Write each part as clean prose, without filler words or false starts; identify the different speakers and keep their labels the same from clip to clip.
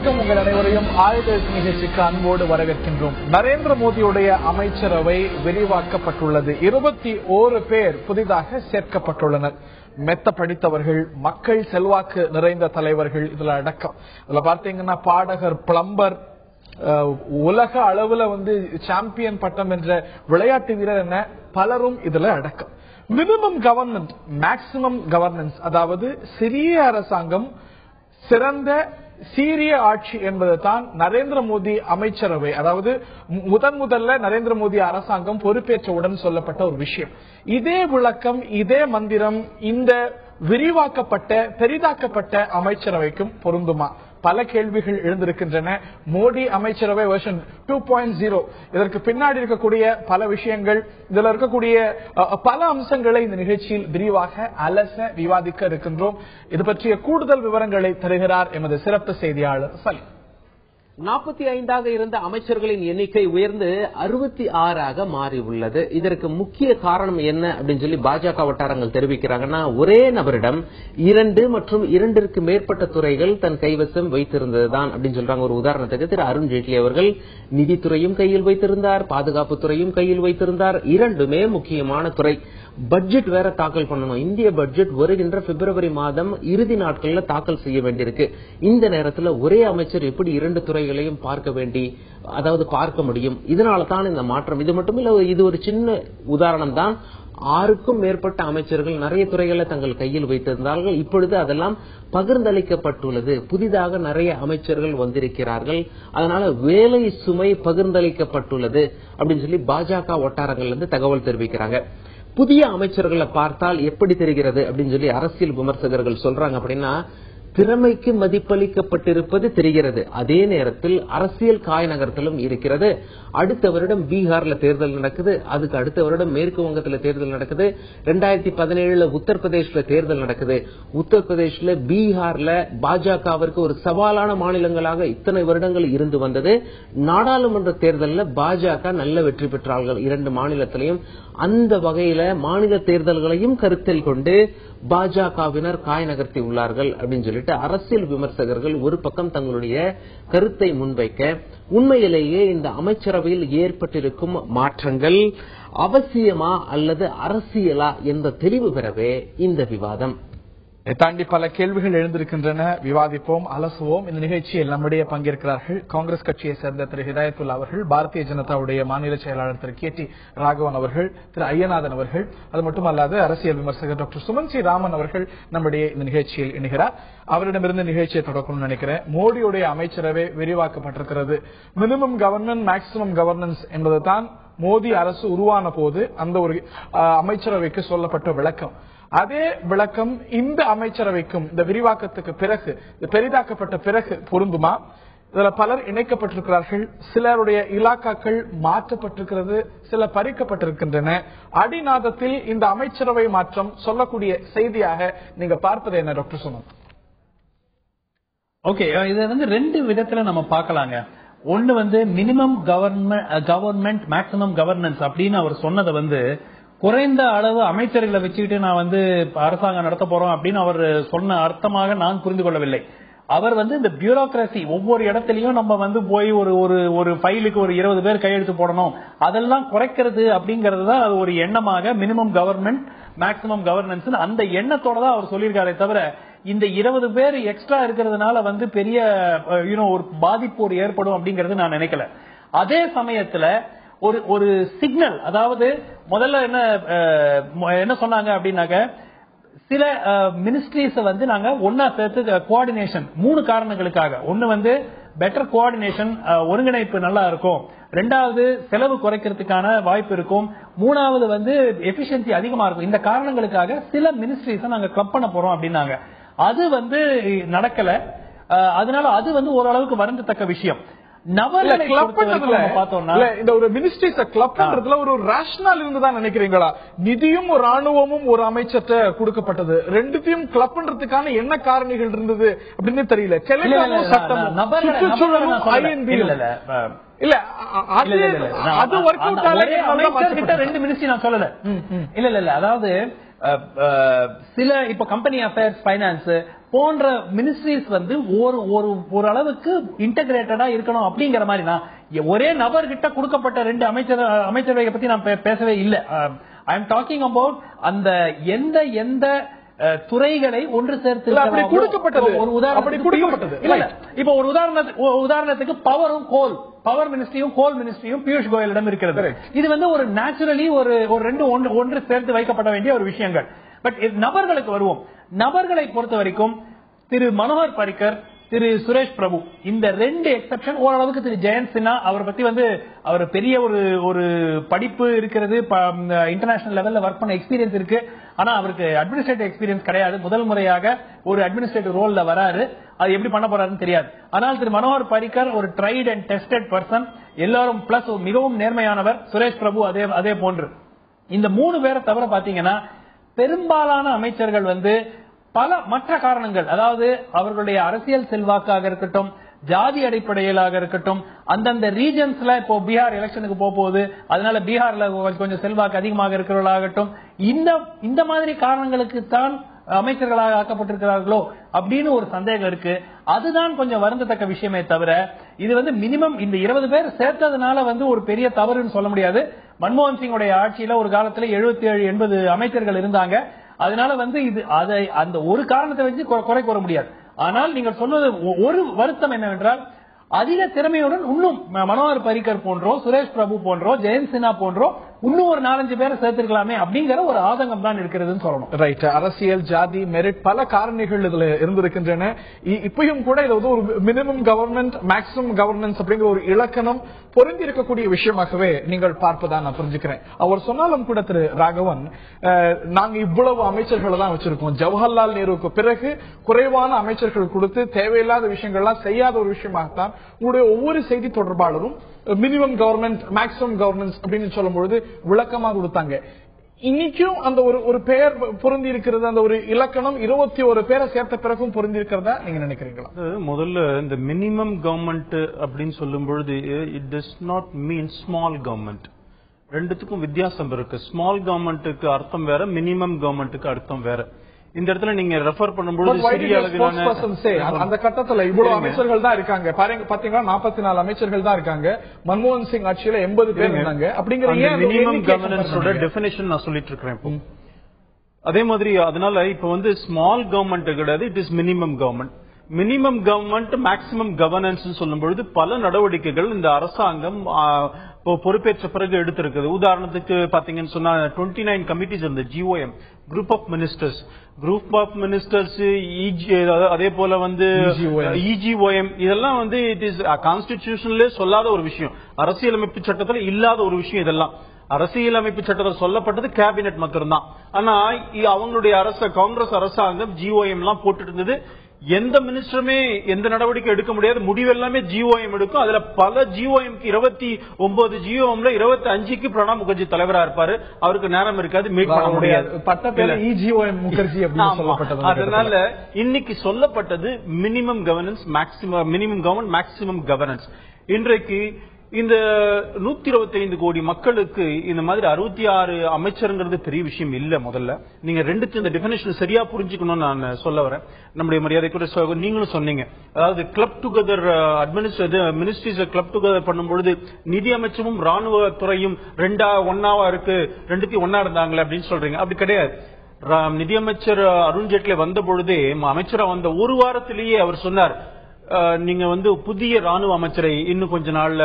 Speaker 1: வணக்கம் உங்கள் அனைவரையும் ஆயுத நிகழ்ச்சிக்கு அன்போடு வரவேற்கின்றோம். நரேந்திர மோடியுடைய அமைச்சரவை விரிவாக்கப்பட்டுள்ளது. 21 பேர் புதிதாக சேர்க்கப்பட்டுள்ளனர். மெத்த படித்தவர்கள், மக்கள் செல்வாக்கு நிறைந்த தலைவர்கள் இதுல அடக்கம். இதுல பார்த்தீங்கன்னா பாடகர், பிளம்பர், உலக அளவுல சாம்பியன் பட்டம் என்ற விளையாட்டு வீரர் என பலரும் இதுல அடக்கம். மினிமம் கவர்மெண்ட், மேக்சிமம் கவர்னன்ஸ், அதாவது சிறிய அரசாங்கம் சிறந்த சீரிய ஆட்சி என்பதுதான் நரேந்திர மோடி அமைச்சரவை, அதாவது முதல்ல நரேந்திர மோடி அரசாங்கம் பொறுப்பேற்றவுடன் சொல்லப்பட்ட ஒரு விஷயம். இதே விளக்கம், இதே மந்திரம் இந்த விரிவாக்கப்பட்ட பெரிதாக்கப்பட்ட அமைச்சரவைக்கும் பொருந்துமா? பல கேள்விகள் எழுந்திருக்கின்றன. மோடி அமைச்சரவை வெர்ஷன் 2.0 இதற்கு பின்னாடி இருக்கக்கூடிய பல விஷயங்கள், இதுல இருக்கக்கூடிய பல அம்சங்களை இந்த நிகழ்ச்சியில் விரிவாக அலச விவாதிக்க இருக்கின்றோம். இது பற்றிய கூடுதல் விவரங்களை தருகிறார் எமது சிறப்பு செய்தியாளர் சலீம்.
Speaker 2: 45 இருந்த அமைச்சர்களின் எண்ணிக்கை உயர்ந்து 66 மாறி உள்ளது. இதற்கு முக்கிய காரணம் என்ன அப்படின்னு சொல்லி பாஜக வட்டாரங்கள் தெரிவிக்கிறாங்கன்னா, ஒரே நபரிடம் 2 மற்றும் 2ற்கு மேற்பட்ட துறைகள் தன் கைவசம் வைத்திருந்ததுதான் அப்படின்னு சொல்றாங்க. ஒரு உதாரணத்துக்கு திரு அருண்ஜேட்லி அவர்கள் நிதித்துறையும் கையில் வைத்திருந்தார், பாதுகாப்புத்துறையும் கையில் வைத்திருந்தார். இரண்டுமே முக்கியமான துறை. பட்ஜெட் வேற தாக்கல் பண்ணணும். இந்திய பட்ஜெட் வருகின்ற பிப்ரவரி மாதம் இறுதி நாட்கள்ல தாக்கல் செய்ய வேண்டியிருக்கு. இந்த நேரத்தில் ஒரே அமைச்சர் எப்படி 2 துறைகளையும் பார்க்க முடியும்? இதனால தான் இந்த மாற்றம். இது மட்டும் இல்ல, இது ஒரு சின்ன உதாரணம் தான். 6க்கும் மேற்பட்ட அமைச்சர்கள் நிறைய துறைகளை தங்கள் கையில் வைத்திருந்தார்கள். இப்பொழுது அதெல்லாம் பகிர்ந்தளிக்கப்பட்டுள்ளது. புதிதாக நிறைய அமைச்சர்கள் வந்திருக்கிறார்கள். அதனால வேலை சுமை பகிர்ந்தளிக்கப்பட்டுள்ளது அப்படின்னு சொல்லி பாஜக வட்டாரங்கள் இருந்து தகவல் தெரிவிக்கிறாங்க. புதிய அமைச்சர்களை பார்த்தால் எப்படி தெரிகிறது அப்படின்னு சொல்லி அரசியல் விமர்சகர்கள் சொல்றாங்க. அப்படின்னா, திறமைக்கு மதிப்பளிக்கப்பட்டிருப்பது தெரிகிறது. அதே நேரத்தில் அரசியல் காய் நகர்த்தலும் இருக்கிறது. அடுத்த வருடம் பீகார்ல தேர்தல் நடக்குது. அதுக்கு அடுத்த வருடம் மேற்கு வங்கத்தில் தேர்தல் நடக்குது. 2017 உத்தரப்பிரதேஷ்ல தேர்தல் நடக்குது. உத்தரப்பிரதேஷ்ல, பீகார்ல பாஜகவிற்கு ஒரு சவாலான மாநிலங்களாக இத்தனை வருடங்கள் இருந்து வந்தது. நாடாளுமன்ற தேர்தலில் பாஜக நல்ல வெற்றி பெற்றார்கள் 2 மாநிலத்திலையும். அந்த வகையில மாநில தேர்தல்களையும் கருத்தில் கொண்டு பாஜகவினர் காய் நகர்த்தி உள்ளார்கள் அப்படின்னு சொல்லிட்டு அரசியல் விமர்சகர்கள் ஒரு பக்கம் தங்களுடைய கருத்தை முன்வைக்க, உண்மையிலேயே இந்த அமைச்சரவையில் ஏற்பட்டிருக்கும் மாற்றங்கள் அவசியமா அல்லது அரசியலா என்ற தெளிவு பெறவே இந்த விவாதம்.
Speaker 1: தாண்டி பல கேள்விகள் எழுந்திருக்கின்றன. விவாதிப்போம், அலசுவோம். இந்த நிகழ்ச்சியில் நம்முடைய பங்கேற்கிறார்கள் காங்கிரஸ் கட்சியை சேர்ந்த திரு ஹிதாயத்துல்லா அவர்கள், பாரதிய ஜனதாவுடைய மாநில செயலாளர் திரு கே டி ராகவன் அவர்கள், திரு ஐயநாதன் அவர்கள், அது மட்டுமல்லாது அரசியல் விமர்சகர் டாக்டர் சுமன் சி ராமன் அவர்கள் நம்முடைய இந்த நிகழ்ச்சியில் இணைகிறார். அவரிடமிருந்து நிகழ்ச்சியை தொடக்கணும்னு நினைக்கிறேன். மோடியுடைய அமைச்சரவை விரிவாக்கப்பட்டிருக்கிறது. மினிமம் கவர்னன்ஸ், மேக்சிமம் கவர்னன்ஸ் என்பதுதான் மோடி அரசு உருவான போது அந்த ஒரு அமைச்சரவைக்கு சொல்லப்பட்ட விளக்கம். அதே விளக்கம் இந்த அமைச்சரவைக்கும் இந்த விரிவாக்கத்துக்கு பிறகு, பெரிதாக்கப்பட்ட பிறகு பொருந்துமா? இதுல பலர் இணைக்கப்பட்டிருக்கிறார்கள். சிலருடைய இலாக்காக்கள் மாற்றப்பட்டிருக்கிறது, சில பறிக்கப்பட்டிருக்கின்றன. அடிநாதத்தில் இந்த அமைச்சரவை மாற்றம் சொல்லக்கூடிய செய்தியாக நீங்க பார்ப்பது என்ன டாக்டர் சுமன்?
Speaker 3: ஓகே, இதை 2 விதத்துல நம்ம பார்க்கலாங்க. ஒன்னு மினிமம் கவர்மெண்ட் மேக்சிமம் கவர்னன்ஸ் அப்படின்னு அவர் சொன்னதை குறைந்த அளவு அமைச்சர்களை வச்சுக்கிட்டு நான் அரசாங்கம் நடத்த போறோம் அப்படின்னு அவர் சொன்ன அர்த்தமாக நான் புரிந்து கொள்ளவில்லை. அவர் இந்த பியூரோகிராசி, ஒவ்வொரு இடத்துலயும் நம்ம போய் ஒரு ஃபைலுக்கு ஒரு 20 பேர் கையெழுத்து போடணும், அதெல்லாம் குறைக்கிறது அப்படிங்கறது தான் அது ஒரு எண்ணமாக மினிமம் கவர்மெண்ட் மேக்சிமம் கவர்னன்ஸ் அந்த எண்ணத்தோட தான் அவர் சொல்லியிருக்காரே தவிர, இந்த 20 பேர் எக்ஸ்ட்ரா இருக்கிறதுனால பெரிய ஒரு பாதிப்பு ஏற்படும் அப்படிங்கறது நான் நினைக்கல. அதே சமயத்துல ஒரு சிக்னல், அதாவது முதல்ல என்ன சொன்னாங்க அப்படின்னாக்க, சில மினிஸ்ட்ரிஸ் நாங்க ஒன்னா சேர்த்து கோஆர்டினேஷன் 3 காரணங்களுக்காக. ஒன்னு பெட்டர் கோஆர்டினேஷன், ஒருங்கிணைப்பு நல்லா இருக்கும். 2வது செலவு குறைக்கிறதுக்கான வாய்ப்பு இருக்கும். 3வது எபிஷியன்சி அதிகமா இருக்கும். இந்த காரணங்களுக்காக சில மினிஸ்ட்ரிஸ் நாங்க கிளப் பண்ண போறோம் அப்படின்னாங்க. அது நடக்கல. அதனால அது ஓரளவுக்கு வருந்தத்தக்க விஷயம்.
Speaker 1: நினைக்கிறீங்களா? நிதியும் ஒரு ராணுவமும் ஒரு அமைச்சர்கிட்ட கொடுக்கப்பட்டது, ரெண்டுத்தையும் கிளப் பண்றதுக்கான என்ன காரணிகள் இருந்தது அப்படின்னு தெரியல. இல்ல
Speaker 3: அது ஒர்க் அவுட் ஆகல. 2 மினிஸ்ட்ரி நான் சொல்லல. இல்ல அதாவது சில இப்ப கம்பெனி அஃபேர்ஸ், பைனான்ஸ் போன்ற மினிஸ்ட்ரிஸ் வந்து ஒரு அளவுக்கு இன்டகிரேட்டடா இருக்கணும் அப்படிங்கிற மாதிரி. நான் ஒரே நபர்கிட்ட கொடுக்கப்பட்ட 2 அமைச்சரவையை பத்தி நான் பேசவே இல்லை. ஐ எம் டாக்கிங் அபவுட் அந்த எந்த துறைகளை ஒன்று சேர்த்து இப்ப ஒரு உதாரணத்துக்கு பவர் மினிஸ்ட்ரியும் கோல் மினிஸ்ட்ரியும் பியூஷ் கோயலிடம் இருக்கிறது. இது வந்து ஒரு நேச்சுரலி ஒரு 2 ஒன்று சேர்த்து வைக்கப்பட வேண்டிய ஒரு விஷயங்கள். பட் நபர்களுக்கு வருவோம். நபர்களை பொறுத்த வரைக்கும் திரு மனோகர் பாரிக்கர், திரு சுரேஷ் பிரபு, இந்த 2 எக்ஸெப்ஷன். ஓரளவுக்கு திரு ஜெயந்த் சின்ஹா அவரை பத்தி வந்து அவர் பெரிய ஒரு படிப்பு இருக்கிறது, இன்டர்நேஷனல் லெவல்ல ஒர்க் பண்ண எக்ஸ்பீரியன்ஸ் இருக்கு. ஆனா அவருக்கு அட்மினிஸ்ட்ரேட்டிவ் எக்ஸ்பீரியன்ஸ் கிடையாது. முதல் முறையாக ஒரு அட்மினிஸ்ட்ரேட்டிவ் ரோல்ல வராரு. அது எப்படி பண்ண போறாருன்னு தெரியாது. ஆனால் திரு மனோகர் பாரிக்கர் ஒரு ட்ரைட் அண்ட் டெஸ்டட் பர்சன், எல்லாரும் பிளஸ் மிகவும் நேர்மையானவர். சுரேஷ் பிரபு அதே போன்று. இந்த 3 பேரை தவிர பாத்தீங்கன்னா பெரும்பாலான அமைச்சர்கள் வந்து பல மற்ற காரணங்கள், அதாவது அவர்களுடைய அரசியல் செல்வாக்காக இருக்கட்டும், ஜாதி அடிப்படையிலாக இருக்கட்டும், அந்தந்த ரீஜன்ஸ்ல இப்போ பீகார் எலெக்ஷனுக்கு போகுது, அதனால பீகார்ல கொஞ்சம் செல்வாக்கு அதிகமாக இருக்கிறவர்களாகட்டும், இந்த மாதிரி காரணங்களுக்கு தான் அமைச்சர்களாக ஆக்கப்பட்டிருக்கிறார்களோ அப்படின்னு ஒரு சந்தேகம் இருக்கு. அதுதான் கொஞ்சம் வருந்தத்தக்க விஷயமே தவிர, இது வந்து மினிமம் இந்த 20 பேர் சேர்த்ததுனால வந்து ஒரு பெரிய தவறுன்னு சொல்ல முடியாது. மன்மோகன் சிங்குடைய ஆட்சியில ஒரு காலத்துல 77-80 அமைச்சர்கள் இருந்தாங்க. அதனால வந்து இது அந்த ஒரு காரணத்தை வச்சு குறை கூற முடியாது. ஆனால் நீங்கள் சொல்வது ஒரு வருத்தம் என்னவென்றால், அதிக திறமையுடன் இன்னும் மனோகர் பாரிக்கர் போன்றோ, சுரேஷ் பிரபு போன்றோ, ஜெயந்த் சின்ஹா போன்றோ இன்னும் ஒரு 4-5 பேரை சேர்த்திருக்கலாமே அப்படிங்கிற ஒரு ஆதங்கம் தான் இருக்கிறதுன்னு சொல்லணும்.
Speaker 1: ரைட். அரசியல், ஜாதி, மெரிட், பல காரணிகள் இதுல இருந்திருக்கின்றன. இப்பயும் கூட இது ஒரு மினிமம் கவர்மெண்ட், மேக்ஸிமம் கவர்னன்ஸ் அப்படிங்கிற ஒரு இலக்கணம் பொருந்தி இருக்கக்கூடிய விஷயமாகவே நீங்கள் பார்ப்பதா நான் புரிஞ்சுக்கிறேன். அவர் சொன்னாலும் கூட திரு ராகவன், நாங்க இவ்வளவு அமைச்சர்களை தான் வச்சிருக்கோம். ஜவஹர்லால் நேருவுக்கு பிறகு குறைவான அமைச்சர்கள் கொடுத்து தேவையில்லாத விஷயங்கள்லாம் செய்யாத ஒரு விஷயமாகத்தான் உங்களுடைய ஒவ்வொரு செய்தி தொடர்பாளரும் மினிமம் கவர்மெண்ட், மேக்ஸிமம் கவர்னன்ஸ் அப்படின்னு சொல்லும் பொழுது விளக்கமாக கொடுத்தாங்க. இன்னைக்கும் அந்த ஒரு பெயர் பொருந்தி இருக்கிறது, அந்த ஒரு இலக்கணம் 21 பேரை சேர்த்த பிறகும் பொருந்தி இருக்கிறதா நீங்க நினைக்கிறீங்களா?
Speaker 4: முதல்ல இந்த மினிமம் கவர்மெண்ட் அப்படின்னு சொல்லும் பொழுது it does not mean small government. ரெண்டுத்துக்கும் வித்தியாசம் இருக்கு. ஸ்மால் கவர்மெண்ட்டுக்கு அர்த்தம் வேற, மினிமம் கவர்மெண்ட்டுக்கு அர்த்தம் வேற. இந்த இடத்துல நீங்க ரெஃபர் பண்ணும்போது சிறிய அளவிலான
Speaker 1: அந்த கட்டத்துல இவ்வளவு அமைச்சர்கள் தான் இருக்காங்க. பாத்தீங்கன்னா 44 அமைச்சர்கள் தான் இருக்காங்க. மன்மோகன் சிங் ஆட்சியில 80 பேர் இருந்தாங்க. அப்படிங்கிற
Speaker 4: மினிமம் கவர்னன்ஸோட டெஃபினிஷன் நான் சொல்லிட்டு இருக்கிறேன் இப்போ. அதே மாதிரி அதனால இப்ப வந்து ஸ்மால் கவர்மெண்ட் கிடையாது, it is minimum government. Minimum government, maximum governance சொல்லும் பொழுது பல நடவடிக்கைகள் இந்த அரசாங்கம் பொறுப்பேற்ற பிறகு எடுத்திருக்குது. உதாரணத்துக்கு பாத்தீங்கன்னு சொன்னா 29 கமிட்டிஸ் இருந்த GOM, குரூப் ஆஃப் மினிஸ்டர்ஸ், அதே போல வந்து EGOM, இதெல்லாம் வந்து இட் இஸ் கான்ஸ்டிடியூஷன்ல சொல்லாத ஒரு விஷயம், அரசியலமைப்பு சட்டத்துல இல்லாத ஒரு விஷயம். இதெல்லாம் அரசியலமைப்பு சட்டத்தில் சொல்லப்பட்டது கேபினெட் மட்டும்தான். ஆனா அவங்களுடைய காங்கிரஸ் அரசாங்கம் GOM எல்லாம் போட்டுட்டு இருந்தது. எந்த மினிஸ்டருமே எந்த நடவடிக்கை எடுக்க முடியாது, முடிவெல்லாமே GOM எடுக்கும். அதுல பல GOMக்கு 29 GOMல 25க்கு பிரணாப் முகர்ஜி தலைவரா இருப்பாரு. அவருக்கு நேரம் இருக்காது, மீட் பண்ண முடியாது. அதனால இன்னைக்கு சொல்லப்பட்டது minimum governance, minimum government, maximum governance. இன்றைக்கு இந்த 125 கோடி மக்களுக்கு இந்த மாதிரி 66 அமைச்சருங்கிறது பெரிய விஷயம் இல்ல. முதல்ல நீங்க இந்த டெபினிஷன் சரியா புரிஞ்சுக்கணும்னு நான் சொல்ல வரேன். நம்முடைய மரியாதைக்குரிய நீங்களும் சொன்னீங்க, அதாவது club together ministries club together பண்ணும்பொழுது நிதி அமைச்சரும் ராணுவ துறையும் ஒன்னாவா இருக்கு, ரெண்டுத்தையும் ஒன்னா இருந்தாங்களே அப்படின்னு சொல்றீங்க. அப்படி கிடையாது. நிதியமைச்சர் அருண்ஜேட்லி வந்த பொழுதே, அமைச்சரா வந்த ஒரு வாரத்திலேயே அவர் சொன்னார், நீங்க வந்து புதிய ராணுவ அமைச்சரை இன்னும் கொஞ்ச நாள்ல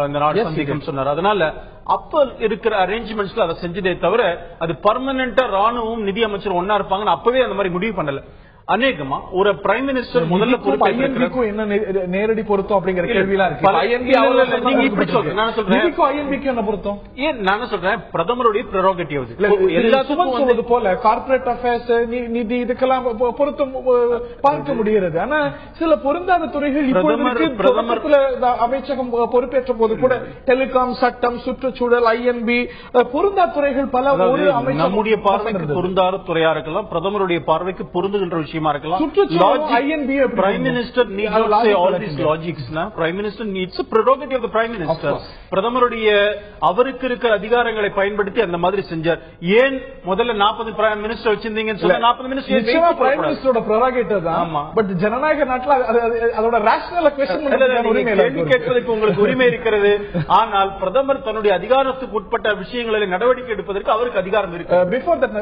Speaker 4: இந்த நாடு சந்திக்கும் சொன்னார். அதனால அப்ப இருக்கிற அரேஞ்ச்மெண்ட்ஸ்ல அதை செஞ்சதே தவிர அது பர்மனண்டா ராணுவம் நிதி அமைச்சர் ஒன்னா இருப்பாங்கன்னு அப்பவே அந்த மாதிரி முடிவு பண்ணல. அநேகமா ஒரு பிரைம் மினிஸ்டர் முதல்ல
Speaker 1: என்ன நேரடி பொருத்தம் அப்படிங்கிற கேள்வியெல்லாம்
Speaker 4: நான் சொல்றேன், பிரதமருடைய ப்ரெரோகேட்டிவ்
Speaker 1: எல்லாத்துக்கும் போல கார்பரேட் அஃபேர்ஸ், நிதி, இதுக்கெல்லாம் பொருத்தம் பார்க்க முடிகிறது. ஆனா சில பொருந்தாத துறைகள் பிரதமர் அமைச்சகம் பொறுப்பேற்ற போது கூட டெலிகாம், சட்டம், சுற்றுச்சூழல், INB பொருந்தாத துறைகள் பல. நம்முடைய
Speaker 4: பார்வைக்கு பொருந்தாத துறையா இருக்கலாம், பிரதமருடைய பார்வைக்கு பொருந்துகின்ற விஷயம் விஷயமா இருக்கலாம்.
Speaker 1: Prime Minister
Speaker 4: needs not say all these logics. Prime Minister needs a prerogative of the Prime Minister. பிரதமருடைய அவருக்கு இருக்கிற அதிகாரங்களை பயன்படுத்தி அந்த மாதிரி செஞ்சார். ஏன் முதல்ல 40 Prime Minister வச்சிருந்தீங்கன்னு சொல்ல 40 மினிஸ்டர்
Speaker 1: Prime Ministerோட prerogative தான். பட் ஜனநாயக நாட்டுல அதோட ரேஷனல் क्वेश्चन
Speaker 4: கேள்வி கேட்பதற்கு உங்களுக்கு உரிமை இருக்கிறது. ஆனால் பிரதமர் தன்னுடைய அதிகாரத்துக்கு உட்பட்ட விஷயங்களை நடவடிக்கை எடுப்பதற்கு அவருக்கு அதிகாரம் இருக்கு.
Speaker 1: பிஃபோர் தட்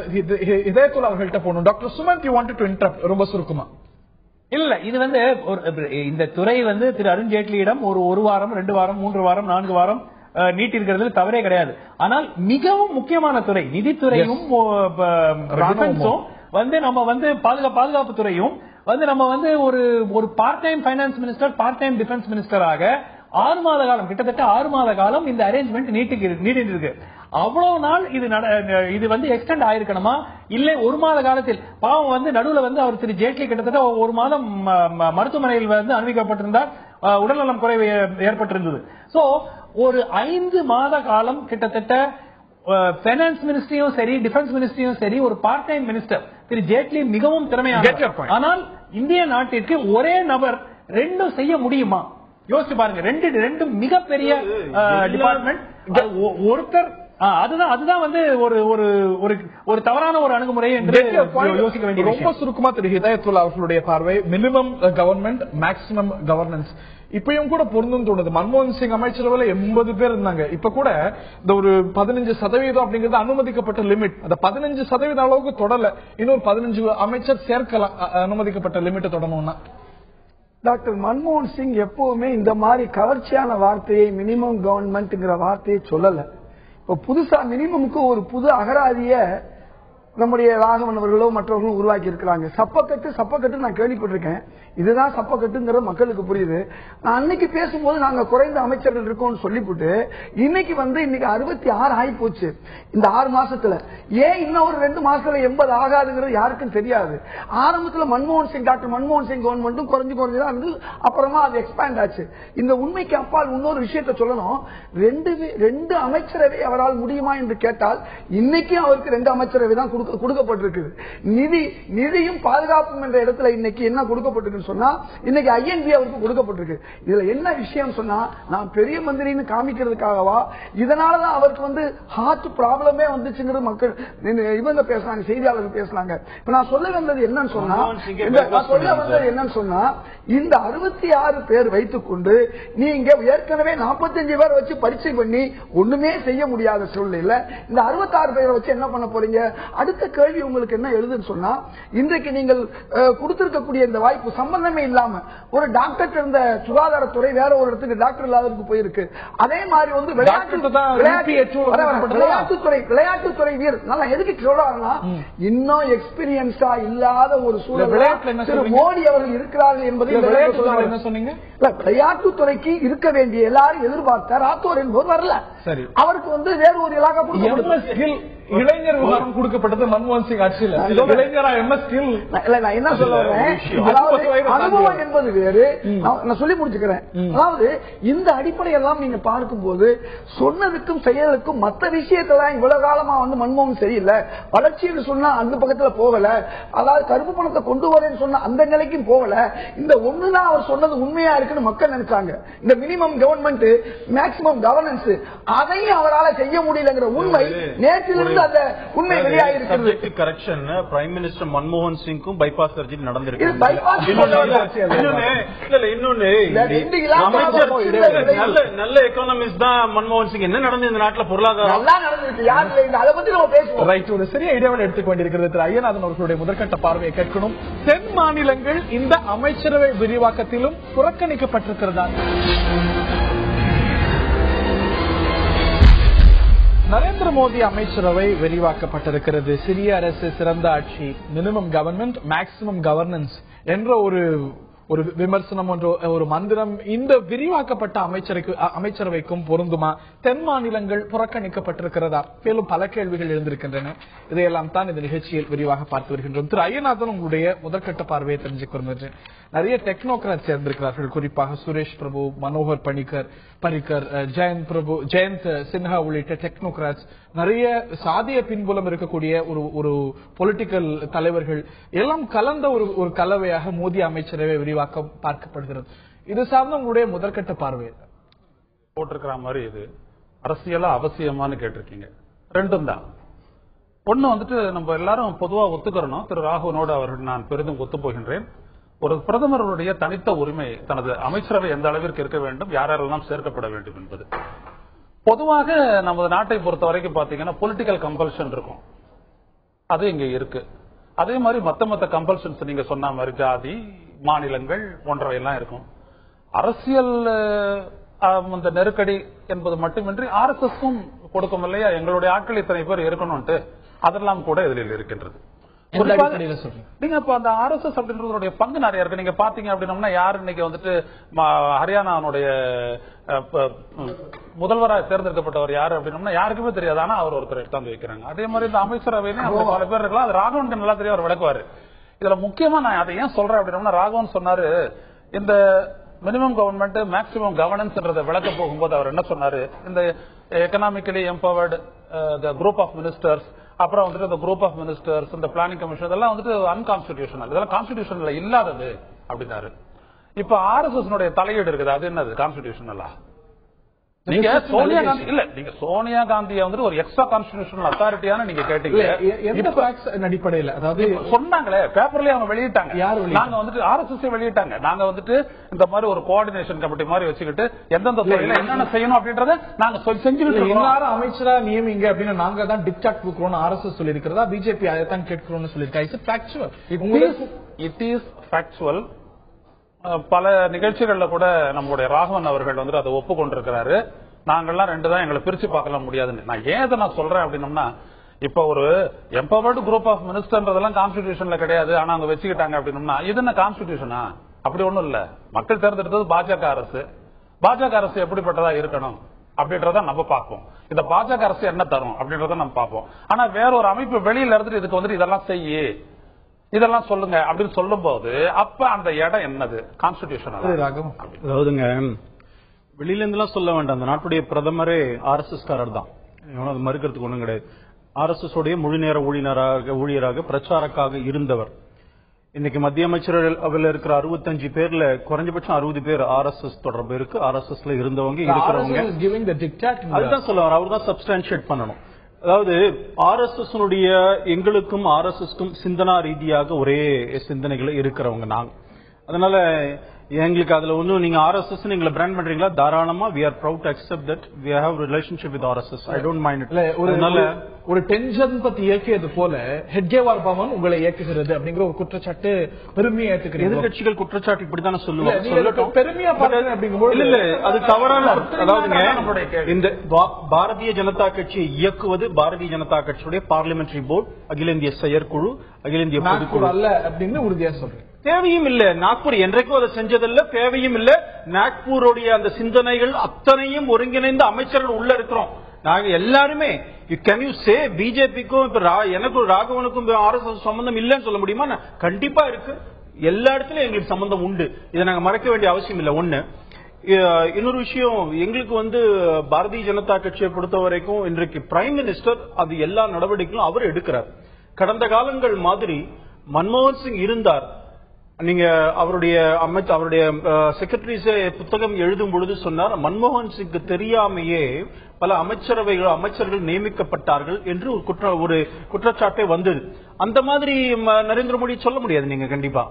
Speaker 1: இதயத்துல் அவர்கள்ட்ட போகணும். Doctor Sumanth, you wanted to interrupt ரொம்ப சுருக்கமா?
Speaker 3: இல்ல, இது வந்து இந்த துறை வந்து திரு அருண்ஜேட்லியிடம் ஒரு வாரம் 2 வாரம் 3 வாரம் 4 வாரம் நீட்டிருக்கிறது தவறே கிடையாது. ஆனால் மிகவும் முக்கியமான துறை நிதித்துறையும் வந்து நம்ம வந்து பாதுகாப்பு துறையும் வந்து நம்ம வந்து ஒரு part time finance minister, part time defence மினிஸ்டராக 6 மாத காலம், கிட்டத்தட்ட 6 மாத காலம் இந்த அரேஞ்ச்மெண்ட் நீட்டிட்டு இருக்கு. அவ்வளவு நாள் இது வந்து எக்ஸ்டெண்ட் ஆயிருக்கணுமா? இல்ல 1 மாத காலத்தில் பாவம் வந்து நடுவுல வந்து அவர் திரு ஜேட்லி கிட்டத்தட்ட 1 மாதம் மருத்துவமனையில் வந்து அனுமதிக்கப்பட்டிருந்தார், உடல்நலம் குறைவு ஏற்பட்டிருந்தது. சோ ஒரு 5 மாத காலம் கிட்டத்தட்ட பைனான்ஸ் மினிஸ்ட்ரியும் சரி, டிஃபென்ஸ் மினிஸ்ட்ரியும் சரி, ஒரு பார்ட் டைம் மினிஸ்டர் திரு ஜேட்லி மிகவும் திறமையான. ஆனால் இந்திய நாட்டிற்கு ஒரே நபர் ரெண்டும் செய்ய முடியுமா? யோசிச்சு பாருங்க. ரெண்டு மிகப்பெரிய டிபார்ட்மெண்ட், ஒருத்தர். அதுதான் வந்து ஒரு தவறான ஒரு அணுகுமுறை என்று யோசிக்க வேண்டிய.
Speaker 1: ரொம்ப சுருக்கமா திரு ஹிதாயத்துல்லா அவர்களுடைய பார்வை மினிமம் கவர்மெண்ட் மேக்ஸிமம் கவர்னன்ஸ் இப்பயும் கூட பொருந்தும் தோணுது. மன்மோகன் சிங் அமைச்சரவையில 80 பேர் இருந்தாங்க. இப்ப கூட இந்த ஒரு 15% அப்படிங்கிறது அனுமதிக்கப்பட்ட லிமிட். அந்த 15% அளவுக்கு தொடரல. இன்னொரு 15 அமைச்சர் சேர்க்கலாம் அனுமதிக்கப்பட்ட லிமிட் தொடரணும்னா.
Speaker 5: டாக்டர் மன்மோகன் சிங் எப்பவுமே இந்த மாதிரி கவர்ச்சியான வார்த்தையை மினிமம் கவர்மெண்ட்ங்கிற வார்த்தையை சொல்லல. இப்ப புதுசா மினிமமுக்கு ஒரு புது அகராதிய நம்முடைய ராகவன் அவர்களோ மற்றவர்களும் உருவாக்கி இருக்கிறாங்க. சப்பக்கட்டு நான் கேள்விப்பட்டிருக்கேன். இதுதான் சப்பக்கட்டுங்கிற மக்களுக்கு புரியுது. நான் அன்னைக்கு பேசும்போது நாங்க குறைந்த அமைச்சர்கள் இருக்கோம்னு சொல்லிவிட்டு இன்னைக்கு 66 ஆகி போச்சு இந்த 6 மாசத்துல. ஏன் இன்னும் ஒரு 2 மாசத்துல 80 ஆகாதுங்கிறது யாருக்கும் தெரியாது. ஆரம்பத்துல டாக்டர் மன்மோகன் சிங் கவர்மெண்ட்டும் குறைஞ்சுதான் இருந்து அப்புறமா அது எக்ஸ்பேண்ட் ஆச்சு. இந்த உண்மைக்கு அப்பால் இன்னொரு விஷயத்த சொல்லணும். 2 அமைச்சரவை அவரால் முடியுமா என்று கேட்டால் இன்னைக்கு அவருக்கு 2 அமைச்சரவை தான் கொடுக்கப்பட்டிருக்கு. நிதியும் பாதுகாப்பும் என்ற இடத்துல இன்னைக்கு என்ன கொடுக்கப்பட்டிருக்கு சொன்னா இன்னைக்கு INB அவருக்கு கொடுக்கப்பட்டிருக்கு. இதுல என்ன விஷயம் சொன்னா நான் பெரிய மந்திரின்னு காமிக்கிறதுக்காகவா, இதனாலதான் அவருக்கு வந்து ஹார்ட் ப்ராப்ளமே வந்துச்சுங்கிற மக்கள் இவங்க பேசுறாங்க, செய்தியாளர்கள் பேசுறாங்க. இப்ப நான் சொல்ல வந்தது என்னன்னு சொன்னா இந்த 66 பேர் வைத்துக் கொண்டு நீங்க ஏற்கனவே 45 பேர் வச்சு பரீட்சை பண்ணி ஒண்ணுமே செய்ய முடியாத சூழ்நிலை இந்த 66 பேரை வச்சு என்ன பண்ண போறீங்க? அடுத்த கேள்வி உங்களுக்கு என்ன எழுதுன்னு சொன்னா, இன்றைக்கு நீங்கள் கொடுத்திருக்கக்கூடிய இந்த வாய்ப்பு சம்பந்தமே இல்லாம ஒரு டாக்டர் இருந்த சுகாதாரத்துறை வேற ஒரு இடத்துக்கு டாக்டர் இல்லாததுக்கு போயிருக்கு. அதே மாதிரி வந்து விளையாட்டுத்துறை வீரர் நான் எதுக்கு சொல்றாருன்னா இன்னும் எக்ஸ்பீரியன்ஸா இல்லாத ஒரு சூழல் மோடி அவர்கள் இருக்கிறார்கள் என்பதை என்ன சொன்னீங்க. விளையாட்டுத்துறைக்கு இருக்க வேண்டிய எல்லாரும் எதிர்பார்த்த ராத்தோர் என்பவர் வரல. அவருக்கு வந்து வேறு ஒரு இலாகா
Speaker 1: இளைஞர் விவகாரம் கொடுக்கப்பட்டது மன்மோகன் சிங் ஆட்சியில். நான் என்ன சொல்ல வரேன், அனுபவம் என்பது வேறு. நான் சொல்லி முடிச்சுக்கிறேன். அதாவது இந்த அடிப்படையெல்லாம் நீங்க பார்க்கும்போது சொன்னதுக்கும் செயலுக்கும் மற்ற விஷயத்தான் இவ்வளவு காலமா வந்து மன்மோகன் சரியில்லை, வளர்ச்சின்னு சொன்னா அந்த பக்கத்துல போகல, அதாவது கருப்பு பணத்தை கொண்டு வரேன்னு சொன்னா அந்த நிலைக்கும் போகல. இந்த ஒண்ணுதான் அவர் சொன்னது உண்மையா இருக்குன்னு மக்கள் நினைச்சாங்க. இந்த மினிமம் கவர்மெண்ட் மேக்சிமம் கவர்னன்ஸ் அதையும் அவரால் செய்ய முடியலங்கிற உண்மை நேற்றிலிருந்து அந்த உண்மை வெளியாகிருக்கிறது.
Speaker 4: கரெக்ஷன் பிரைம் மினிஸ்டர் மன்மோகன் சிங்கும் பைபாஸ் சர்ஜரி நடந்திருக்கு. நல்ல எக்கானமிஸ்ட் தான் மன்மோகன் சிங். என்ன நடந்தது இந்த நாட்டில் பொருளாதாரம்
Speaker 5: அதை பத்தி நம்ம பேசுவோம்.
Speaker 1: ரைட், ஒரு சிறிய இடைவெளி எடுத்துக் கொண்டிருக்கிறது. திரு ஐயநாதன் அவர்களுடைய முதற்கட்ட பார்வையை கேட்கணும். தென் மாநிலங்கள் இந்த அமைச்சரவை விரிவாக்கத்திலும் புறக்கணிக்கப்பட்டிருக்கிறதா? நரேந்திர மோடி அமைச்சரவை விரிவாக்கப்பட்டிருக்கிறது. சிறிய அரசு, சிறந்த ஆட்சி, மினிமம் கவர்மெண்ட் மேக்சிமம் கவர்னன்ஸ் என்ற ஒரு விமர்சனம் ஒரு மந்திரம் இந்த விரிவாக்கப்பட்ட அமைச்சரவைக்கும் பொருந்துமா? தென் மாநிலங்கள் புறக்கணிக்கப்பட்டிருக்கிறதா? மேலும் பல கேள்விகள் எழுந்திருக்கின்றன. இதையெல்லாம் தான் இந்த நிகழ்ச்சியில் விரிவாக பார்த்து வருகின்றோம். திரு ஐயநாதன், உங்களுடைய முதற்கட்ட பார்வையை தெரிஞ்சுக்க விரும்புகிறேன். நிறைய டெக்னோகிராட்ஸ் இருந்திருக்கிறார்கள், குறிப்பாக சுரேஷ் பிரபு, மனோகர் பரிக்கர், ஜெயந்த் சின்ஹா உள்ளிட்ட டெக்னோகிராட்ஸ், நிறைய சாதிய பின்புலம் இருக்கக்கூடிய ஒரு பொலிட்டிக்கல் தலைவர்கள் எல்லாம் கலந்த ஒரு கலவையாக மோடி அமைச்சரவை விரிவாக்கம் பார்க்கப்படுகிறது. இது சார்ந்த உங்களுடைய முதற்கட்ட பார்வை
Speaker 6: போட்டிருக்கிற மாதிரி இது அரசியலா அவசியமானு கேட்டிருக்கீங்க. ரெண்டும் தான். ஒண்ணு வந்துட்டு நம்ம எல்லாரும் பொதுவா ஒத்துக்கிறோம். திரு ராகுவனோடு அவர்கள் நான் பெரிதும் ஒத்து போகின்றேன். ஒரு பிரதமருடைய தனித்த உரிமை, தனது அமைச்சரவை எந்த அளவிற்கு இருக்க வேண்டும், யாரெல்லாம் சேர்க்கப்பட வேண்டும் என்பது. பொதுவாக நமது நாட்டை பொறுத்த வரைக்கும் பாத்தீங்கன்னா பொலிட்டிக்கல் கம்பல்ஷன் இருக்கும், அது இங்க இருக்கு. அதே மாதிரி மத்த கம்பல்ஷன்ஸ் நீங்க சொன்ன மாதிரி ஜாதி, மாநிலங்கள் போன்றவையெல்லாம் இருக்கும். அரசியல் இந்த நெருக்கடி என்பது மட்டுமின்றி RSSக்கும் கொடுக்கும் இல்லையா, எங்களுடைய ஆட்கள் இத்தனை பேர் இருக்கணும்ட்டு, அதெல்லாம் கூட இதில் இருக்கின்றது. நீங்க இப்ப அந்த RSS அப்படின்றதுடைய பங்கு நிறைய இருக்கு. நீங்க பாத்தீங்க அப்படின்னா யாரு இன்னைக்கு வந்துட்டு ஹரியானாவுடைய முதல்வராக தேர்ந்தெடுக்கப்பட்டவர் யாரு அப்படின்னா யாருக்குமே தெரியாது. ஆனா அவர் ஒருத்தர் எடுத்தாந்து வைக்கிறாங்க. அதே மாதிரி இந்த அமைச்சரவையிலும் பல பேர் இருக்கலாம். அது ராகவனுக்கு நல்லா தெரியும், அவர் விளக்குவாரு. இதுல முக்கியமா நான் அதை ஏன் சொல்றேன் அப்படின்னா, ராகவன் சொன்னாரு இந்த மினிமம் கவர்மெண்ட் மேக்சிமம் கவர்னன்ஸ் விளக்க போகும்போது அவர் என்ன சொன்னாரு, இந்த economically empowered group of ministers, அப்புறம் வந்துட்டு இந்த குரூப் ஆஃப் மினிஸ்டர்ஸ், இந்த பிளானிங் கமிஷன், இதெல்லாம் வந்துட்டு அன்கான்ஸ்டிடியூஷனல், இதெல்லாம் கான்ஸ்டிடியூஷன்ல இல்லாதது அப்படின்னாரு. இப்ப RSS தலையீடு இருக்குது, அது என்னது கான்ஸ்டிடியூஷனலா? நீங்க சோனியா காந்தி இல்ல, நீங்க சோனியா காந்தியை வந்துட்டு ஒரு எக்ஸ்ட்ரா கான்ஸ்டிடியூஷனல் அத்தாரிட்டியான நீங்க கேட்டீங்க.
Speaker 1: அடிப்படையில் அதாவது
Speaker 6: சொன்னாங்களே பேப்பர்லயே அவங்க வெளியிட்டாங்க. நாங்க வந்துட்டு RSS வெளியிட்டாங்க. நாங்க வந்துட்டு இந்த மாதிரி ஒரு கோஆர்டினேஷன் கமிட்டி மாதிரி வச்சுக்கிட்டு எந்தெந்த துறையில என்னென்ன செய்யணும் அப்படின்றத நாங்க செஞ்சுக்கிட்டு
Speaker 1: எல்லாரும் அமைச்சரா நியமிங்க அப்படின்னு நாங்க தான் டிக்டாட் கொடுக்கிறோம் RSS சொல்லியிருக்கிறதா, பிஜேபி அதை தான் கேட்கிறோம்னு சொல்லியிருக்காங்க.
Speaker 6: It is factual. பல நிகழ்ச்சிகள்ல கூட நம்மளுடைய ராகவன் அவர்கள் வந்துட்டு அதை ஒப்புக்கொண்டிருக்கிறாரு. நாங்கள்லாம் ரெண்டு தான், எங்களை பிரிச்சு பார்க்கலாம் முடியாதுன்னு. நான் ஏன் நான் சொல்றேன் அப்படின்னம்னா, இப்ப ஒரு எம்பவர்டு குரூப் ஆஃப் மினிஸ்டர்ன்றதெல்லாம் கான்ஸ்டிடியூஷன்ல கிடையாது, ஆனா அவங்க வச்சுக்கிட்டாங்க அப்படின்னா இது என்ன கான்ஸ்டிடியூஷனா? அப்படி ஒண்ணும் இல்ல. மக்கள் தேர்ந்தெடுத்தது பாஜக அரசு. பாஜக அரசு எப்படிப்பட்டதா இருக்கணும் அப்படின்றத நம்ம பார்ப்போம். இந்த பாஜக அரசு என்ன தரும் அப்படின்றத நம்ம பார்ப்போம். ஆனா வேற ஒரு அமைப்பு வெளியில இருந்துட்டு இதுக்கு வந்துட்டு இதெல்லாம் செய்யு, இதெல்லாம் சொல்லுங்க அப்படின்னு சொல்லும் போது அப்ப அந்த இடம் என்னது? கான்ஸ்டிடியூஷன்.
Speaker 4: அதாவதுங்க, வெளியில இருந்தெல்லாம் சொல்ல வேண்டாம். அந்த நாட்டுடைய பிரதமரே RSS காரர் தான், அது மறுக்கிறதுக்கு ஒண்ணும் கிடையாது. RSS உடைய முழு நேர ஊழியராக பிரச்சாரக்காக இருந்தவர். இன்னைக்கு மத்திய அமைச்சரவையில் இருக்கிற 65 பேர்ல குறைஞ்சபட்சம் 60 பேர் RSS தொடர்பு இருக்கு. RSSல இருந்தவங்க இருக்கிறவங்க. அதுதான் சொல்லுவார், அவர் தான் சப்ஸ்டான்ஷியேட் பண்ணணும். அதாவது RSS எங்களுக்கும் RSSக்கும் சிந்தனா ரீதியாக ஒரே சிந்தனைகளை இருக்கிறவங்க நாங்க. அதனால எங்களுக்கு அதுல ஒன்னும் நீங்க RSS நீங்க பிராண்ட் பண்றீங்களா, தாராளமா we are proud to accept that we have relationship with RSS. I don't mind it.
Speaker 1: ஒரு டென்ஷன் பத்தி இயக்கியது போல ஹெட்கேவார் பவன் உங்களை இயக்குகிறது அப்படிங்கிற ஒரு குற்றச்சாட்டு பெருமையா ஏத்துக்கிறீங்க.
Speaker 4: எதிர்கட்சிகள் குற்றச்சாட்டு இப்படித்தானே சொல்லுவாங்க.
Speaker 1: சொல்லட்டும், பெருமையா பாருங்க அப்படிங்கும்போது
Speaker 4: இல்ல அது தவறான. அதாவதுங்க, இந்த பாரதிய ஜனதா கட்சியை இயக்குவது பாரதிய ஜனதா கட்சியுடைய பார்லிமெண்டரி போர்டு, அகில இந்திய செயற்குழு, அகில இந்திய பொதுக்குழு
Speaker 1: அல்ல அப்படின்னு உறுதியா சொல்றேன்.
Speaker 4: தேவையும் இல்ல. நாக்பூர் என்றைக்கும் அதை செஞ்சதில்ல, தேவையும் இல்ல. நாக்பூருடைய அந்த சிந்தனைகள் அத்தனையும் ஒருங்கிணைந்த அமைச்சர்கள் உள்ள இருக்கிறோம் நாங்க எல்லாருமே. கேன் யூ சே பிஜேபிக்கும் இப்ப எனக்கு ராகவனுக்கும் RSS சம்பந்தம் இல்லன்னு சொல்ல முடியுமா? கண்டிப்பா இருக்கு. எல்லா இடத்துலயும் எங்களுக்கு சம்பந்தம் உண்டு. இதை நாங்க மறைக்க வேண்டிய அவசியம் இல்ல. ஒண்ணு. இன்னொரு விஷயம், எங்களுக்கு பாரதிய ஜனதா கட்சியை பொறுத்த வரைக்கும் இன்றைக்கு பிரைம் மினிஸ்டர் அது எல்லா நடவடிக்கைகளும் அவர் எடுக்கிறார். கடந்த காலங்கள் மாதிரி மன்மோகன் சிங் இருந்தார். நீங்க அவருடைய செக்ரட்டரிஸே புத்தகம் எழுதும் பொழுது சொன்னார், மன்மோகன் சிங்க்கு தெரியாமையே பல அமைச்சர்கள் நியமிக்கப்பட்டார்கள் என்று ஒரு குற்றச்சாட்டே வந்தது. அந்த மாதிரி நரேந்திர மோடி சொல்ல முடியாது. நீங்க கண்டிப்பா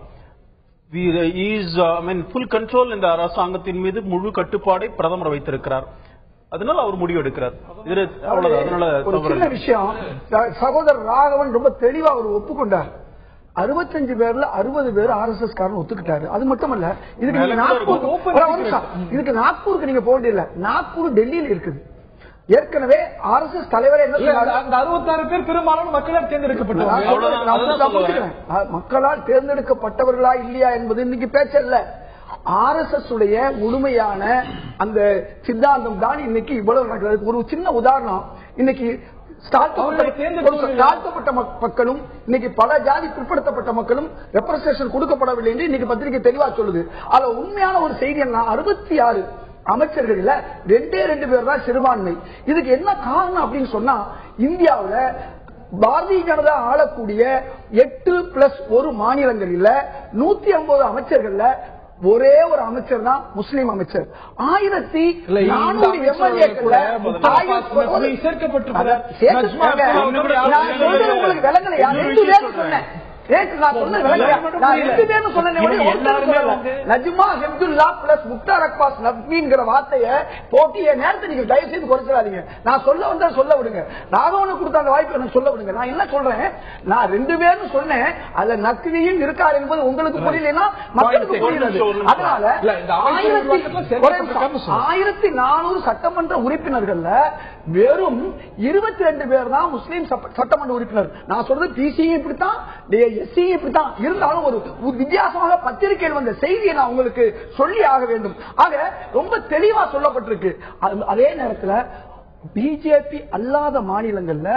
Speaker 4: ஃபுல் கண்ட்ரோல் இந்த அரசாங்கத்தின் மீது முழு கட்டுப்பாடை பிரதமர் வைத்திருக்கிறார். அதனால அவர் முடிவு எடுக்கிறார்.
Speaker 5: அதனால விஷயம் சகோதரர் ராகவன் ரொம்ப தெளிவா அவர் ஒப்புக்கொண்டார். 65 பேர்ல 60 பேர் RSS காரன் ஒத்துக்கிட்டாரு. அது மட்டுமல்ல, இதுக்கு நாக்பூருக்கு நீங்க போக வேண்டியதில்லை. நாக்பூர் டெல்லியில இருக்குது. ஏற்கனவே RSS தலைவரை என்ன சொன்னாரு?
Speaker 1: அந்த 66 பேர் பெரும்பாலும் மக்களால் தேர்ந்தெடுக்கப்பட்டவர்கள்.
Speaker 5: மக்களால் தேர்ந்தெடுக்கப்பட்டவர்களா இல்லையா என்பது இன்னைக்கு பேச்சல்ல. RSS உடைய முழுமையான அந்த சித்தாந்தம் தான் இன்னைக்கு இவ்வளவு நடக்கிறது. ஒரு சின்ன உதாரணம், இன்னைக்கு தாழ்த்தப்பட்ட மக்களும் இன்னைக்கு பல ஜாதி பிற்படுத்தப்பட்ட மக்களும் ரெப்ரசன்டேஷன் கொடுக்கப்படவில்லை என்று இன்னைக்கு பத்திரிகை தெளிவா சொல்லுது. அதுல உண்மையான ஒரு செய்தி என்ன, 66 அமைச்சர்கள் 2 பேர் தான் சிறுபான்மை. இதுக்கு என்ன காரணம் அப்படின்னு சொன்னா, இந்தியாவுல பாரதிய ஜனதா ஆளக்கூடிய 8+1 மாநிலங்களில் 150 அமைச்சர்கள் ஒரே ஒரு அமைச்சர் தான் முஸ்லீம் அமைச்சர். 1400 எம்எல்ஏக்கள்
Speaker 1: சேர்க்கப்பட்டிருக்கிறார்.
Speaker 5: உங்களுக்கு விலங்கலையா? 2 பேர் சொன்னேன். வார்த்தையை போட்டிய நேரத்தை நீங்க தயவு செய்து குறைச்சிடாதீங்க. நான் சொல்ல வந்தா சொல்ல விடுங்க. ராகவனுக்கு கொடுத்த அந்த வாய்ப்பு எனக்கு சொல்ல விடுங்க. நான் என்ன சொல்றேன், நான் 2 பேரும் சொன்னேன். அதுல நக்வியும் இருக்கார் என்பது உங்களுக்கு புரியலன்னா மக்களுக்கு புரியுது. அதனால 1400 சட்டமன்ற உறுப்பினர்கள் வெறும் 22 பேர் தான் முஸ்லீம் சட்டமன்ற உறுப்பினர். நான் சொல்றது பிசியும் இப்படித்தான், எஸ்சியும் இப்படித்தான். இருந்தாலும் ஒரு வித்தியாசமாக பத்திரிகையில் வந்த செய்தியை நான் உங்களுக்கு சொல்லி ஆக வேண்டும். ஆக ரொம்ப தெளிவா சொல்லப்பட்டிருக்கு. அதே நேரத்தில் பிஜேபி அல்லாத மாநிலங்கள்ல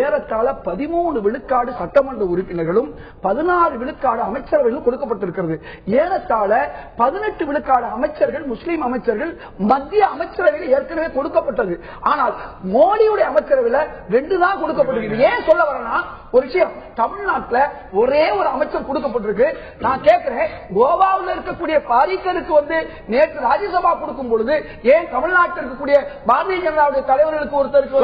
Speaker 5: ஏறத்தாழ 13 விழுக்காடு சட்டமன்ற உறுப்பினர்களும் 16 விழுக்காடு அமைச்சர்களும் கொடுக்கப்பட்டிருக்கிறது. ஏறத்தாழ 18 விழுக்காடு அமைச்சர்கள் முஸ்லீம் அமைச்சர்கள் மத்திய அமைச்சரவையில் ஏற்கனவே கொடுக்கப்பட்டது. ஆனால் மோடியுடைய அமைச்சரவையில் 2 தான் கொடுக்கப்பட்டிருக்கு. ஏன் சொல்ல வரேன்னா, ஒரு விஷயம், தமிழ்நாட்டில் ஒரே ஒரு அமைச்சர் கொடுக்கப்பட்டிருக்கு. நான் கேட்கிறேன், கோவாவில் இருக்கக்கூடிய பாரிக்கருக்கு நேற்று ராஜ்யசபா கொடுக்கும் பொழுது ஏன் தமிழ்நாட்டில் இருக்கக்கூடிய பாரதிய ஜனதாவுடைய தலைவர்களுக்கு ஒருத்தருக்கு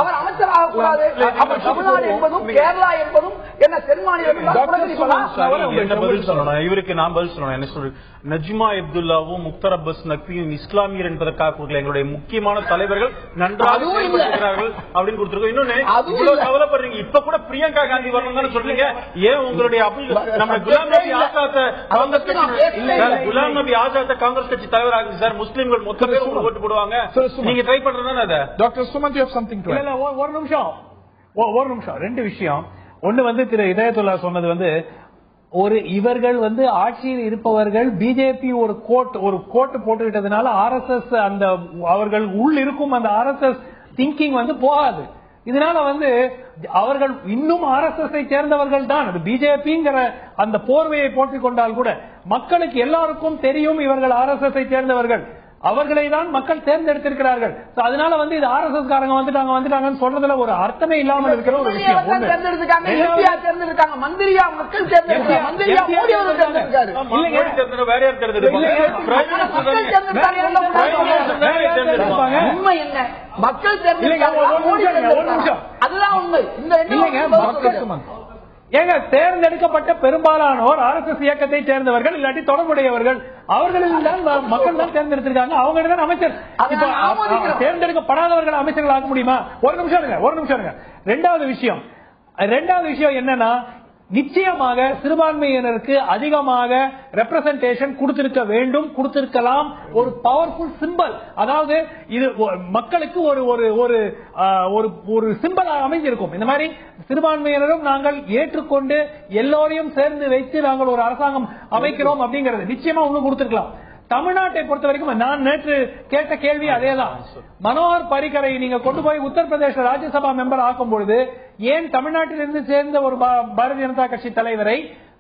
Speaker 5: அவர் அமைச்சராக கூடாது? அப்ப தமிழ்நாடு என்பதும் கேரளா என்பதும் என்ன தென் மாநிலம்?
Speaker 4: இவருக்கு நான் பதில் சொல்லணும். என்ன சொல்றேன், நஜ்மா அப்துல்லாவும் முக்தார் அப்பாஸ் நக்வியும் இஸ்லாமியர் என்பதற்காக எங்களுடைய முக்கியமான தலைவர்கள் நன்றாக செயல்படுகிறார்கள் அப்படின்னு கொடுத்திருக்கோம். இன்னொன்னு, இவ்வளவு கவலைப்படுறீங்க, இப்ப கூட பிரியங்கா காந்தி வரணும்னு சொல்றீங்க. ஏன் உங்களுடைய நம்ம குலாம் நபி ஆசாத காங்கிரஸ் கட்சி தலைவர் ஆகுது சார். முஸ்லிம்கள் மொத்த பேர் உங்களுக்கு ஓட்டு போடுவாங்க. நீங்க ட்ரை பண்றதுதானே அதை?
Speaker 1: Doctor Sumanth, you have something to add.
Speaker 3: ஒரு நிமிஷம் 2 விஷயம். ஒண்ணு திரு இதயத்துல்லா சொன்னது இவர்கள் ஆட்சியில் இருப்பவர்கள் பிஜேபி ஒரு கோட் போட்டுக்கிட்டதுனால RSS அந்த அவர்கள் உள் இருக்கும் அந்த RSS திங்கிங் போகாது. இதனால அவர்கள் இன்னும் RSS சேர்ந்தவர்கள் தான். அது பிஜேபிங்கிற அந்த போர்வையை போட்டுக் கொண்டால் கூட மக்களுக்கு எல்லாருக்கும் தெரியும் இவர்கள் RSS சேர்ந்தவர்கள். அவர்களை தான் மக்கள் தேர்ந்தெடுத்திருக்கிறார்கள். அதனால இது RSS காரங்க வந்துட்டாங்கன்னு சொல்றதுல ஒரு அர்த்தமே இல்லாமல் இருக்கிற ஒரு விஷயம்.
Speaker 5: மக்கள்
Speaker 3: ஏங்க, தேர்ந்தெடுக்கப்பட்ட பெரும்பாலானோர் RSS இயக்கத்தை சேர்ந்தவர்கள் இல்லாட்டி தொடர்புடையவர்கள். அவர்களில் தான் மக்கள் தான் தேர்ந்தெடுத்திருக்காங்க. அவங்க தான் அமைச்சர். தேர்ந்தெடுக்கப்படாதவர்கள் அமைச்சர்கள் ஆக முடியுமா? ஒரு நிமிஷம். ரெண்டாவது விஷயம் என்னன்னா, நிச்சயமாக சிறுபான்மையினருக்கு அதிகமாக ரெப்ரசன்டேஷன் கொடுத்திருக்க வேண்டும், கொடுத்திருக்கலாம். ஒரு பவர்ஃபுல் சிம்பல், அதாவது இது மக்களுக்கு ஒரு சிம்பலாக அமைஞ்சிருக்கும். இந்த மாதிரி சிறுபான்மையினரும் நாங்கள் ஏற்றுக்கொண்டு எல்லோரையும் சேர்ந்து வைத்து நாங்கள் ஒரு அரசாங்கம் அமைக்கிறோம் அப்படிங்கறது நிச்சயமா ஒண்ணு கொடுத்திருக்கலாம். தமிழ்நாட்டை பொறுத்த வரைக்கும் நான் நேற்று கேட்ட கேள்வி அதேதான். மனோகர் பாரிக்கரை நீங்க கொண்டு போய் உத்தரப்பிரதேச ராஜ்யசபா மெம்பர் ஆக்கும் பொழுது ஏன் தமிழ்நாட்டிலிருந்து சேர்ந்த ஒரு பாரதிய ஜனதா கட்சி தலைவரை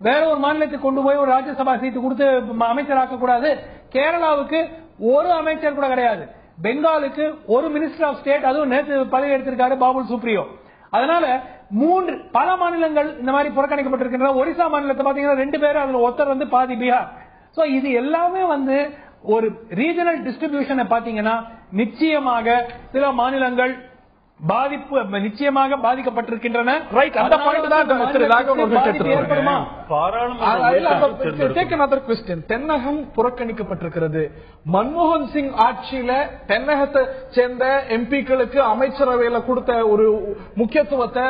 Speaker 3: வேற ஒரு மாநிலத்துக்கு கொண்டு போய் ஒரு ராஜ்யசபா சீட்டு கொடுத்து அமைச்சராக்க கூடாது? கேரளாவுக்கு ஒரு அமைச்சர் கூட கிடையாது. பெங்காலுக்கு ஒரு மினிஸ்டர் ஆஃப் ஸ்டேட், அதுவும் நேற்று பதவி எடுத்திருக்காரு பாபுல் சுப்ரியோ. அதனால பல மாநிலங்கள் இந்த மாதிரி புறக்கணிக்கப்பட்டிருக்கின்றன. ஒரிசா மாநிலத்தை பாத்தீங்கன்னா 2 பேரும், அதுல ஒருத்தர் பாதி பீகார். இது எல்லாமே ஒரு ரீஜனல் டிஸ்ட்ரிபியூஷனை பாத்தீங்கன்னா நிச்சயமாக சில மாநிலங்கள் நிச்சயமாக பாதிக்கப்பட்டிருக்கின்றன.
Speaker 1: தென்னகம் புறக்கணிக்கப்பட்டிருக்கிறது. மன்மோகன் சிங் ஆட்சியில தென்னகத்தை சேர்ந்த எம்பிக்களுக்கு அமைச்சரவையில கொடுத்த ஒரு முக்கியத்துவத்தை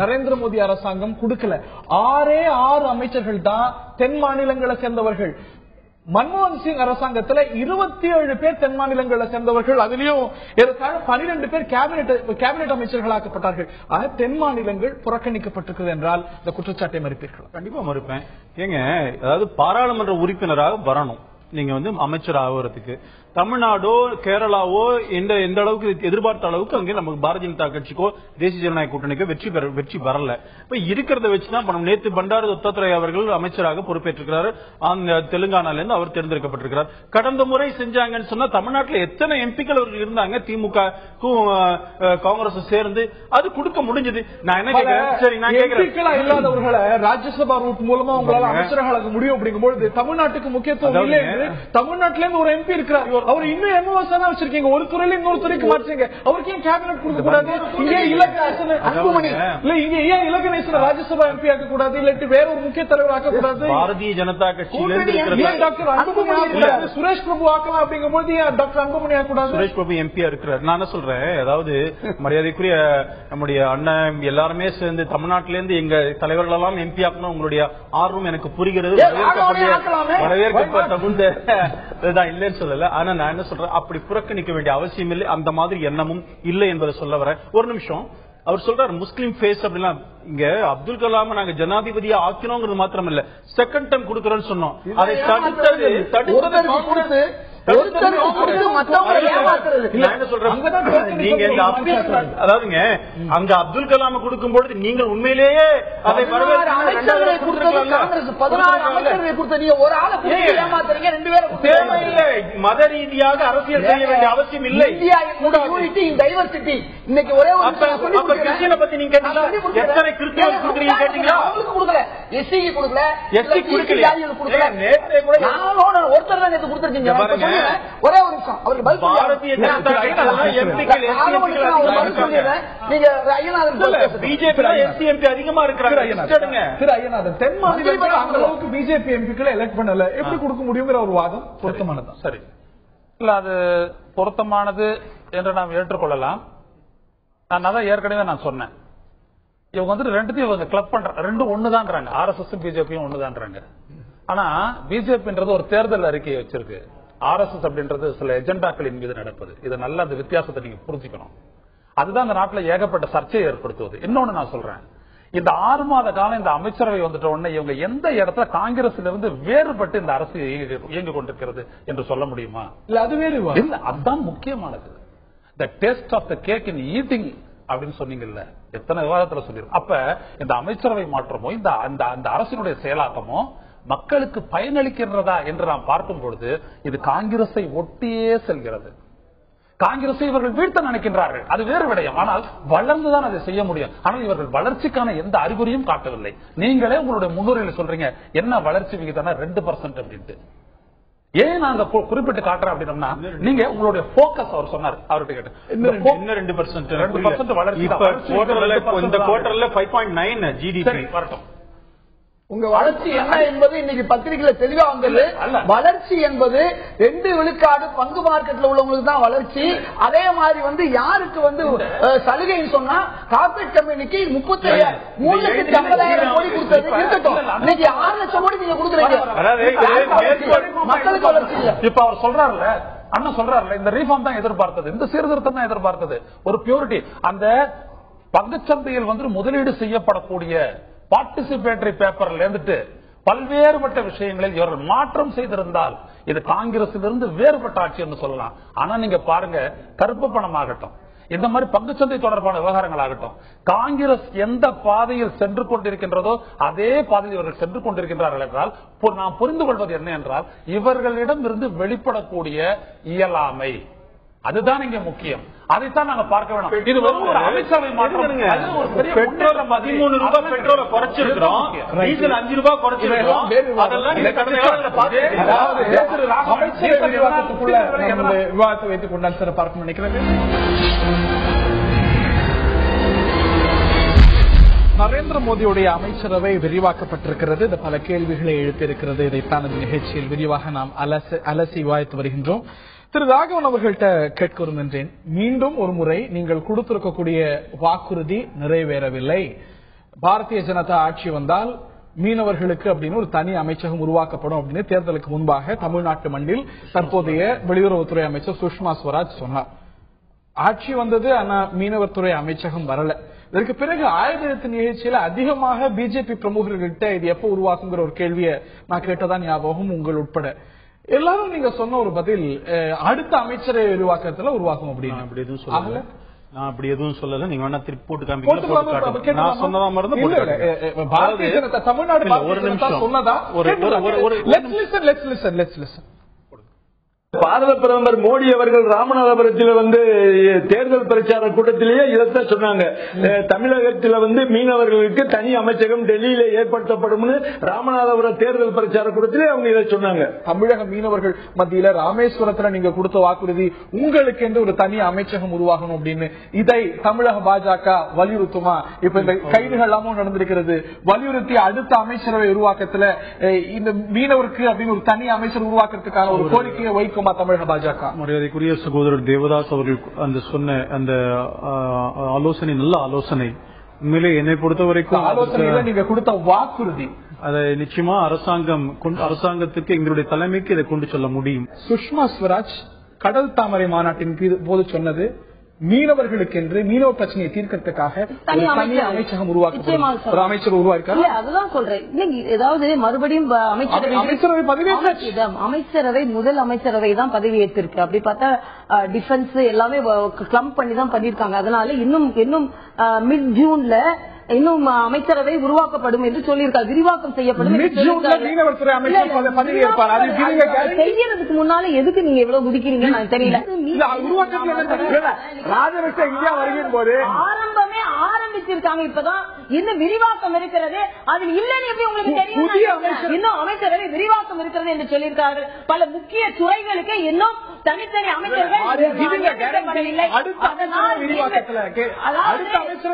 Speaker 1: நரேந்திர மோடி அரசாங்கம் கொடுக்கல. 6 அமைச்சர்கள் தான் தென் மாநிலங்களை சேர்ந்தவர்கள். மன்மோகன் சிங் அரசாங்கத்துல 27 பேர் தென் மாநிலங்களை சேர்ந்தவர்கள், அதிலும் 12 பேர் கேபினெட் அமைச்சர்களாக்கப்பட்டார்கள். ஆக தென் மாநிலங்கள் புறக்கணிக்கப்பட்டிருக்கிறது என்றால் இந்த குற்றச்சாட்டை மறுப்பீர்கள்?
Speaker 4: கண்டிப்பா மறுப்பேன். ஏங்க, அதாவது பாராளுமன்ற உறுப்பினராக வரணும் நீங்க அமைச்சர் ஆகிறதுக்கு. தமிழ்நாடோ கேரளாவோ எந்த அளவுக்கு எதிர்பார்த்த அளவுக்கு அங்கே நமக்கு பாரதிய ஜனதா கட்சிக்கோ தேசிய ஜனநாயக கூட்டணிக்கோ வெற்றி வரல. இப்ப இருக்கிறத வச்சுதான் நேற்று பண்டாரு தத்தாத்ரேய அவர்கள் அமைச்சராக பொறுப்பேற்றிருக்கிறார். தெலுங்கானால இருந்து அவர் தேர்ந்தெடுக்கப்பட்டிருக்கிறார். கடந்த முறை செஞ்சாங்கன்னு சொன்னா தமிழ்நாட்டில் எத்தனை எம்பிக்கள் அவர்கள் இருந்தாங்க, திமுக காங்கிரஸ் சேர்ந்து அது கொடுக்க முடிஞ்சது. நான் என்ன கேட்கிறேன், சரி நான் கேட்கிறேன்,
Speaker 1: இல்லாதவர்களை ராஜ்யசபா ரூட் மூலமா உங்களால அமைச்சராக முடியும் அப்படிங்கும்போது தமிழ்நாட்டுக்கு முக்கியத்துவம் இல்லை என்று தமிழ்நாட்டில இருந்து ஒரு எம்பி இருக்கிறார். அவர் இன்னும் எம்ஓஎஸ் தான் வச்சிருக்கீங்க, ஒரு துறையில இன்னொரு துறைக்கு மாற்றீங்க. அவருக்கு ஏன் கேபினட் கொடுக்க கூடாது? இங்கே ஏன் இலக்கணேசன் ராஜ்யசபா எம்பி ஆக்க கூடாது, இல்லாட்டி வேற ஒரு முக்கிய தலைவர் ஆக்க கூடாது?
Speaker 4: பாரதிய ஜனதா கட்சியிலிருந்து
Speaker 1: டாக்டர் அன்புமணி சுரேஷ் பிரபு ஆக்கலாம் அப்படிங்கும்போது டாக்டர் அன்புமணி ஆக்க கூடாது?
Speaker 4: சுரேஷ் பிரபு எம்பியா இருக்கிறார். நான் என்ன சொல்றேன், அதாவது மரியாதைக்குரிய நம்முடைய அண்ணன் எல்லாருமே சேர்ந்து தமிழ்நாட்டிலிருந்து எங்க தலைவர்கள் எல்லாம் எம்பி ஆக்கணும். உங்களுடைய ஆர்வம் எனக்கு புரிகிறது, வரவேற்கப்பட்ட இல்லைன்னு சொல்லல. ஆனா நான் என்ன சொல்றேன், அப்படி புறக்கணிக்க வேண்டிய அவசியம் இல்லை, அந்த மாதிரி எண்ணமும் இல்லை என்பதை சொல்ல வர. ஒரு நிமிஷம், அவர் சொல்றாரு முஸ்லீம் ஃபேஸ் அப்படின்னா, இங்க அப்துல் கலாம் நாங்க ஜனாதிபதியா ஆக்கணுங்கிறது மாத்திரம் இல்ல, செகண்ட் டைம் கொடுக்கறோம்னு சொன்னோம். அதை அதாவதுங்க அங்க அப்துல் கலாம் கொடுக்கும் பொழுது நீங்கள் உண்மையிலேயே அதை தேவையில்லை, மத ரீதியாக அரசியல் செய்ய வேண்டிய அவசியம் இல்லை.
Speaker 5: இன்னைக்கு ஒரே
Speaker 4: கிறிஸ்டியனை பத்தி நீங்க எத்தனை கிறிஸ்டியன் கொடுக்குறீங்க கேட்டீங்களா?
Speaker 5: எஸ்சிக்கு கொடுக்கல,
Speaker 4: எஸ்சி கொடுக்கல,
Speaker 5: ஒருத்தர் தான் கொடுத்துருக்கீங்க. ஒரே ஒரு நிமிஷம், அவருக்கு
Speaker 4: Bharatiya Janata BJP SC MP அதிகமா இருக்கிறாங்க.
Speaker 1: தென் மாநிலத்தில் அந்த அளவுக்கு பிஜேபி எம்பிக்களை எலெக்ட் பண்ணல, எப்படி கொடுக்க முடியுங்கிற ஒரு வாதம் பொருத்தமானது.
Speaker 6: சரி, இல்ல அது பொருத்தமானது என்று நாம் ஏற்றுக்கொள்ளலாம். நான் அதான் ஏற்கனவே நான் சொன்னேன், இவங்க ரெண்டுத்தையும் கிளப் பண்ற, ரெண்டும் ஒண்ணுதான்றாங்க. ஆர்எஸ்எஸ் பிஜேபியும் ஒண்ணுதான்றாங்க. ஆனா பிஜேபின்றது ஒரு தேர்தல் அறிக்கையை வச்சிருக்கு, ஆர்எஸ்எஸ் அப்படின்றது சில எஜெண்டாக்களின் மீது நடப்பது. இதை நல்ல அந்த வித்தியாசத்தை நீங்க புரிஞ்சுக்கணும். அதுதான் இந்த நாட்டில் ஏகப்பட்ட சர்ச்சையை ஏற்படுத்துவது. இன்னொன்னு நான் சொல்றேன், இந்த 6 மாத காலம் இந்த அமைச்சரவை வந்துட்ட உடனே இவங்க எந்த இடத்துல காங்கிரஸ்ல இருந்து வேறுபட்டு இந்த அரசு இயங்கிக் கொண்டிருக்கிறது என்று சொல்ல முடியுமா?
Speaker 1: இல்ல அது வேறு
Speaker 6: இல்ல, அதுதான் முக்கியமானது. The taste of the cake in eating அப்படின்னு சொன்னீங்கல்ல, எத்தனை விவாதத்துல சொல்லிருக்கோம். அப்ப இந்த அமைச்சரவை மாற்றமோ இந்த அரசினுடைய செயலாக்கமோ மக்களுக்கு பயனளிக்கின்றதா என்று நாம் பார்க்கும் பொழுது இது காங்கிரஸை ஒட்டியே செல்கிறது. காங்கிரஸை இவர்கள் வீழ்த்த நினைக்கின்றார்கள், அது வேறு விடயம். ஆனால் வளர்ந்துதான் அதை செய்ய முடியும். ஆனால் இவர்கள் வளர்ச்சிக்கான எந்த அறிகுறியும் காட்டவில்லை. நீங்களே உங்களுடைய முன்னுரையில் சொல்றீங்க என்ன வளர்ச்சி விகிதம் 2% அப்படின்ட்டு. ஏன் நாங்க குறிப்பிட்டு காட்டுறோம் அப்படின்னா, நீங்க உங்களுடைய போக்கஸ் அவர் சொன்னார், அவர்கிட்ட கேட்டு
Speaker 4: 2% வளர்ச்சி இந்த குவார்டர்ல 5.9 ஜிடிபி வரட்டும்.
Speaker 5: உங்க வளர்ச்சி என்ன என்பது இன்னைக்கு பத்திரிகையில தெளிவா வந்தது. வளர்ச்சி என்பது 2 விழுக்காடு பங்கு மார்க்கெட்ல உள்ளவங்களுக்கு தான் வளர்ச்சி. அதே மாதிரி யாருக்கு சலுகைன்னு சொன்னா கார்பரேட் கம்பெனிக்கு 3,50,000 கோடி கொடுத்தது இருக்கட்டும், இன்னைக்கு 6 லட்சம் கோடி நீங்க கொடுக்குறீங்க, மக்களுக்கு வளர்ச்சி இல்ல.
Speaker 6: இப்ப அவர் சொல்றாருல்ல, அண்ணன் சொல்றாருல்ல, இந்த ரீஃபார்ம் தான் எதிர்பார்த்தது, இந்த சீர்திருத்தம் தான் எதிர்பார்த்தது, ஒரு பியூரிட்டி. அந்த பங்குச்சந்தையில் முதலீடு செய்யப்படக்கூடிய பார்ட்டிசிபேட்டரி பேப்பர்ல இருந்துட்டு பல்வேறுபட்ட விஷயங்களில் இவர்கள் மாற்றம் செய்திருந்தால் இது காங்கிரசிலிருந்து வேறுபட்ட ஆட்சி என்று சொல்லலாம். ஆனா நீங்க பாருங்க, கருப்பு பணம் ஆகட்டும், இந்த மாதிரி பங்குச்சந்தை தொடர்பான விவகாரங்கள் ஆகட்டும், காங்கிரஸ் எந்த பாதையில் சென்று கொண்டிருக்கின்றதோ அதே பாதையில் இவர்கள் சென்று கொண்டிருக்கின்றார்கள் என்றால் நாம் புரிந்து கொள்வது என்ன என்றால், இவர்களிடம் இருந்து வெளிப்படக்கூடிய இயலாமை, அதுதான் இங்க முக்கியம். அதைத்தான் நாங்க பார்க்க வேணும். இது ஒரு அமைச்சரவை மாற்றம்.
Speaker 4: பெட்ரோல் 13 ரூபாய் பெட்ரோலை குறைச்சிருக்கிறோம், டீசல் 5 ரூபாய் குறைச்சிருக்கிறோம். அதெல்லாம் நீங்க கடந்த காலத்துல
Speaker 1: விவாதத்தை வைத்துக் கொண்டால் சார் பார்க்க நினைக்கிறேன். நரேந்திர மோடியுடைய அமைச்சரவை விரிவாக்கப்பட்டிருக்கிறது. இது பல கேள்விகளை எழுப்பியிருக்கிறது. இதைத்தான் இந்த நிகழ்ச்சியில் விரிவாக நாம் அலசி விவாதித்து வருகின்றோம். திரு ராகவன் அவர்கள்ட்ட கேட்க விரும்புகின்றேன், மீண்டும் ஒரு முறை நீங்கள் கொடுத்திருக்கக்கூடிய வாக்குறுதி நிறைவேறவில்லை. பாரதிய ஜனதா ஆட்சி வந்தால் மீனவர்களுக்கு அப்படின்னு ஒரு தனி அமைச்சகம் உருவாக்கப்படும் அப்படின்னு தேர்தலுக்கு முன்பாக தமிழ்நாட்டு மண்ணில் தற்போதைய வெளியுறவுத்துறை அமைச்சர் சுஷ்மா ஸ்வராஜ் சொன்னார். ஆட்சி வந்தது, ஆனா மீனவர் துறை அமைச்சகம் வரல. இதற்கு பிறகு ஆயுத நிகழ்ச்சியில அதிகமாக பிஜேபி பிரமுகர்கள்கிட்ட இது எப்ப உருவாக்குங்கிற ஒரு கேள்வியை நான் கேட்டதான் ஞாபகம், உங்கள் உட்பட. எல்லாரும் நீங்க சொன்ன ஒரு பதில் அடுத்த அமைச்சரை விரிவாக்கத்துல உருவாக்கும் அப்படின்னு.
Speaker 4: அப்படி எதுவும் சொல்லல, நான் அப்படி எதுவும் சொல்லல. நீங்க வேணா திருப்பி போட்டு காமிக்க, நான் சொன்னதா மறந்து
Speaker 1: தமிழ்நாடு
Speaker 4: ஒரு நிமிஷம்
Speaker 1: சொன்னதா
Speaker 7: பாரத பிரதமர் மோடி அவர்கள் ராமநாதபுரத்தில் தேர்தல் பிரச்சார கூட்டத்திலேயே இதைத்தான் சொன்னாங்க. தமிழகத்தில் மீனவர்களுக்கு தனி அமைச்சகம் டெல்லியில ஏற்படுத்தப்படும் ராமநாதபுரம் தேர்தல் பிரச்சார கூட்டத்திலே அவங்க இதை சொன்னாங்க.
Speaker 1: தமிழக மீனவர்கள் மத்தியில ராமேஸ்வரத்துல நீங்க கொடுத்த வாக்குறுதி உங்களுக்கு என்று ஒரு தனி அமைச்சகம் உருவாகணும் அப்படின்னு, இதை தமிழக பாஜக வலியுறுத்துமா? இப்ப இந்த கைதுகள் எல்லாமும் நடந்திருக்கிறது, வலியுறுத்தி அடுத்த அமைச்சரவை உருவாக்கத்துல இந்த மீனவருக்கு அப்படின்னு ஒரு தனி அமைச்சர் உருவாக்குறதுக்கான ஒரு கோரிக்கையை வைக்கும் தமிழக பாஜக.
Speaker 4: மரியாதைக்குரிய சகோதரர் தேவதாஸ் அவர்கள் அந்த சொன்ன அந்த ஆலோசனை நல்ல ஆலோசனை. உண்மையிலே என்னை பொறுத்த வரைக்கும்
Speaker 1: ஆலோசனையில நீங்க கொடுத்த வாக்குறுதி
Speaker 4: அதை நிச்சயமா அரசாங்கத்துக்கு எங்களுடைய தலைமைக்கு இதை கொண்டு சொல்ல முடியும்.
Speaker 1: சுஷ்மா ஸ்வராஜ் கடல் தாமரை மாநாட்டின் போது சொன்னது, மீனவர்களுக்கென்று மீனவ பிரச்சனையை தீர்க்கிறதுக்காக தனி அமைச்சகம் உருவாக்கப்படும், ஒரு அமைச்சர் உருவாக்காரு.
Speaker 8: அதுதான் சொல்றேன். ஏதாவது மறுபடியும் அமைச்சரவை முதல் அமைச்சரவை தான் பதவியேற்றிருக்கு. அப்படி பார்த்தா டிஃபென்ஸ் எல்லாமே கிளம்ப் பண்ணி தான் பண்ணிருக்காங்க. அதனால இன்னும் மிட் ஜூன்ல இன்னும் அமைச்சரவை உருவாக்கப்படும் என்று சொல்லியிருக்காரு, விரிவாக்கம் செய்யப்படும். செய்யறதுக்கு முன்னால எதுக்கு நீங்க இவ்வளவு குதிக்கிறீங்க நான் தெரியல. ஆரம்பமே ஆரம்பிச்சிருக்காங்க, இப்பதான் இன்னும் விரிவாக்கம் இருக்கிறது. அதில் இல்லன்னு எப்படி உங்களுக்கு தெரியும்? இன்னும் அமைச்சரவை விரிவாக்கம் இருக்கிறது என்று சொல்லியிருக்காரு. பல முக்கிய துறைகளுக்கு இன்னும் தனித்தனி அமைச்சர்கள்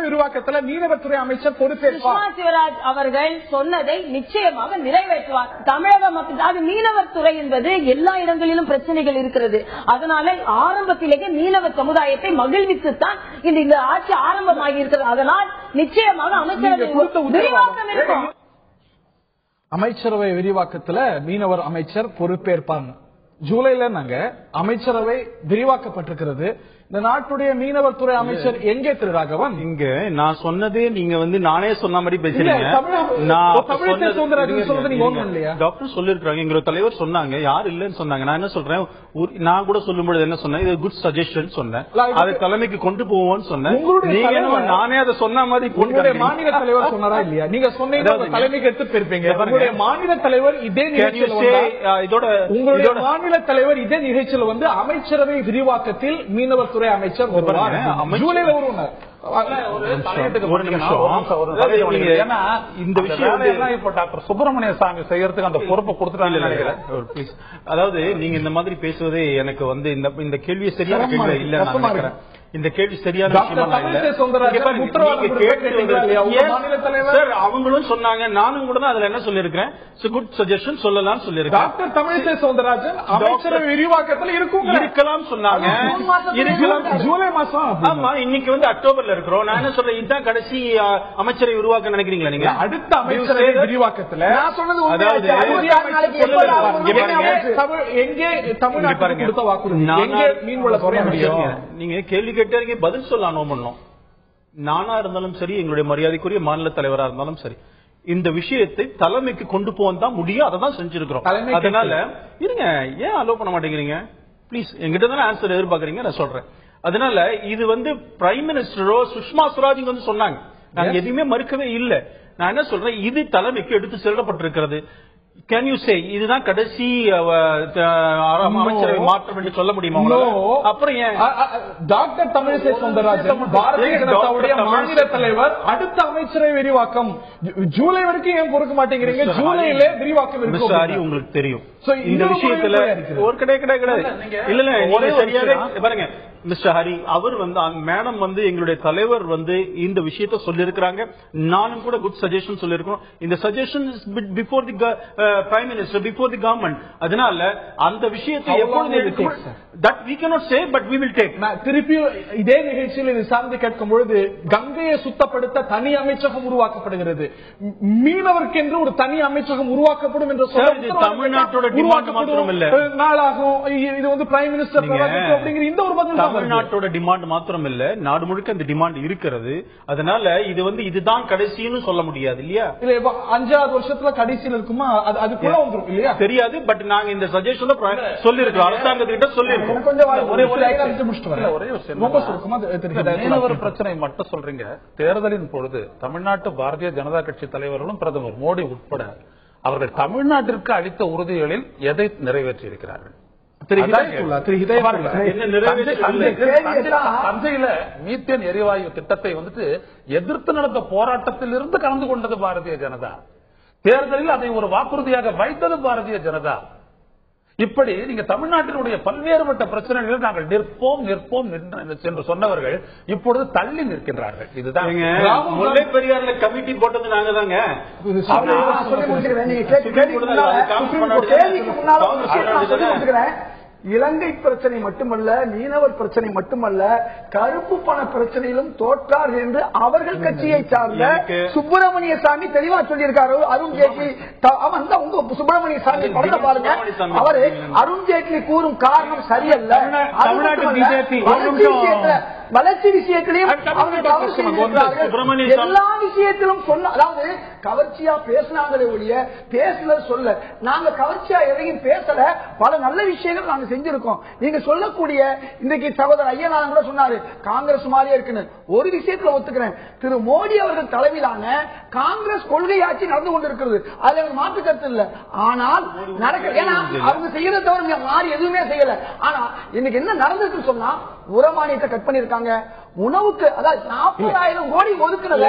Speaker 1: விரிவாக்கத்தில் மீனவத்துறை அமைச்சர் பொறுப்பேற்பார்.
Speaker 8: சுஷ்மா ஸ்வராஜ் அவர்கள் சொன்னதை நிச்சயமாக நிறைவேற்றுவார். தமிழக மக்கள், அது மீனவர் துறை என்பது எல்லா இடங்களிலும் பிரச்சனைகள் இருக்கிறது. அதனால ஆரம்பத்திலேயே மீனவ சமுதாயத்தை மகிழ்வித்துத்தான் இந்த ஆட்சி ஆரம்பமாகி இருக்கிறது. அதனால் நிச்சயமாக அமைச்சரவை விரிவாக்கம் இருக்கும்.
Speaker 1: அமைச்சரவை விரிவாக்கத்துல மீனவர் அமைச்சர் பொறுப்பேற்பாங்க. ஜூலைல நாங்க அமைச்சரவை விரிவாக்கப்பட்டிருக்கிறது. இந்த நாட்டுடைய மீனவர் துறை அமைச்சர் எங்கே திரு ராகவன்?
Speaker 4: இங்க நான் சொன்னதே நீங்க நானே சொன்ன மாதிரி பேசுறீங்க. டாக்டர் சொல்லிருக்காங்க, எங்களோட தலைவர் சொன்னாங்க, யார் இல்லன்னு சொன்னாங்க. நான் என்ன சொல்றேன், நான் கூட சொல்லும்போது என்ன சொன்னேன், இது குட் சஜஷன் சொன்னேன், அதை தலைமைக்கு கொண்டு போவோம்னு சொன்னேன். நீங்க நானே அதை சொன்ன மாதிரி
Speaker 1: மாநில தலைவர் சொன்னாரா இல்லையா? நீங்க சொன்னீங்க தலைமைக்கு எடுத்து போயிருப்பீங்க. உங்களுடைய மாநில தலைவர் இதே உங்களுடைய மாநில தலைவர் இதே நிகழ்ச்சியில் அமைச்சரவை விரிவாக்கத்தில் மீனவர் துறை அமைச்சர் ஜூலைல வருவார்.
Speaker 6: ஒரு நிமிஷம், இந்த விஷயம் இப்ப டாக்டர் சுப்பிரமணிய சாமி செய்யறதுக்கு அந்த பொறுப்பை கொடுத்துட்டாங்க நினைக்கிறேன்.
Speaker 4: அதாவது நீங்க இந்த மாதிரி பேசுவதே எனக்கு இந்த கேள்வியை சரியான கேள்வி இல்ல நினைக்கிறேன். இந்த கேள்வி சரியான அவங்களும் சொன்னாங்க, நானும் கூட அதுல என்ன சொல்லிருக்கேன், குட் சஜஷன் சொல்லலாம் சொல்லிருக்கேன்.
Speaker 1: டாக்டர் தமிழிசை சவுந்தரராஜன் அமைச்சரவை விரிவாக்கத்தில் இருக்கலாம் சொன்னாங்க. ஜூலை மாசம்,
Speaker 4: ஆமா, இன்னைக்கு அக்டோபர்ல இருக்கிறோம். நான் என்ன சொல்றேன், இதுதான் கடைசி அமைச்சரவை உருவாக்க நினைக்கிறீங்களா நீங்க?
Speaker 1: அடுத்த அமைச்சரவை விரிவாக்கத்தில் எங்கே தமிழ்நாட்டுக்கு கொடுத்த வாக்குறுதி, எங்கே மீன்வள துறை அமைச்சர்?
Speaker 4: நீங்க கேள்வி கேட்டீங்க, பதில் சொல்ல அனுமதினோம். நானா இருந்தாலும் சரி, எங்களுடைய மரியாதைக்குரிய மாநில தலைவரா இருந்தாலும் சரி, இந்த விஷயத்தை தலைமைக்கு கொண்டு போதான் முடியும். அதை தான் செஞ்சிருக்கிறோம். அதனால இருங்க, ஏன் அலோவ் பண்ண மாட்டேங்கிறீங்க? பிளீஸ், எங்கிட்ட தானே ஆன்சர் எதிர்பார்க்கறீங்க, நான் சொல்றேன். அதனால இது பிரைம் மினிஸ்டரோ சுஷ்மா ஸ்வராஜ் சொன்னாங்க, நாங்க எதுவுமே மறுக்கவே இல்லை. நான் என்ன சொல்றேன், இது தலைமைக்கு எடுத்து செல்லப்பட்டிருக்கிறது. கேன் யூ சே இதுதான் கடைசி அமைச்சரவை மாற்றம் என்று சொல்ல முடியுமா? அப்புறம் ஏன்
Speaker 1: டாக்டர் தமிழிசை சவுந்தரராஜன் பாரதிய ஜனதாவுடைய மாநில தலைவர் அடுத்த அமைச்சரவை விரிவாக்கம் ஜூலை வரைக்கும் ஏன் பொறுக்க மாட்டேங்கிறீங்க? ஜூலையில விரிவாக்கம் இருக்கு.
Speaker 4: சாரி, உங்களுக்கு தெரியும் இந்த விஷயத்துல ஒரு கிடையாது. இல்ல சரியாக பாருங்க, மிஸ்டர் ஹரி அவர் மேடம் எங்களுடைய தலைவர் இந்த விஷயத்தை சொல்லியிருக்கிறாங்க. நானும் கூட குட் சஜஷன் சொல்லியிருக்கோம். இந்த suggestion before the prime minister before the government. அதனால அந்த விஷயத்தை எப்பொழுது that we cannot say but we will take.
Speaker 1: திருப்பி இதே நிகழ்ச்சியில் இது சார்ந்து கேட்கும் பொழுது கங்கையை சுத்தப்படுத்த தனி அமைச்சகம் உருவாக்கப்படுகிறது, மீனவருக்கு என்று ஒரு தனி அமைச்சகம் உருவாக்கப்படும் என்று
Speaker 4: தமிழ்நாட்டோட டிமாண்ட் மாத்திரம் இல்ல,
Speaker 1: நாளாகும். இது வந்து பிரைம் மினிஸ்டர் அப்படிங்கிற இந்த ஒரு பதில்
Speaker 4: தமிழ்நாட்டோட டிமாண்ட் மாத்திரம் இல்ல, நாடு முழுக்க இந்த டிமாண்ட் இருக்கிறது. அதனால இது வந்து இதுதான் கடைசின்னு சொல்ல முடியாது இல்லையா?
Speaker 1: இல்ல 5வது வருஷத்துல கடைசியில் இருக்குமா அதுக்குள்ள வந்துரும் இல்லையா
Speaker 4: தெரியாது. பட் நாங்க இந்த சஜஷன் சொல்லிருக்கோம், அரசாங்கத்திட்ட சொல்லிருக்கோம்.
Speaker 6: மீனவர் பிரச்சனை மட்டும் சொல்றீங்க. தேர்தலின் பொழுது தமிழ்நாட்டு பாரதிய ஜனதா கட்சி தலைவர்களும் பிரதமர் மோடி உட்பட அவர்கள் தமிழ்நாட்டிற்கு அளித்த உறுதிகளில் எதை நிறைவேற்றி இருக்கிறார்கள்? தஞ்சையில மீத்தேன் எரிவாயு திட்டத்தை வந்துட்டு எதிர்த்து நடந்த போராட்டத்தில் இருந்து கலந்து கொண்டது பாரதிய ஜனதா. தேர்தலில் அதை ஒரு வாக்குறுதியாக வைத்தது பாரதிய ஜனதா. இப்படி நீங்க தமிழ்நாட்டினுடைய பல்வேறுபட்ட பிரச்சனைகளில் நாங்கள் நிற்போம் என்று சொன்னவர்கள் இப்பொழுது தள்ளி நிற்கின்றார்கள். இதுதான்
Speaker 4: முல்லை பெரியார்ல கமிட்டி போட்டது நாங்க தாங்க.
Speaker 5: இலங்கை பிரச்சனை மட்டுமல்ல, மீனவர் பிரச்சனை மட்டுமல்ல, கருப்பு பண பிரச்சனையிலும் தோற்றார் என்று அவர்கள் கட்சியை சார்ந்த சுப்பிரமணிய சாமி தெளிவா சொல்லியிருக்காரு. அருண் ஜேட்லி உங்க சுப்பிரமணிய சாமி படத்தை பாருங்க. அவரு அருண் ஜேட்லி கூறும் காரணம் சரியல்ல, வளர்ச்சி விஷயத்திலையும் எல்லா விஷயத்திலும் சொன்ன, அதாவது கவர்ச்சியா பேசினாங்களே ஒழிய பேசுனது சொல்ல, நாங்க கவர்ச்சியா எதையும் பேசல, பல நல்ல விஷயங்கள் நாங்க செஞ்சிருக்கோம். நீங்க சொல்லக்கூடிய இன்றைக்கு சகோதரர் ஐயனார் கூட சொன்னாரு காங்கிரஸ் மாதிரியே இருக்குன்னு. ஒரு விஷயத்துல ஒத்துக்கிறேன், திரு மோடி அவர்கள் தலைமையிலான காங்கிரஸ் கொள்கை ஆட்சி நடந்து கொண்டிருக்கிறது, அதுல எனக்கு மாற்று கருத்து இல்ல. ஆனால் நடக்க, ஏன்னா அவங்க செய்யறத தவிர மாறி எதுவுமே செய்யல. ஆனா இன்னைக்கு என்ன நடந்திருக்கு சொன்னா, உரமானியத்தை கட் பண்ணிருக்காங்க, உணவுக்கு அதாவது 40,000 கோடி ஒதுக்குனது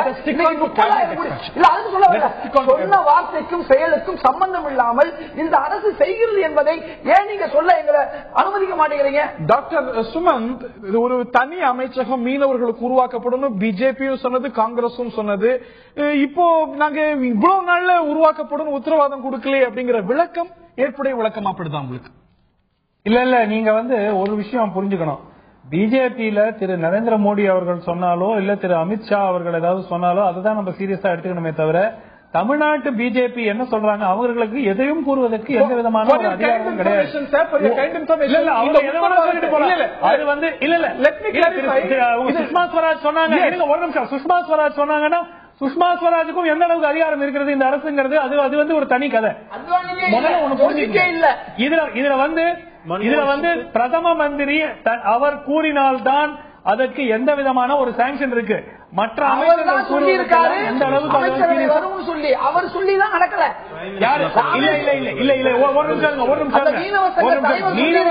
Speaker 5: சொன்ன வார்த்தைக்கும் செயலுக்கும் சம்பந்தம் இல்லாமல் இந்த அரசு செய்கிறது என்பதை ஏன் நீங்க சொல்ல எங்களை அனுமதிக்க மாட்டேங்கிறீங்க?
Speaker 1: டாக்டர் சுமந்த், இது ஒரு தனி அமைச்சகம் மீனவர்களுக்கு உருவாக்கப்படும் பிஜேபியும் சொன்னது, காங்கிரசும் சொன்னது. இப்போ நாங்க இவ்வளவு நாள்ல உருவாக்கப்படும் உத்தரவாதம் கொடுக்கல அப்படிங்கிற விளக்கம் ஏற்புடைய விளக்கமாப்படுதா உங்களுக்கு?
Speaker 3: இல்ல நீங்க வந்து ஒரு விஷயம் புரிஞ்சுக்கணும். பிஜேபியில திரு நரேந்திர மோடி அவர்கள் சொன்னாலோ இல்ல திரு அமித்ஷா அவர்கள் ஏதாவது சொன்னாலோ அதுதான் நம்ம சீரியஸா எடுத்துக்கணுமே தவிர, தமிழ்நாட்டு பிஜேபி என்ன சொல்றாங்க, அவர்களுக்கு எதையும் கூறுவதற்கு எந்த விதமான ஒரு அதிகாரம் கிடையாது. சுஷ்மா ஸ்வராஜ் சொன்னாங்க, ஒரு நிமிஷம், சுஷ்மா ஸ்வராஜ் சொன்னாங்கன்னா சுஷ்மா ஸ்வராஜுக்கும் எந்த அளவுக்கு அதிகாரம் இருக்கிறது இந்த அரசுங்கிறது அது வந்து ஒரு தனி கதை. இதுல வந்து பிரதம மந்திரி அவர் கூறினால்தான் அதற்கு எந்த விதமான ஒரு சாங்ஷன் இருக்கு. மற்ற அமைச்சர்கள் சொல்லியிருக்காரு எந்த அளவுக்கு
Speaker 5: சொல்லி அவர் சொல்லிதான் நடக்கல.
Speaker 3: மீனவர்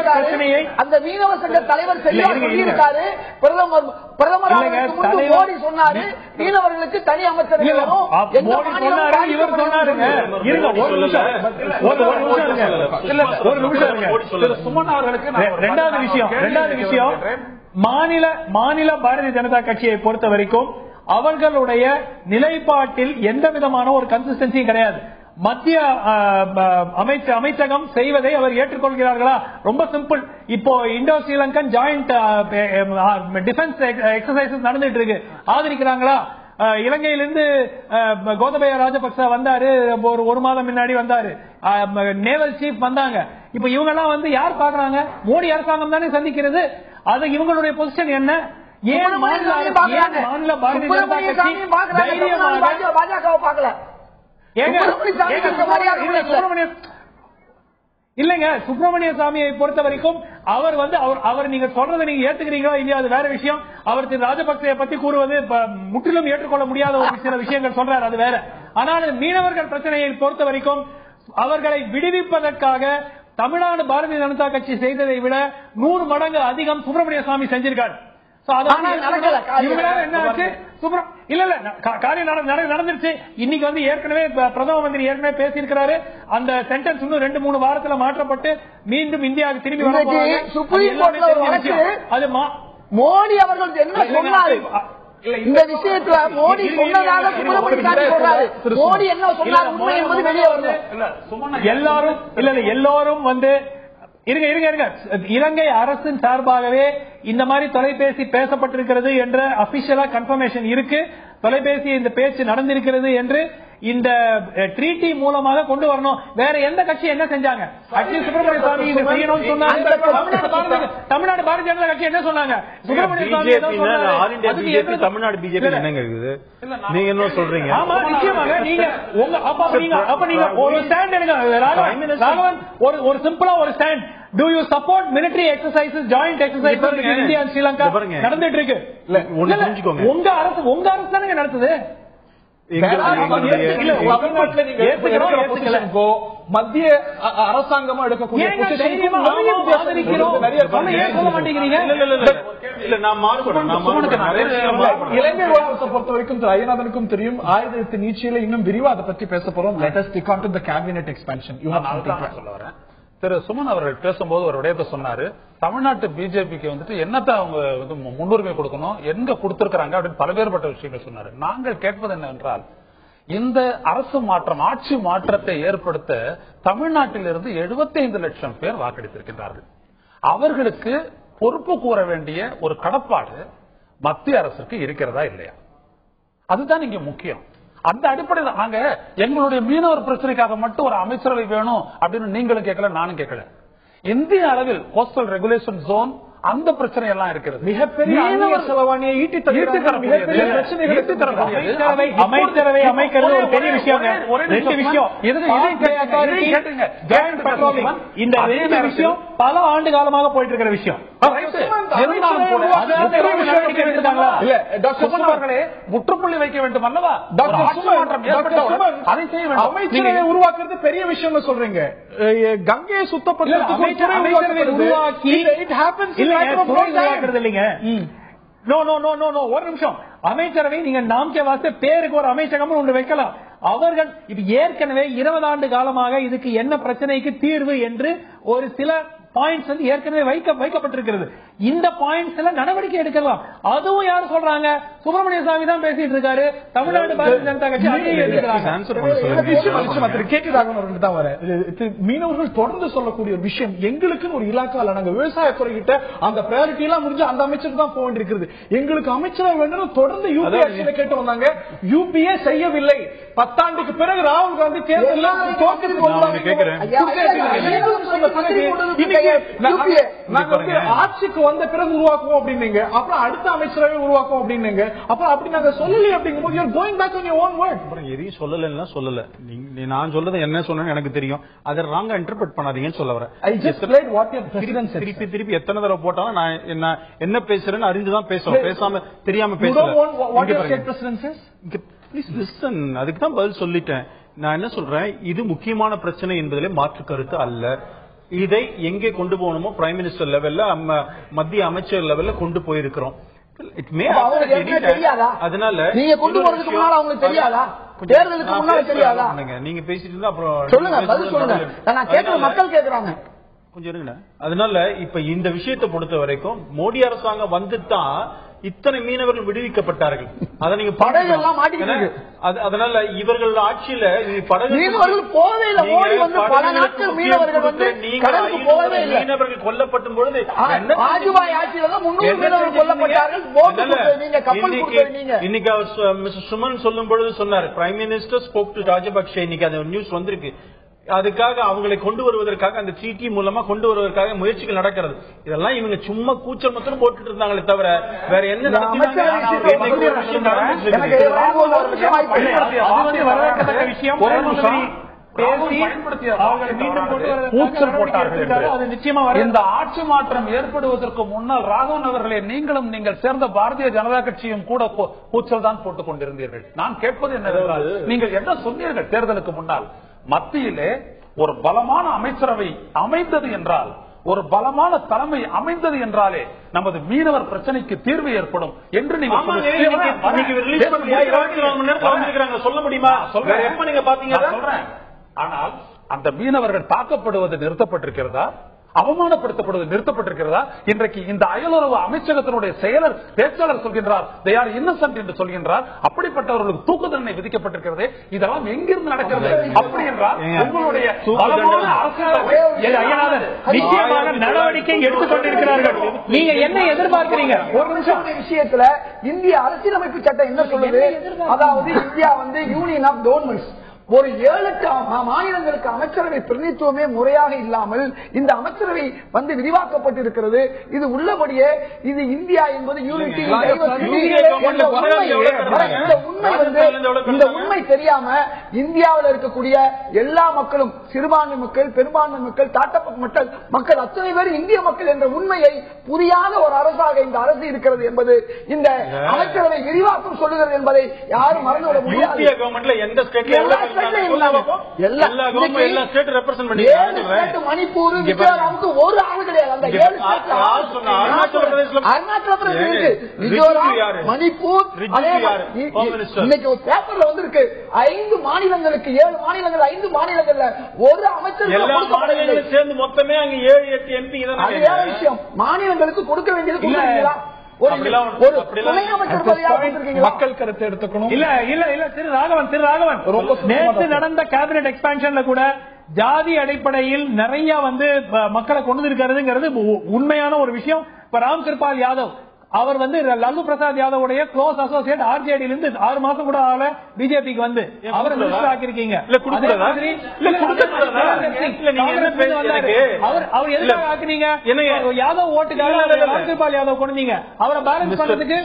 Speaker 3: பிரச்சனையை
Speaker 5: அந்த மீனவ சங்க தலைவர் சொல்லியிருக்காரு, பிரதமர் மோடி சொன்னாரு மீனவர்களுக்கு தனி அமைச்சர்
Speaker 3: இவர் சொன்னாருங்க. ரெண்டாவது விஷயம், மாநில பாரதிய ஜனதா கட்சியை பொறுத்த வரைக்கும் அவர்களுடைய நிலைப்பாட்டில் எந்த விதமான ஒரு கன்சிஸ்டன்சியும் கிடையாது. மத்திய அமைச்சகம் செய்வதை அவர் ஏற்றுக்கொள்கிறார்களா? ரொம்ப சிம்பிள். இப்போ இந்தோ ஸ்ரீலங்கன் ஜாயிண்ட் டிஃபென்ஸ் எக்ஸசைசஸ் நடந்துட்டு இருக்கு, ஆதரிக்கிறாங்களா? இலங்கையிலிருந்து கோத்தபய ராஜபக்ச வந்தாரு, ஒரு மாதம் முன்னாடி வந்தாரு, நேவல் சீஃப் வந்தாங்க. இப்ப இவங்க எல்லாம் வந்து யார் பாக்குறாங்க? மோடி அரசாங்கம் தானே சந்திக்கிறது. அது இவங்களுடைய பொசிஷன் என்ன? ஏன் மாநில பாரதிய ஜனதா கட்சி
Speaker 5: பாஜகவை பார்க்கல?
Speaker 3: இல்லங்க, சுப்பிரமணிய சாமியை பொறுத்த வரைக்கும் அவர் வந்து அவர் நீங்க சொல்றதை நீங்க ஏத்துக்கிறீங்களா இல்லையா அது வேற விஷயம். அவர் திரு ராஜபக்சே பத்தி கூறுவது முற்றிலும் ஏற்றுக்கொள்ள முடியாத ஒரு சில விஷயங்கள் சொல்றாரு, அது வேற. ஆனால் மீனவர்கள் பிரச்சனையை பொறுத்த வரைக்கும் அவர்களை விடுவிப்பதற்காக தமிழ்நாடு பாரதிய ஜனதா கட்சி செய்ததை விட 100 மடங்கு அதிகம் சுப்பிரமணிய சாமி செஞ்சிருக்காரு. நடந்துருச்சு. இன்னைக்கு வந்து ஏற்கனவே பிரதம மந்திரி ஏற்கனவே பேசியிருக்கிறாரு, அந்த சென்டென்ஸ் இன்னும் 2-3 வாரத்தில் மாற்றப்பட்டு மீண்டும் இந்தியாவுக்கு திரும்பி வர
Speaker 5: மோடி அவர்கள் என்ன சொன்னாரு? இந்த விஷயத்துல மோடி சொன்னதாக சுப்பிரமணிய சாமி சொல்றாரு. மோடி என்ன சொன்னார் உண்மை என்பது வெளியே வருது.
Speaker 3: எல்லாரும் வந்து இருங்க இலங்கை அரசின் சார்பாகவே இந்த மாதிரி தொலைபேசி பேசப்பட்டிருக்கிறது என்ற அபிஷியலா கன்ஃபர்மேஷன் இருக்கு. தொலைபேசி இந்த பேச்சு நடந்திருக்கிறது என்று இந்த ட்ரீட்டி மூலமாக கொண்டு வரணும். வேற எந்த கட்சி என்ன செஞ்சாங்க? சுப்பிரமணிய சாமி செய்யணும்னு சொன்னாங்க. தமிழ்நாடு பாரதிய ஜனதா கட்சி என்ன சொன்னாங்க? சுப்பிரமணிய சாமி
Speaker 4: தமிழ்நாடு பிஜேபி என்னங்க இருக்குது? நீங்க என்ன சொல்றீங்க?
Speaker 3: ஆமா நிச்சயமாக நீங்க அப்ப நீங்க ஒரு ஸ்டாண்ட் எடுங்க ராகவன். ஒரு சிம்பிளா ஒரு stand. Do you support military exercises, joint exercises between India and Sri Lanka நடந்துட்டு இருக்கு? உங்க அரசு தானே நடத்துது.
Speaker 1: மத்திய அரசாங்கமா எடுக்கக்கூடிய இலங்கை விவகாரத்தை பொறுத்த வரைக்கும் திரு ஐயநாதனுக்கும் தெரியும். ஆயுதத்தின் நீட்சியில இன்னும் விரிவா அதை பத்தி பேச போறோம். Let us stick on to the cabinet expansion.
Speaker 6: திரு சுமன் அவர்கள் பேசும்போது ஒரு விடயத்தை சொன்னாரு. தமிழ்நாட்டு பிஜேபிக்கு வந்துட்டு என்னத்தை அவங்க முன்னுரிமை கொடுக்கணும், எங்க கொடுத்திருக்கிறாங்க அப்படின்னு பல்வேறுபட்ட விஷயங்கள் சொன்னாரு. நாங்கள் கேட்பது என்னவென்றால், இந்த அரசு மாற்றம், ஆட்சி மாற்றத்தை ஏற்படுத்த தமிழ்நாட்டிலிருந்து 75 லட்சம் பேர் வாக்களித்திருக்கின்றார்கள். அவர்களுக்கு பொறுப்பு கூற வேண்டிய ஒரு கடப்பாடு மத்திய அரசுக்கு இருக்கிறதா இல்லையா? அதுதான் இங்க முக்கியம். அந்த அடிப்படையில் நாங்க எங்களுடைய மீனவர் பிரச்சனைக்காக மட்டும் ஒரு அமைச்சரவை வேணும் அப்படின்னு நீங்களும் கேட்கல, நானும் கேட்கல. இந்திய அளவில் கோஸ்டல் ரெகுலேஷன் ஜோன் அந்த பிரச்சனை எல்லாம் இருக்கிறது.
Speaker 1: மிகப்பெரிய செலவாணியை
Speaker 3: அமைச்சரவை அமைக்கிறது ஒரு பெரிய விஷயம். ரெண்டு விஷயம் இந்த ரெண்டு விஷயம் பல ஆண்டு காலமாக போயிட்டு இருக்கிற விஷயம்.
Speaker 6: முற்றுப்புள்ளி வைக்க வேண்டும் அல்லவா? அதை செய்ய வேண்டும்.
Speaker 1: அமைச்சரவை உருவாக்குறது பெரிய விஷயம் சொல்றீங்க. கங்கையை சுத்தப்படுத்துறதுக்கு உருவாக்கி
Speaker 3: ஒரு நிமிஷம். அமைச்சரவை நீங்க நாம்கே வாஸ்தே பேருக்கு ஒரு அமைச்சகம் ஒன்று வைக்கலாம். அவர்கள் ஏற்கனவே 20 ஆண்டு காலமாக இதுக்கு என்ன பிரச்சனைக்கு தீர்வு என்று ஒரு சில பாயிண்ட்ஸ் வந்து ஏற்கனவே வைக்கப்பட்டிருக்கிறது. இந்த பாயிண்ட்ஸ்ல நடவடிக்கை எடுக்கலாம். அதுவும் யாரு சொல்றாங்க? சுப்பிரமணிய சாமி தான் பேசிட்டு இருக்காரு. தமிழ்நாடு பாரதிய ஜனதா கட்சி
Speaker 1: மீனவர்கள் தொடர்ந்து சொல்லக்கூடிய ஒரு விஷயம், எங்களுக்கு ஒரு இலாக்கால நாங்க விவசாயத்துறை கிட்ட அந்த பிரையாரிட்டி எல்லாம் முடிஞ்சு அந்த அமைச்சர் தான் போக வேண்டியிருக்கிறது. எங்களுக்கு அமைச்சராக வேண்டும் தொடர்ந்து யூபிஏ கேட்டு வந்தாங்க. யூபிஏ செய்யவில்லை. 10 ஆண்டுக்கு பிறகு ராகுல் காந்தி தேர்தல் ஆட்சிக்கு வந்த பிறகு உருவாக்குவோம் அப்படின்னீங்க. அப்புறம் அடுத்த அமைச்சரவை உருவாக்குவோம் அப்படின்னீங்க. அப்புறம் அப்படி நாங்க சொல்லல அப்படிங்கும்போது you're going back on your own word.
Speaker 4: அப்புறம் எதையும் சொல்லலன்னா சொல்லல. நான் சொல்றது என்ன சொன்னேன்னு எனக்கு தெரியும். அதை ராங்கா இன்டர்பிரட் பண்ணாதீங்கன்னு சொல்ல வரேன்.
Speaker 1: I just played what your president said.
Speaker 4: திருப்பி எத்தனை தடவை போட்டாலும் நான் என்ன பேசுறேன்னு அறிந்துதான் பேசுறேன். பேசாம தெரியாம பேசுறேன்.
Speaker 1: What your state president says?
Speaker 4: Please listen. அதுக்கு தான் பதில் சொல்லிட்டேன். நான் என்ன சொல்றேன், இது முக்கியமான பிரச்சனை என்பதிலே மாற்று கருத்து அல்ல. இதை எங்கே கொண்டு போகணுமோ பிரைம் மினிஸ்டர் லெவல்ல, மத்திய அமைச்சர் லெவல்ல கொண்டு போயிருக்கிறோம். அதனால
Speaker 5: நீங்க கொண்டு போறதுக்கு முன்னால அவங்களுக்கு தெரியாதா? தேர்தலுக்கு முன்னால தெரியாதா?
Speaker 4: நீங்க பேசிட்டு இருந்தா அப்புறம்
Speaker 5: சொல்லுங்க, பதில் சொல்லுங்க. நான் கேட்கிற மக்கள் கேட்கறாங்க.
Speaker 4: கொஞ்சம் இருங்க. அதனால இப்ப இந்த விஷயத்தை பொறுத்த வரைக்கும் மோடி அரசாங்கம் வந்துதான் இத்தனை மீனவர்கள் விடுவிக்கப்பட்டார்கள். அதை நீங்க
Speaker 5: படகுலாம் மாட்டிக்கிட்டு.
Speaker 4: அதனால இவர்கள் ஆட்சியில
Speaker 5: மீனவர்கள் போவே இல்லை. மோடி வந்து பல நாட்கள் மீனவர்கள் வந்து கடலுக்கு போவே இல்லை.
Speaker 4: மீனவர்கள் கொல்லப்படும் பொழுது
Speaker 5: வாஜ்பாய் ஆட்சியில தான் 300 மீனவர்கள் கொல்லப்பட்டார்கள். நீங்க கப்பல் கொடுத்தீங்க.
Speaker 4: இன்னைக்கு அவர் மிஸ்டர் சுமன் சொல்லும் பொழுது சொன்னார், prime minister spoke to Rajapaksa. இன்னைக்கு அந்த நியூஸ் வந்திருக்கு. அதுக்காக அவங்களை கொண்டு வருவதற்காக, அந்த ட்ரீட்டி மூலமா கொண்டு வருவதற்காக முயற்சிகள் நடக்கிறது. இதெல்லாம் இவங்க சும்மா கூச்சல் மட்டும் போட்டுட்டு இருந்தாங்களே தவிர வேற என்ன
Speaker 6: இந்த ஆட்சி மாற்றம் ஏற்படுவதற்கு முன்னால் ராகவன் அவர்களே, நீங்கள் சேர்ந்த பாரதிய ஜனதா கட்சியும் கூட கூச்சல் தான் போட்டுக் கொண்டிருந்தீர்கள். நான் கேட்பது என்னவென்றால், நீங்கள் என்ன சொன்னீர்கள் தேர்தலுக்கு முன்னால்? மத்தியிலே ஒரு பலமான அமைச்சரவை அமைந்தது என்றால், ஒரு பலமான தலைமை அமைந்தது என்றாலே நமது மீனவர் பிரச்சனைக்கு தீர்வு ஏற்படும் என்று நீங்க
Speaker 4: சொல்ல முடியுமா? எப்ப நீங்க பாத்தீங்க?
Speaker 6: சொல்றேன். ஆனால் அந்த மீனவர்கள் தாக்கப்படுவது நிறுத்தப்பட்டிருக்கிறதா? அவமானப்படுத்தப்படுவது நிறுத்தப்பட்டிருக்கிறதா? இன்றைக்கு இந்த அயலுறவு அமைச்சகத்தினுடைய செயலர் பேச்சாளர் சொல்கின்றார் they are innocent என்று சொல்கின்றார். அப்படிப்பட்டவர்களுக்கு தூக்கு தண்டனை விதிக்கப்பட்டிருக்கிறது. இதெல்லாம் எங்கிருந்து நடக்கிறது? அப்படி என்றால் உங்களுடைய
Speaker 3: நிச்சயமாக நடவடிக்கை எடுத்துக்கொண்டிருக்கிறார்கள். நீங்க என்ன எதிர்பார்க்கிறீங்க?
Speaker 5: ஒரு நிமிஷம் விஷயத்துல இந்திய அரசியலமைப்பு சட்டம் என்ன சொல்லுது? அதாவது இந்தியா யூனியன் ஆஃப் கவர்மெண்ட்ஸ். ஒரு 7 மாநிலங்களுக்கு அமைச்சரவை பிரதிநிதித்துவமே முறையாக இல்லாமல் இந்த அமைச்சரவை விரிவாக்கப்பட்டிருக்கிறது. இது உள்ளபடியே இது இந்தியா என்பது யூனிட்டி. இந்த உண்மை தெரியாம இந்தியாவில் இருக்கக்கூடிய எல்லா மக்களும், சிறுபான்மை மக்கள், பெரும்பான்மை மக்கள், தாழ்த்தப்பட்ட மக்கள் அத்தனை பேர் இந்திய மக்கள் என்ற உண்மையை புரியாத ஒரு அரசாக இந்த அரசு இருக்கிறது என்பது இந்த அமைச்சரவை விரிவாக்கம் சொல்லுகிறது என்பதை யாரும் மறந்துவிட முடியாது. மணிப்பூர், மிசோராமுக்கு ஒரு ஆள் கிடையாது. அந்த 7 அருணாச்சல பிரதேசம் இருக்கு, மிசோராம், மணிப்பூர். இன்னைக்கு ஒரு பேப்பர்ல வந்திருக்கு 5 மாநிலங்களுக்கு 7 மாநிலங்கள் 5 மாநிலங்கள்ல ஒரு அமைச்சர்
Speaker 4: சேர்ந்து மொத்தமே அங்க 7-8 எம்பி.
Speaker 5: விஷயம் மாநிலங்களுக்கு கொடுக்க வேண்டியது
Speaker 3: மக்கள் கருத்து எடுத்துக்கணும். இல்ல இல்ல இல்ல திரு ராகவன் நேற்று நடந்த கேபினட் எக்ஸ்பான்ஷன்ல கூட ஜாதி அடிப்படையில் நிறைய மக்களை கொண்டு இருக்கிறதுங்கிறது உண்மையான ஒரு விஷயம். இப்ப ராம் கிருபால் யாதவ் அவர் லல்லு பிரசாத் யாதவுடைய க்ளோஸ் அசோசியேட் ஆர்ஜேடியில இருந்து 6 மாசம் கூட ஆகல பிஜேபிக்கு அவர் மினிஸ்டர் ஆக்கிருக்கீங்க. அவர் எதுக்காக ஆக்குனீங்க? யாதவ் ஓட்டுக்காக ராம் கிருபால் யாதவ் கொண்டீங்க. அவரை பேலன்ஸ் பண்றதுக்கு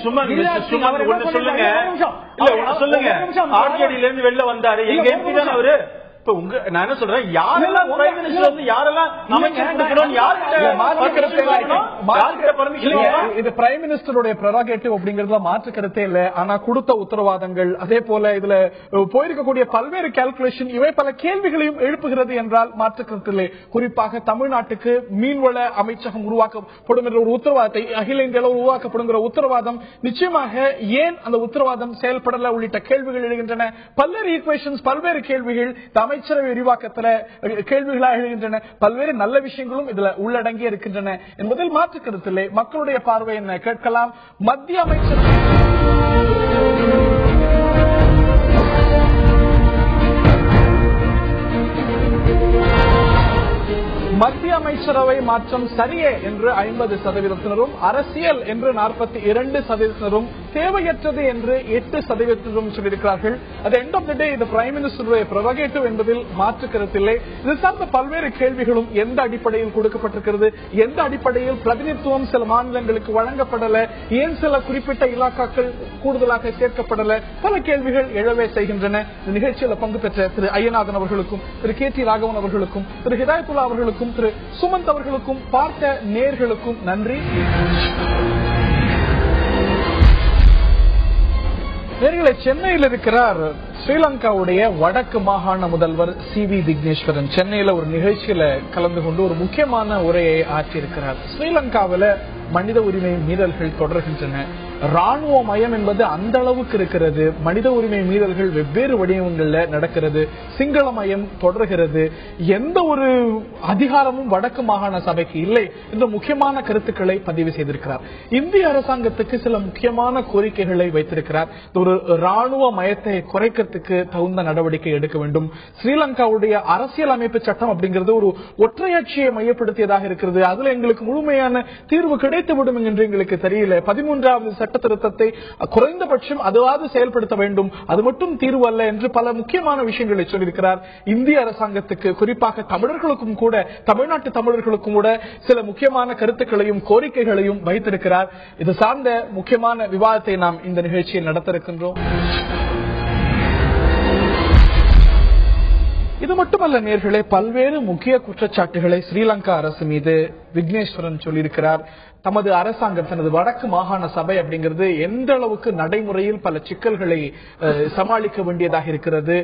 Speaker 4: சொல்லுங்க. ஆர்ஜேடியில இருந்து வெளில வந்தாரு, எங்க எம்பி தானே அவரு. இப்ப நான் என்ன சொல்றேன், யாரெல்லாம் பிரைம் மினிஸ்டர் யாரெல்லாம்
Speaker 1: இது பிரைம் மினிஸ்டருடைய ப்ரெரோகேட்டிவ் அப்படிங்கறதுல மாற்று கருத்தே இல்ல. ஆனா கொடுத்த உத்தரவாதங்கள், அதே போல இதுல போயிருக்கக்கூடிய பல்வேறு கால்குலேஷன், இவை பல கேள்விகளையும் எழுப்புகிறது என்றால் மாற்று கருத்து இல்லை. குறிப்பாக தமிழ்நாட்டுக்கு மீன்வள அமைச்சகம் உருவாக்கப்படும் என்ற ஒரு உத்தரவாதத்தை அகில இந்தியாவில் உருவாக்கப்படும் உத்தரவாதம் நிச்சயமாக ஏன் அந்த உத்தரவாதம் செயல்படல உள்ளிட்ட கேள்விகள் எழுகின்றன. பல்வேறு ஈக்குவேஷன்ஸ், பல்வேறு கேள்விகள் அமைச்சரவை விரிவாக்கத்தில் கேள்விகளாக எழுகின்றன. பல்வேறு நல்ல விஷயங்களும் இதுல உள்ளடங்கி இருக்கின்றன என்பதில் மாற்று கருத்தில்லை. மக்களுடைய பார்வை என்ன கேட்கலாம். மத்திய அமைச்சரவை மத்திய அமைச்சரவை மாற்றம் சரியே என்று 50%, அரசியல் என்று 42%, தேவையற்றது என்று 8% சொல்லியிருக்கிறார்கள். அது எண்ட் ஆஃப் தி டே இது பிரைம் மினிஸ்டருடைய ப்ரெரோகேட்டிவ் என்பதில் மாற்று கருத்தில்லை. இது சார்ந்த பல்வேறு கேள்விகளும் எந்த அடிப்படையில் கொடுக்கப்பட்டிருக்கிறது, எந்த அடிப்படையில் பிரதிநிதித்துவம் சில மாநிலங்களுக்கு வழங்கப்படல, ஏன் சில குறிப்பிட்ட இலாக்காக்கள் கூடுதலாக சேர்க்கப்படல, பல கேள்விகள் எழவே செய்கின்றன. இந்த நிகழ்ச்சியில் பங்கு பெற்ற திரு ஐயநாதன் அவர்களுக்கும், திரு கே டி ராகவன் அவர்களுக்கும், திரு ஹிதாயத்துல்லா அவர்களுக்கும், திரு சுமந்த் அவர்களுக்கும், பார்த்த நேயர்களுக்கும் நன்றி. நேயர்களே, சென்னையில் இருக்கிறார் ஸ்ரீலங்காவுடைய வடக்கு மாகாண முதல்வர் சி.வி. விக்னேஸ்வரன். சென்னையில ஒரு நிகழ்ச்சியில கலந்து கொண்டு ஒரு முக்கியமான உரையை ஆற்றியிருக்கிறார். ஸ்ரீலங்காவில மனித உரிமை மீறல்கள் தொடர்கின்றன. ராணுவ மயம் என்பது அந்த அளவுக்கு இருக்கிறது. மனித உரிமை மீறல்கள் வெவ்வேறு வடிவங்கள்ல நடக்கிறது. சிங்கள மயம் தொடர்கிறது. எந்த ஒரு அதிகாரமும் வடக்கு மாகாண சபைக்கு இல்லை என்ற முக்கியமான கருத்துக்களை பதிவு செய்திருக்கிறார். இந்திய அரசாங்கத்துக்கு சில முக்கியமான கோரிக்கைகளை வைத்திருக்கிறார். ஒரு ராணுவ மயத்தை குறைக்கிறதுக்கு தகுந்த நடவடிக்கை எடுக்க வேண்டும். ஸ்ரீலங்காவுடைய அரசியல் அமைப்பு சட்டம் அப்படிங்கிறது ஒரு ஒற்றையாட்சியை மையப்படுத்தியதாக இருக்கிறது. அதுல எங்களுக்கு முழுமையான தீர்வு கிடைத்துவிடும் என்று எங்களுக்கு தெரியல. 13வது சட்ட திருத்தத்தை குறைந்தபட்சம் அதுவாது செயல்படுத்த வேண்டும், அது மட்டும் தீர்வு அல்ல என்று பல முக்கியமான விஷயங்களை சொல்லியிருக்கிறார். இந்திய அரசாங்கத்துக்கு, குறிப்பாக தமிழர்களுக்கும் கூட, தமிழ்நாட்டு தமிழர்களுக்கும் கூட சில முக்கியமான கருத்துக்களையும் கோரிக்கைகளையும் வைத்திருக்கிறார். இது சார்ந்த முக்கியமான விவாதத்தை நாம் இந்த நிகழ்ச்சியில் நடத்த இருக்கின்றோம். இது மட்டுமல்ல நேயர்களே, பல்வேறு முக்கிய குற்றச்சாட்டுகளை ஸ்ரீலங்கா அரசு மீது விக்னேஸ்வரன் சொல்லியிருக்கிறார். தமது அரசாங்கம், தனது வடக்கு மாகாண சபை அப்படிங்கிறது எந்த அளவுக்கு நடைமுறையில் பல சிக்கல்களை சமாளிக்க வேண்டியதாக இருக்கிறது,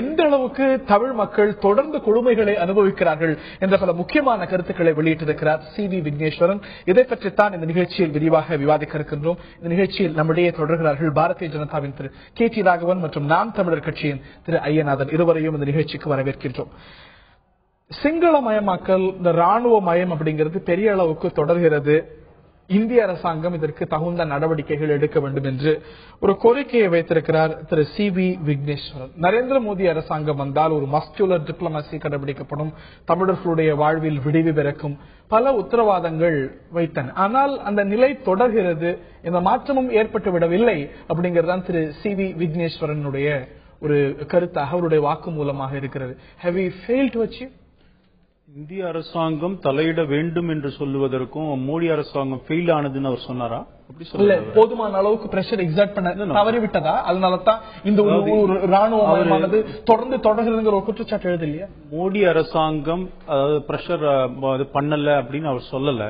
Speaker 1: எந்த அளவுக்கு தமிழ் மக்கள் தொடர்ந்து கொடுமைகளை அனுபவிக்கிறார்கள் என்ற பல முக்கியமான கருத்துக்களை வெளியிட்டிருக்கிறார் சி.வி. விக்னேஸ்வரன். இதை பற்றித்தான் இந்த நிகழ்ச்சியில் விரிவாக விவாதிக்க இருக்கின்றோம். இந்த நிகழ்ச்சியில் நம்முடைய தொடர்கிறார்கள் பாரதிய ஜனதாவின் திரு கே டி ராகவன் மற்றும் நாம் தமிழர் கட்சியின் திரு ஐயநாதன். இருவரையும் இந்த நிகழ்ச்சிக்கு வரவேற்கின்றோம். சிங்களமயமாக்கல், இந்த ராணுவ மயம் அப்படிங்கிறது பெரிய அளவுக்கு தொடர்கிறது. இந்திய அரசாங்கம் இதற்கு தகுந்த நடவடிக்கைகள் எடுக்க வேண்டும் என்று ஒரு கோரிக்கையை வைத்திருக்கிறார் திரு சி.வி. விக்னேஸ்வரன். நரேந்திர மோடி அரசாங்கம் வந்தால் ஒரு மஸ்குலர் டிப்ளமசி கடைபிடிக்கப்படும், தமிழர்களுடைய வாழ்வில் விடிவு பிறக்கும், பல உத்தரவாதங்கள் வைத்தன. ஆனால் அந்த நிலை தொடர்கிறது, இந்த மாற்றமும் ஏற்பட்டு விடவில்லை அப்படிங்கறதுதான் திரு சி.வி. விக்னேஸ்வரனுடைய ஒரு கருத்தாக, அவருடைய வாக்கு மூலமாக இருக்கிறது. Have we failed to achieve?
Speaker 4: இந்திய அரசாங்கம் தலையிட வேண்டும் என்று சொல்லுவதற்கும் மோடி அரசாங்கம் ஃபெயில் ஆனதுன்னு அவர் சொன்னாரா?
Speaker 1: இல்ல, போதுமான அளவுக்கு பிரஷர் எக்ஸர்ட் பண்ண தவறிவிட்டதா? அதனாலதான் இந்த ஒரு ராணுவமானது தொடர்ந்து தொடர்கிறதுங்கிற ஒரு குற்றச்சாட்டு எழுது இல்லையா?
Speaker 4: மோடி அரசாங்கம் அதாவது பிரஷர் பண்ணல அப்படின்னு அவர் சொல்லல.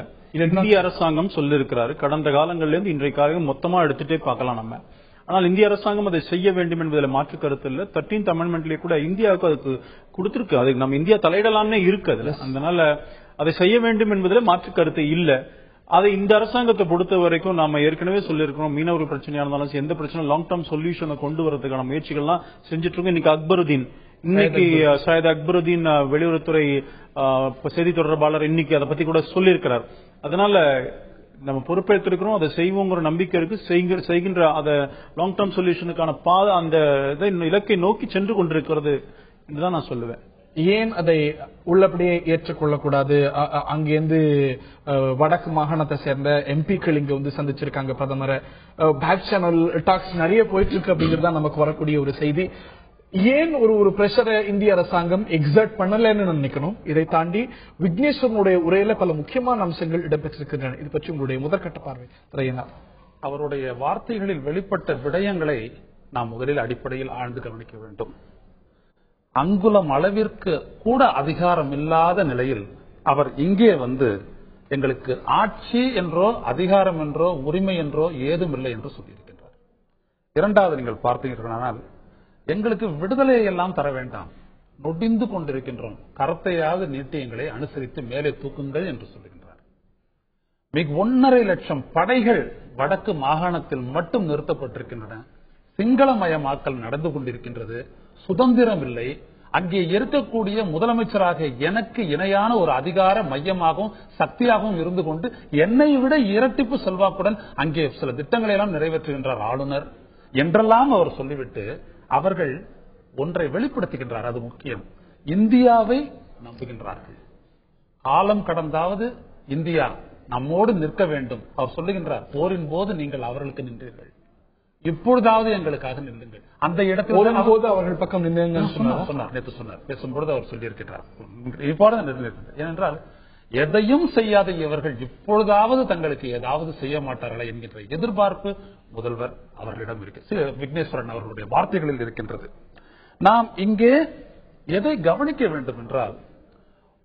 Speaker 4: இந்திய அரசாங்கம் சொல்லி இருக்கிறாரு. கடந்த காலங்கள்ல இருந்து இன்றைய காலம் மொத்தமா எடுத்துட்டே பார்க்கலாம் நம்ம. ஆனால் இந்திய அரசாங்கம் அதை செய்ய வேண்டும் என்பதில் மாற்று கருத்து இல்ல. 13th அமெண்ட்மெண்ட்லயே கூட இந்தியாவுக்கு அதுக்கு கொடுத்திருக்கு. அதுக்கு நம்ம இந்தியா தலையிடலாம்னே இருக்கு அதுல. அதனால அதை செய்ய வேண்டும் என்பதில் மாற்று கருத்து இல்ல. அதை இந்த அரசாங்கத்தை பொறுத்த வரைக்கும் நாம ஏற்கனவே சொல்லியிருக்கிறோம், மீனவர்கள் பிரச்சனையா இருந்தாலும் எந்த பிரச்சனை லாங் டேர்ம் சொல்யூஷனை கொண்டு வரதுக்கான முயற்சிகள்லாம் செஞ்சுட்டு இருக்கோம். இன்னைக்கு சையத் அக்பருதீன் வெளியுறவுத்துறை செய்தி தொடர்பாளர் இன்னைக்கு அதை பத்தி கூட சொல்லியிருக்கிறார். அதனால நம்ம பொறுப்பேற்றிருக்கிறோம், அதை செய்வோங்கிற நம்பிக்கை இருக்கு. செய்கின்ற அந்த லாங் டேர்ம் சொல்யூஷனுக்கான பாதை அந்த இலக்கை நோக்கி சென்று கொண்டிருக்கிறது என்றுதான் நான் சொல்லுவேன்.
Speaker 1: ஏன் அதை உள்ளபடியே ஏற்றுக்கொள்ளக்கூடாது? அங்கிருந்து வடக்கு மாகாணத்தை சேர்ந்த எம்பிக்கள் இங்க வந்து சந்திச்சிருக்காங்க பிரதமரை. பேக் சேனல் டாக்ஸ் நிறைய போயிட்டு இருக்கு அப்படிங்கிறது நமக்கு வரக்கூடிய ஒரு செய்தி. ஏன் ஒரு பிரஷரை இந்திய அரசாங்கம் எக்ஸர்ட் பண்ணலன்னு நினைக்கணும்? இதை தாண்டி விக்னேஸ்வரனுடைய உரையில பல முக்கியமான அம்சங்கள் இடம்பெற்றிருக்கின்றன. இது பற்றி உங்களுடைய முதற்கட்ட பார்வை திரையனா?
Speaker 6: அவருடைய வார்த்தைகளில் வெளிப்பட்ட விடயங்களை நாம் முதலில் அடிப்படையில் ஆழ்ந்து கவனிக்க வேண்டும். அங்குலம் அளவிற்கு கூட அதிகாரம் இல்லாத நிலையில் அவர் இங்கே வந்து எங்களுக்கு ஆட்சி என்றோ அதிகாரம் என்றோ உரிமை என்றோ ஏதும் இல்லை என்று சொல்லியிருக்கின்றார். இரண்டாவது, நீங்கள் பார்த்தீர்களானால் எங்களுக்கு விடுதலை எல்லாம் தர வேண்டாம், நொடிந்து கொண்டிருக்கின்றோம், கரத்தையாவது நீட்டி எங்களை அனுசரித்து மேலே தூக்குங்கள் என்று சொல்லுகின்றார். மிக 1.5 லட்சம் படைகள் வடக்கு மாகாணத்தில் மட்டும் நிறுத்தப்பட்டிருக்கின்றன. சிங்களமயமாக்கல் நடந்து கொண்டிருக்கின்றது. சுதந்திரம் இல்லை. அங்கே இருக்கக்கூடிய முதலமைச்சராக எனக்கு இணையான ஒரு அதிகார மையமாகவும் சக்தியாகவும் இருந்து கொண்டு என்னை விட இரட்டிப்பு செல்வாக்குடன் அங்கே சில திட்டங்களை எல்லாம் நிறைவேற்றுகின்றார் ஆளுநர் என்றெல்லாம் அவர் சொல்லிவிட்டு அவர்கள் ஒன்றை வெளிப்படுத்துகின்றார். அது முக்கியம். இந்தியாவை நம்புகின்றார்கள். காலம் கடந்தாவது இந்தியா நம்மோடு நிற்க வேண்டும். அவர் சொல்லுகின்றார், போரின் போது நீங்கள் அவர்களுக்கு நின்றீர்கள், இப்பொழுதாவது எங்களுக்காக நில்லுங்கள். அந்த இடத்தில்
Speaker 1: அவர்கள் பக்கம்
Speaker 6: சொன்னார். நேற்று சொன்னார், பேசும்பொழுது அவர் சொல்லியிருக்கிறார். ஏனென்றால் எதையும் செய்யாத இவர்கள் இப்பொழுதாவது தங்களுக்கு ஏதாவது செய்ய மாட்டார்களா என்கின்ற எதிர்பார்ப்பு முதல்வர் அவர்களிடம் இருக்கு. விக்னேஸ்வரன் அவர்களுடைய வார்த்தைகளில் இருக்கின்றது. நாம் இங்கே எதை கவனிக்க வேண்டும் என்றால்,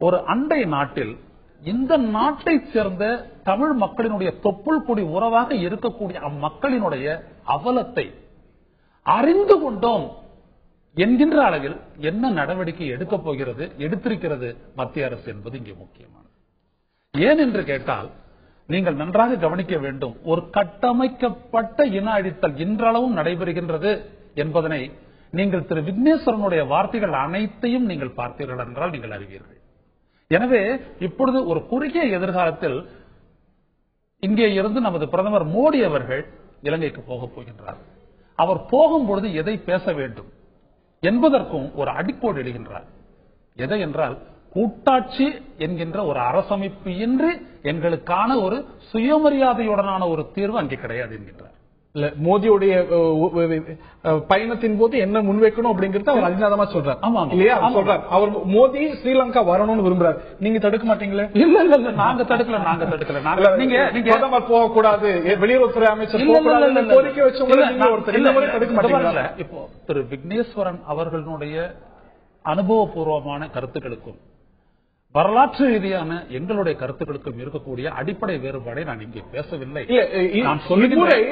Speaker 6: ஒரு அண்டை நாட்டில் இந்த நாட்டை சேர்ந்த தமிழ் மக்களினுடைய தொப்புள் கொடி உறவாக இருக்கக்கூடிய அம்மக்களினுடைய அவலத்தை அறிந்து கொண்டோம் என்கின்ற அளவில் என்ன நடவடிக்கை எடுக்கப் போகிறது, எடுத்திருக்கிறது மத்திய அரசு என்பது இங்கே முக்கியமானது. ஏன் என்று கேட்டால், நீங்கள் நன்றாக கவனிக்க வேண்டும். ஒரு கட்டமைக்கப்பட்ட இன அழித்தல் இன்றளவும் நடைபெறுகின்றது என்பதனை நீங்கள் திரு விக்னேஸ்வரனுடைய வார்த்தைகள் அனைத்தையும் நீங்கள் பார்த்தீர்கள் என்றால் நீங்கள் அறிவீர்கள். எனவே இப்பொழுது ஒரு குறுகிய எதிர்காலத்தில் இங்கே இருந்து நமது பிரதமர் மோடி அவர்கள் இலங்கைக்கு போகப் போகின்றார். அவர் போகும்பொழுது எதை பேச வேண்டும் என்பதற்கும் ஒரு அடிக்கோடு இடுகின்றார். எதை என்றால், கூட்டாட்சி என்கின்ற ஒரு அரசமைப்பு இன்றி எங்களுக்கான ஒரு சுயமரியாதையுடனான ஒரு தீர்வு அங்கே கிடையாது என்கின்றார்.
Speaker 1: மோடியுடைய பயணத்தின் போது என்ன முன்வைக்கணும் அப்படிங்கறது அவர் அதிகாரமா சொல்றார். இல்லையா? சொல்றார் அவர் மோடி ஸ்ரீலங்கா வரணும்னு விரும்புறாரு. நீங்க தடுக்க மாட்டீங்களே?
Speaker 6: இல்ல இல்ல இல்ல, நாங்க தடுக்கல.
Speaker 1: நீங்க போக கூடாது, வெளியுறவுத்துறை அமைச்சர் கோரிக்கை வச்சவங்க
Speaker 6: இப்போ திரு விக்னேஸ்வரன் அவர்களுடைய அனுபவபூர்வமான கருத்துக்களுக்கும் வரலாற்று ரீதியான எங்களுடைய கருத்துக்களுக்கும் இருக்கக்கூடிய அடிப்படை வேறுபாடை நான் இங்கே பேசவில்லை.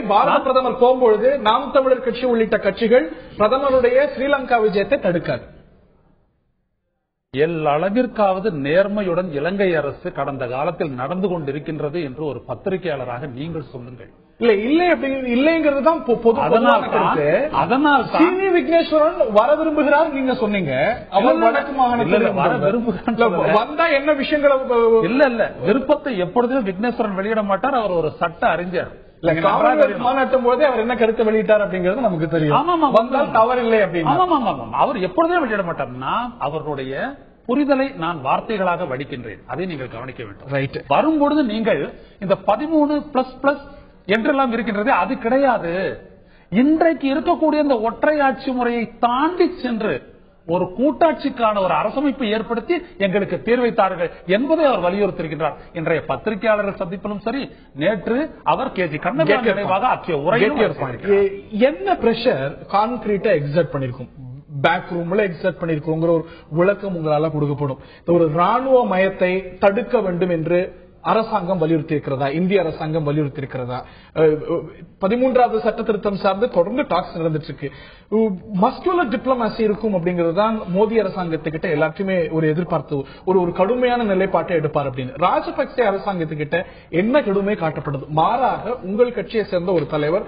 Speaker 1: பாரத பிரதமர் போகும்பொழுது நாம் தமிழர் கட்சி உள்ளிட்ட கட்சிகள் பிரதமருடைய ஸ்ரீலங்கா விஜயத்தை தடுக்காது.
Speaker 6: அளவிற்காவது நேர்மையுடன் இலங்கை அரசு கடந்த காலத்தில் நடந்து கொண்டிருக்கின்றது என்று ஒரு பத்திரிகையாளராக நீங்கள் சொல்லுங்கள்.
Speaker 1: இல்லை இல்லைங்கிறது தான் பொதுவான கருத்து. அதனால் சிவி விக்னேஸ்வரன் வர விரும்புகிறார் நீங்க சொன்னீங்க. அவர் வடக்கு மாகாணத்தில் வர விரும்புகிறார். வந்தா என்ன விஷயங்களை
Speaker 6: இல்ல விருப்பத்தை எப்பொழுதும் விக்னேஸ்வரன் வெளியிட மாட்டார். அவர் ஒரு சட்ட அறிஞர்.
Speaker 1: மாநாட்டும் போதே அவர் என்ன கருத்தை வெளியிட்டார் அப்படிங்கிறது நமக்கு தெரியும். வந்தால் தவறில்லை அப்படின்னு
Speaker 6: அவர் எப்பொழுதும் வெளியிட மாட்டார்னா அவருடைய புரிதலை நான் வார்த்தைகளாக வடிக்கின்றேன். அதை நீங்கள் கவனிக்க வேண்டும். வரும்பொழுது நீங்கள் இந்த 13++ என்றெல்லாம் இருக்கின்றது, அது கிடையாது. இன்றைக்கு இருக்கக்கூடிய இந்த ஒற்றையாட்சி முறையை தாண்டி சென்று ஒரு கூட்டாட்சிக்கான ஒரு அரசமைப்பு ஏற்படுத்தி எங்களுக்கு தீர்வை தாருங்கள் என்பதை அவர் வலியுறுத்தியிருக்கிறார். இன்றைய பத்திரிகையாளர்கள் சந்திப்பிலும் சரி, நேற்று அவர் கேஜி கண்ணன் நினைவாக ஆற்றிய உரையில்
Speaker 1: என்ன பிரஷர் கான்கிரீட்டா எக்ஸர்ட் பண்ணிருக்கும், பேக் ரூம்ல எக்ஸர்ட் பண்ணிருக்கோங்கிற ஒரு விளக்கம் உங்களால கொடுக்கப்படும். ஒரு ராணுவ மயத்தை தடுக்க வேண்டும் என்று அரசாங்கம் வலியுறுத்தி இருக்கிறதா, இந்திய அரசாங்கம் வலியுறுத்தி இருக்கிறதா? 13வது சட்ட திருத்தம் சார்ந்து தொடர்ந்து டாக்ஸ் நடந்துட்டு இருக்கு. மஸ்குலர் டிப்ளமசி இருக்கும் அப்படிங்கறதுதான் மோடி அரசாங்கத்துக்கிட்ட எல்லாத்தையுமே ஒரு எதிர்பார்த்து ஒரு கடுமையான நிலைப்பாட்டை எடுப்பார் அப்படின்னு. ராஜபக்சே அரசாங்கத்துக்கிட்ட என்ன கடுமை காட்டப்படுது? மாறாக உங்கள் கட்சியை சேர்ந்த ஒரு தலைவர்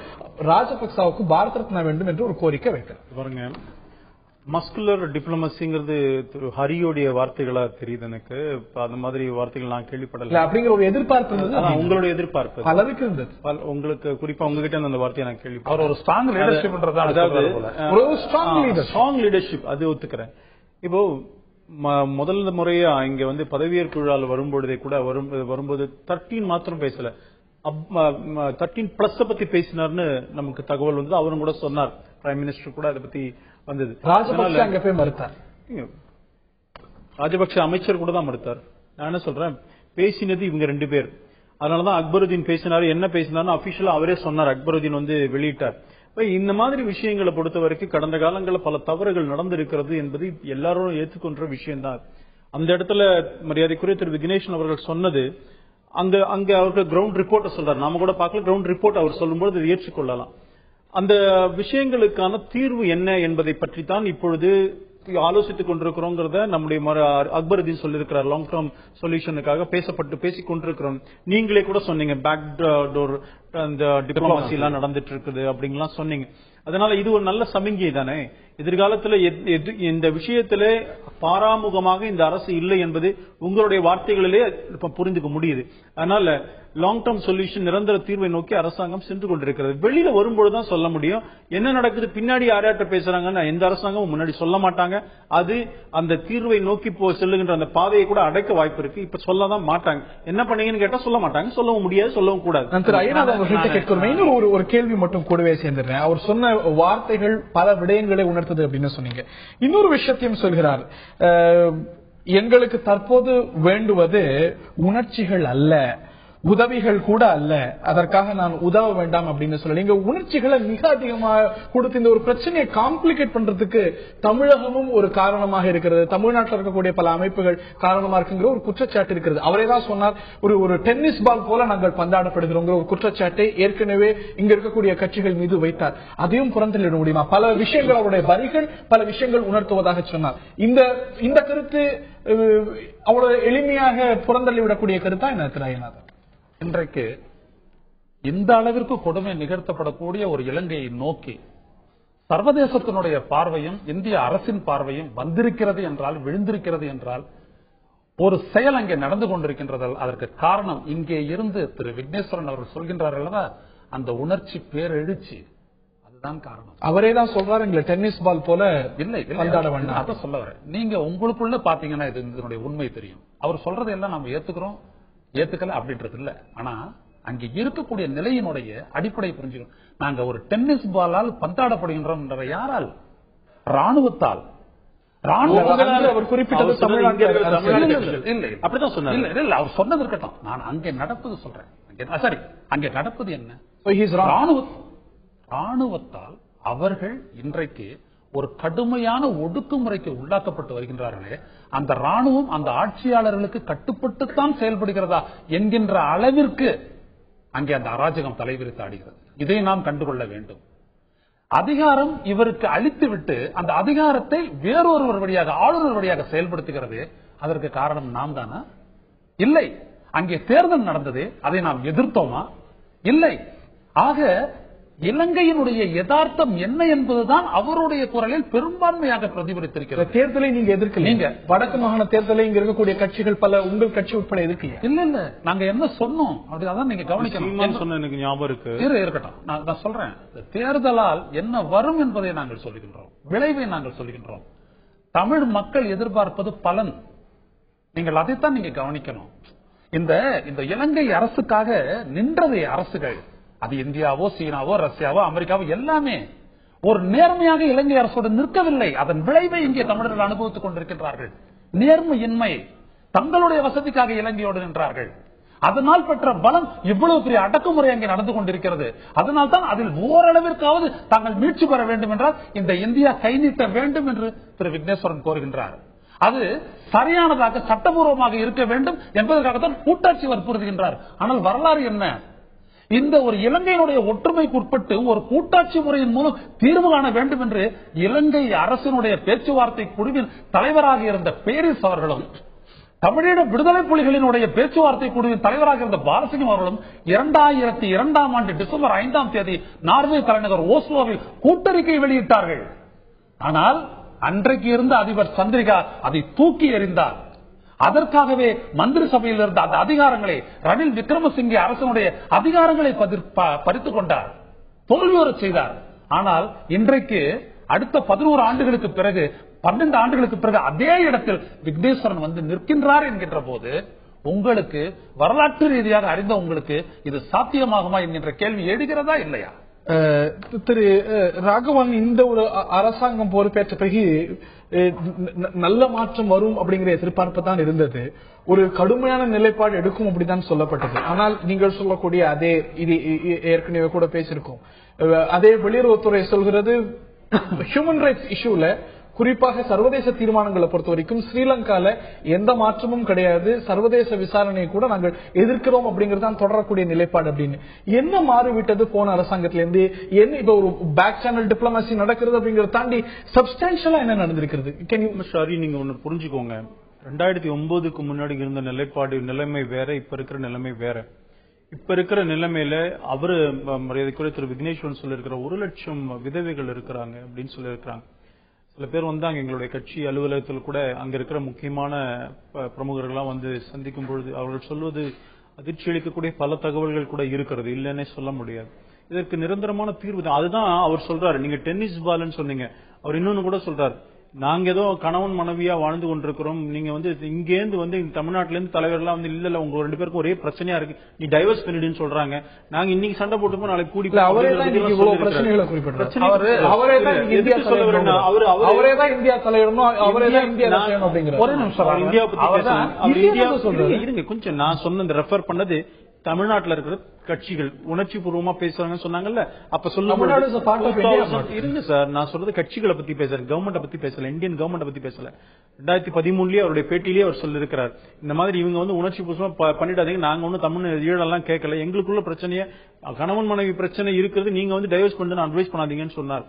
Speaker 1: ராஜபக்சாவுக்கு பாரத ரத்னா வேண்டும் என்று ஒரு கோரிக்கை வைக்கிறார்.
Speaker 4: மஸ்குலர் டிப்ளமசிங்கிறது ஹரியோடைய வார்த்தைகளா தெரியுது எனக்கு. அந்த மாதிரி வார்த்தைகள் நான் கேள்விப்படல.
Speaker 1: அப்படிங்கிற ஒரு எதிர்பார்ப்பு
Speaker 4: உங்களுடைய எதிர்பார்ப்பு
Speaker 1: பலருக்கு இருந்தது.
Speaker 4: உங்களுக்கு குறிப்பா உங்ககிட்ட அந்த வார்த்தையை நான் கேள்விப்பட்டேன்.
Speaker 6: அவர் ஒரு ஸ்ட்ராங் லீடர்ஷிப்,
Speaker 4: அதாவது ஸ்ட்ராங் லீடர்ஷிப், அது ஒத்துக்கிறேன். இப்போ முதல் முறையா இங்க வந்து பதவியேற்பு விழாவில் வரும்பொழுதே கூட வரும்போது 13 மாத்திரம் பேசல, 13+ பத்தி பேசினார்னு நமக்கு தகவல் வந்து அவரும் கூட சொன்னார். பிரைம் மினிஸ்டர் கூட அதை பத்தி வந்தது. ராஜபக்ச அமைச்சர் கூட தான் மறுத்தார். நான் என்ன சொல்றேன், பேசினது இவங்க 2 பேர். அதனாலதான் அக்பருதீன் பேசினாரு. என்ன பேசினாரு அபிஷியலா அவரே சொன்னார். அக்பருதீன் வந்து வெளியிட்டார். இந்த மாதிரி விஷயங்களை பொறுத்த வரைக்கும் கடந்த காலங்களில் பல தவறுகள் நடந்திருக்கிறது என்பது எல்லாரும் ஏற்றுக்கொண்ட விஷயம் தான். அந்த இடத்துல மரியாதைக்குரிய திரு விக்னேஷன் அவர்கள் சொன்னது, அங்க அவர்கள் கிரவுண்ட் ரிப்போர்ட் சொல்றாரு. நாம கூட பார்க்கல, கிரவுண்ட் ரிப்போர்ட் அவர் சொல்லும்போது ஏற்றுக்கொள்ளலாம். அந்த விஷயங்களுக்கான தீர்வு என்ன என்பதை பற்றி தான் இப்பொழுது ஆலோசித்துக் கொண்டிருக்கிறோங்கிறத நம்முடைய அக்பருதீன் சொல்லியிருக்கிறார். லாங் டேர்ம் சொல்யூஷனுக்காக பேசிக் கொண்டிருக்கிறோம். நீங்களே கூட சொன்னீங்க பேக் டோர் அந்த டிப்ளமசி எல்லாம் நடந்துட்டு இருக்குது அப்படின்லாம் சொன்னீங்க. அதனால இது ஒரு நல்ல சமிங்கை தானே. எதிர்காலத்தில் இந்த விஷயத்திலே பாராமுகமாக இந்த அரசு இல்லை என்பது உங்களுடைய வார்த்தைகளிலே புரிந்துக்க முடியுது. அதனால லாங் டேர்ம் சொல்யூஷன், நிரந்தர தீர்வை நோக்கி அரசாங்கம் சென்று கொண்டிருக்கிறது. வெளியில வரும்பொழுதுதான் சொல்ல முடியும் என்ன நடக்குது, பின்னாடி யார்யார்ட்ட பேசுறாங்கன்னு எந்த அரசாங்கமும் முன்னாடி சொல்ல மாட்டாங்க. அது அந்த தீர்வை நோக்கி செல்லுகின்ற அந்த பாதையை கூட அடைக்க வாய்ப்பு இருக்கு. இப்ப சொல்லதான் மாட்டாங்க. என்ன பண்ணீங்கன்னு கேட்டா சொல்ல மாட்டாங்க, சொல்லவும் முடியாது, சொல்லவும் கூடாது.
Speaker 1: ஒரு கேள்வி மட்டும் கூடவே சேர்ந்துடுறேன். அவர் சொன்ன வார்த்தைகள் பல விடயங்களை உணர்த்தது அப்படின்னு சொன்னீங்க. இன்னொரு விஷயத்தையும் சொல்கிறார், எங்களுக்கு தற்போது வேண்டுவது உணர்ச்சிகள் அல்ல, உதவிகள் கூட அல்ல, அதற்காக நான் உதவ வேண்டாம் அப்படின்னு சொல்ல. நீங்க உணர்ச்சிகளை மிக அதிகமாக கொடுத்து இந்த ஒரு பிரச்சனையை காம்ப்ளிகேட் பண்றதுக்கு தமிழகமும் ஒரு காரணமாக இருக்கிறது, தமிழ்நாட்டில் இருக்கக்கூடிய பல அமைப்புகள் காரணமா இருக்குங்கிற ஒரு குற்றச்சாட்டு இருக்கிறது. அவரே தான் சொன்னார், ஒரு டென்னிஸ் பால் போல நாங்கள் பந்தாடப்படுகிறோங்கிற ஒரு குற்றச்சாட்டை ஏற்கனவே இங்க இருக்கக்கூடிய கட்சிகள் மீது வைத்தார். அதையும் புறந்தள்ளிட முடியுமா? பல விஷயங்கள் அவருடைய வரிகள் பல விஷயங்கள் உணர்த்துவதாக சொன்னார். இந்த கருத்து அவ்வளவு எளிமையாக புறந்தள்ளிவிடக்கூடிய கருத்தா என்ன திரு?
Speaker 6: இன்றைக்கு இந்த அளவிற்கு கொடுமை நிகழ்த்தப்படக்கூடிய ஒரு இலங்கையை நோக்கி சர்வதேசத்தினுடைய பார்வையும் இந்திய அரசின் பார்வையும் வந்திருக்கிறது என்றால், விழுந்திருக்கிறது என்றால், ஒரு செயல் அங்கே நடந்து கொண்டிருக்கின்றது. அதற்கு காரணம் இங்கே இருந்து திரு விக்னேஸ்வரன் அவர்கள் சொல்கின்றார்கள், அந்த உணர்ச்சி பேரெழுச்சி, அதுதான் காரணம்.
Speaker 1: அவரே தான் சொல்றாரு, டென்னிஸ் பால் போல இல்லை
Speaker 6: அதான் சொல்ல வரேன். நீங்க உங்களுக்குள்ள பாத்தீங்கன்னா இதனுடைய உண்மை தெரியும். அவர் சொல்றதை எல்லாம் நம்ம ஏத்துக்கல அப்படின்றது இல்ல. ஆனா அங்க இருக்கக்கூடிய நிலையினுடைய அடிப்படை புரிஞ்சுக்கணும். நாங்க ஒரு டென்னிஸ் பாலால் பந்தாடப்படுகின்றோம் என்ற யாரால்? ராணுவத்தால்.
Speaker 1: அவர் குறிப்பிட்டது
Speaker 6: அப்படிதான் சொன்னார். அவர் சொன்னது இருக்கட்டும், நான் அங்கே நடப்பது சொல்றேன். சரி, அங்கே நடப்பது என்ன? ராணுவத்தால் அவர்கள் இன்றைக்கு ஒரு கடுமையான ஒடுக்குமுறைக்கு உள்ளாக்கப்பட்டு வருகின்றார்களே, அந்த ராணுவம் அந்த ஆட்சியாளர்களுக்கு கட்டுப்பட்டுத்தான் செயல்படுகிறதா என்கின்ற அளவிற்கு அங்கே அந்த அராஜகம் தலைவிரித்து ஆடுகிறது. இதை நாம் கண்டுகொள்ள வேண்டும். அதிகாரம் இவருக்கு அளித்துவிட்டு அந்த அதிகாரத்தை வேறொருவர் வழியாக, ஆளுநர் வழியாக செயல்படுத்துகிறது. அதற்கு காரணம் நாம் தானா? இல்லை. அங்கே தேர்தல் நடந்தது, அதை நாம் எதிர்த்தோமா? இல்லை. ஆக இலங்கையினுடைய யதார்த்தம் என்ன என்பதுதான் அவருடைய குரலில் பெரும்பான்மையாக பிரதிபலித்திருக்கிறது.
Speaker 1: தேர்தலை நீங்க எதிர்க்கல, நீங்க வடக்கு மாகாண தேர்தலை இங்க இருக்கக்கூடிய கட்சிகள் பல உங்கள் கட்சி உட்பட எதிர்க்கல.
Speaker 6: இல்ல நாங்க என்ன சொன்னோம் அப்படிதான் நீங்க கவனிக்கணும்.
Speaker 4: சொன்ன எனக்கு ஞாபகம் இருக்கு.
Speaker 6: இருக்கட்டும், நான் சொல்றேன். தேர்தலால் என்ன வரும் என்பதை நாங்கள் சொல்லுகின்றோம், விளைவை நாங்கள் சொல்லுகின்றோம். தமிழ் மக்கள் எதிர்பார்ப்பது பலன். நீங்கள் அதைத்தான் நீங்க கவனிக்கணும். இந்த இலங்கை அரசுக்காக நின்றதே அரசுகள், அது இந்தியாவோ சீனாவோ ரஷ்யாவோ அமெரிக்காவோ எல்லாமே ஒரு நேர்மையாக இலங்கை அரசோடு நிற்கவில்லை. அதன் விளைவை இங்கே தமிழர்கள் அனுபவித்துக் கொண்டிருக்கின்றார்கள். நேர்மையின்மை, தங்களுடைய வசதிக்காக இலங்கையோடு நின்றார்கள். அதனால் பெற்ற பலம் இவ்வளவு பெரிய அடக்குமுறை அங்கே நடந்து கொண்டிருக்கிறது. அதனால் தான் அதில் ஓரளவிற்காவது தாங்கள் மீட்சி பெற வேண்டும் என்றால் இந்த இந்தியா கை நீட்ட வேண்டும் என்று திரு விக்னேஸ்வரன் கோருகின்றார். அது சரியானதாக சட்டபூர்வமாக இருக்க வேண்டும் என்பதற்காகத்தான் கூட்டாட்சி வற்புறுத்துகின்றார். ஆனால் வரலாறு என்ன? இந்த ஒரு இலங்கையினுடைய ஒற்றுமைக்கு உட்பட்டு ஒரு கூட்டாட்சி முறையின் மூலம் தீர்வு காண வேண்டும் என்று இலங்கை அரசினுடைய பேச்சுவார்த்தை குழுவின் தலைவராக இருந்த பேரிஸ் அவர்களும் தமிழீழ விடுதலை புலிகளினுடைய பேச்சுவார்த்தை குழுவின் தலைவராக இருந்த பாலசிங்கம் அவர்களும் 2002ஆம் ஆண்டு டிசம்பர் 5ஆம் தேதி நார்வே தலைநகர் ஓஸ்லோவில் கூட்டறிக்கை வெளியிட்டார்கள். ஆனால் அன்றைக்கு இருந்த அதிபர் சந்திரிகா அதை தூக்கி எறிந்தார். அதற்காகவே மந்திரி சபையில் இருந்த அந்த அதிகாரங்களை ரணில் விக்ரமசிங்கே அரசனுடைய அதிகாரங்களை பறித்துக் கொண்டார், தோல்வியுறச் செய்தார். ஆனால் இன்றைக்கு அடுத்த 11 ஆண்டுகளுக்கு பிறகு 12 ஆண்டுகளுக்கு பிறகு அதே இடத்தில் விக்னேஸ்வரன் வந்து நிற்கின்றார் என்கின்ற போது உங்களுக்கு வரலாற்று ரீதியாக அறிந்த உங்களுக்கு இது சாத்தியமாகுமா என்கின்ற கேள்வி எழுகிறதா இல்லையா?
Speaker 1: திரு ராகவன், இந்த ஒரு அரசாங்கம் பொறுப்பேற்ற பிறகு நல்ல மாற்றம் வரும் அப்படிங்கிற எதிர்பார்ப்பு தான் இருந்தது. ஒரு கடுமையான நிலைப்பாடு எடுக்கும் அப்படித்தான் சொல்லப்பட்டது. ஆனால் நீங்கள் சொல்லக்கூடிய அதே இது ஏற்கனவே கூட பேசியிருக்கோம், அதே வெளியுறவுத்துறை சொல்கிறது ஹியூமன் ரைட்ஸ் இஷ்யூல குறிப்பாக சர்வதேச தீர்மானங்களை பொறுத்த வரைக்கும் ஸ்ரீலங்கால எந்த மாற்றமும் கிடையாது, சர்வதேச விசாரணையை கூட நாங்கள் எதிர்க்கிறோம் அப்படிங்கறதான் தொடரக்கூடிய நிலைப்பாடு. அப்படின்னு என்ன மாறிவிட்டது போன அரசாங்கத்திலிருந்து? என்ன இப்ப ஒரு பேக் சேனல் டிப்ளமசி நடக்கிறது அப்படிங்கறத தாண்டி சப்ஸ்டான்ஷியலா என்ன நடந்திருக்கிறது?
Speaker 4: நீங்க ஒண்ணு புரிஞ்சுக்கோங்க, 2009க்கு முன்னாடி இருந்த நிலைமை வேற, இப்ப இருக்கிற நிலைமை வேற. இப்ப இருக்கிற நிலைமையில அவரு மரியாதைக்குரிய திரு விக்னேஸ்வரன் சொல்லிருக்கிற 1 லட்சம் விதவைகள் இருக்கிறாங்க அப்படின்னு சொல்லியிருக்கிறாங்க. சில பேர் வந்தாங்க எங்களுடைய கட்சி அலுவலகத்தில் கூட, அங்க இருக்கிற முக்கியமான பிரமுகர்கள்லாம் வந்து சந்திக்கும் பொழுது அவர்கள் சொல்வது அதிர்ச்சி அளிக்கக்கூடிய பல தகவல்கள் கூட இருக்கிறது, இல்லன்னே சொல்ல முடியாது. இதற்கு நிரந்தரமான தீர்வு தான். அதுதான் அவர் சொல்றாரு. நீங்க டென்னிஸ் பால்னு சொன்னீங்க, அவர் இன்னொன்னு கூட சொல்றாரு, நாங்க ஏதோ கணவன் மனைவியா வாழ்ந்து கொண்டிருக்கிறோம், நீங்க வந்து இங்கேருந்து வந்து தமிழ்நாட்டில இருந்து தலைவர்லாம் வந்து இல்ல உங்க 2 பேருக்கும் ஒரே பிரச்சனையா இருக்கு, நீ டைவர்ஸ் பண்ணிடுன்னு சொல்றாங்க. நாங்க இன்னைக்கு சண்டை போட்டுப்போம், நாளைக்கு கூடி
Speaker 1: அவரே தான் இந்தியா தலையிடணும், அவரே தான் இந்தியா அப்படிங்கிற ஒரு நிமிஷம்
Speaker 4: இந்தியா பத்தி இருங்க கொஞ்சம். நான் சொன்ன இந்த ரெஃபர் பண்ணது தமிழ்நாட்டில் இருக்கிற கட்சிகள் உணர்ச்சி பூர்வமா பேசுறாங்கன்னு சொன்னாங்கல்ல, அப்ப சொல்லும் இருங்க சார், நான் சொல்றது கட்சிகளை பத்தி பேசுறேன், கவர்மெண்ட் பத்தி பேசல, இந்தியன் கவர்மெண்ட் பத்தி பேசல. 2013 அவருடைய பேட்டிலேயே அவர் சொல்லிருக்கிறார், இந்த மாதிரி இவங்க வந்து உணர்ச்சி பூர்வமா பண்ணிடாதீங்க, நாங்க ஒன்னும் தமிழ் ஈழெல்லாம் கேட்கல, எங்களுக்குள்ள பிரச்சனையே கணவன் மனைவி பிரச்சனை இருக்கிறது, நீங்க வந்து டைவர்ஸ் பண்ணு அட்வைஸ் பண்ணாதீங்கன்னு சொன்னார்.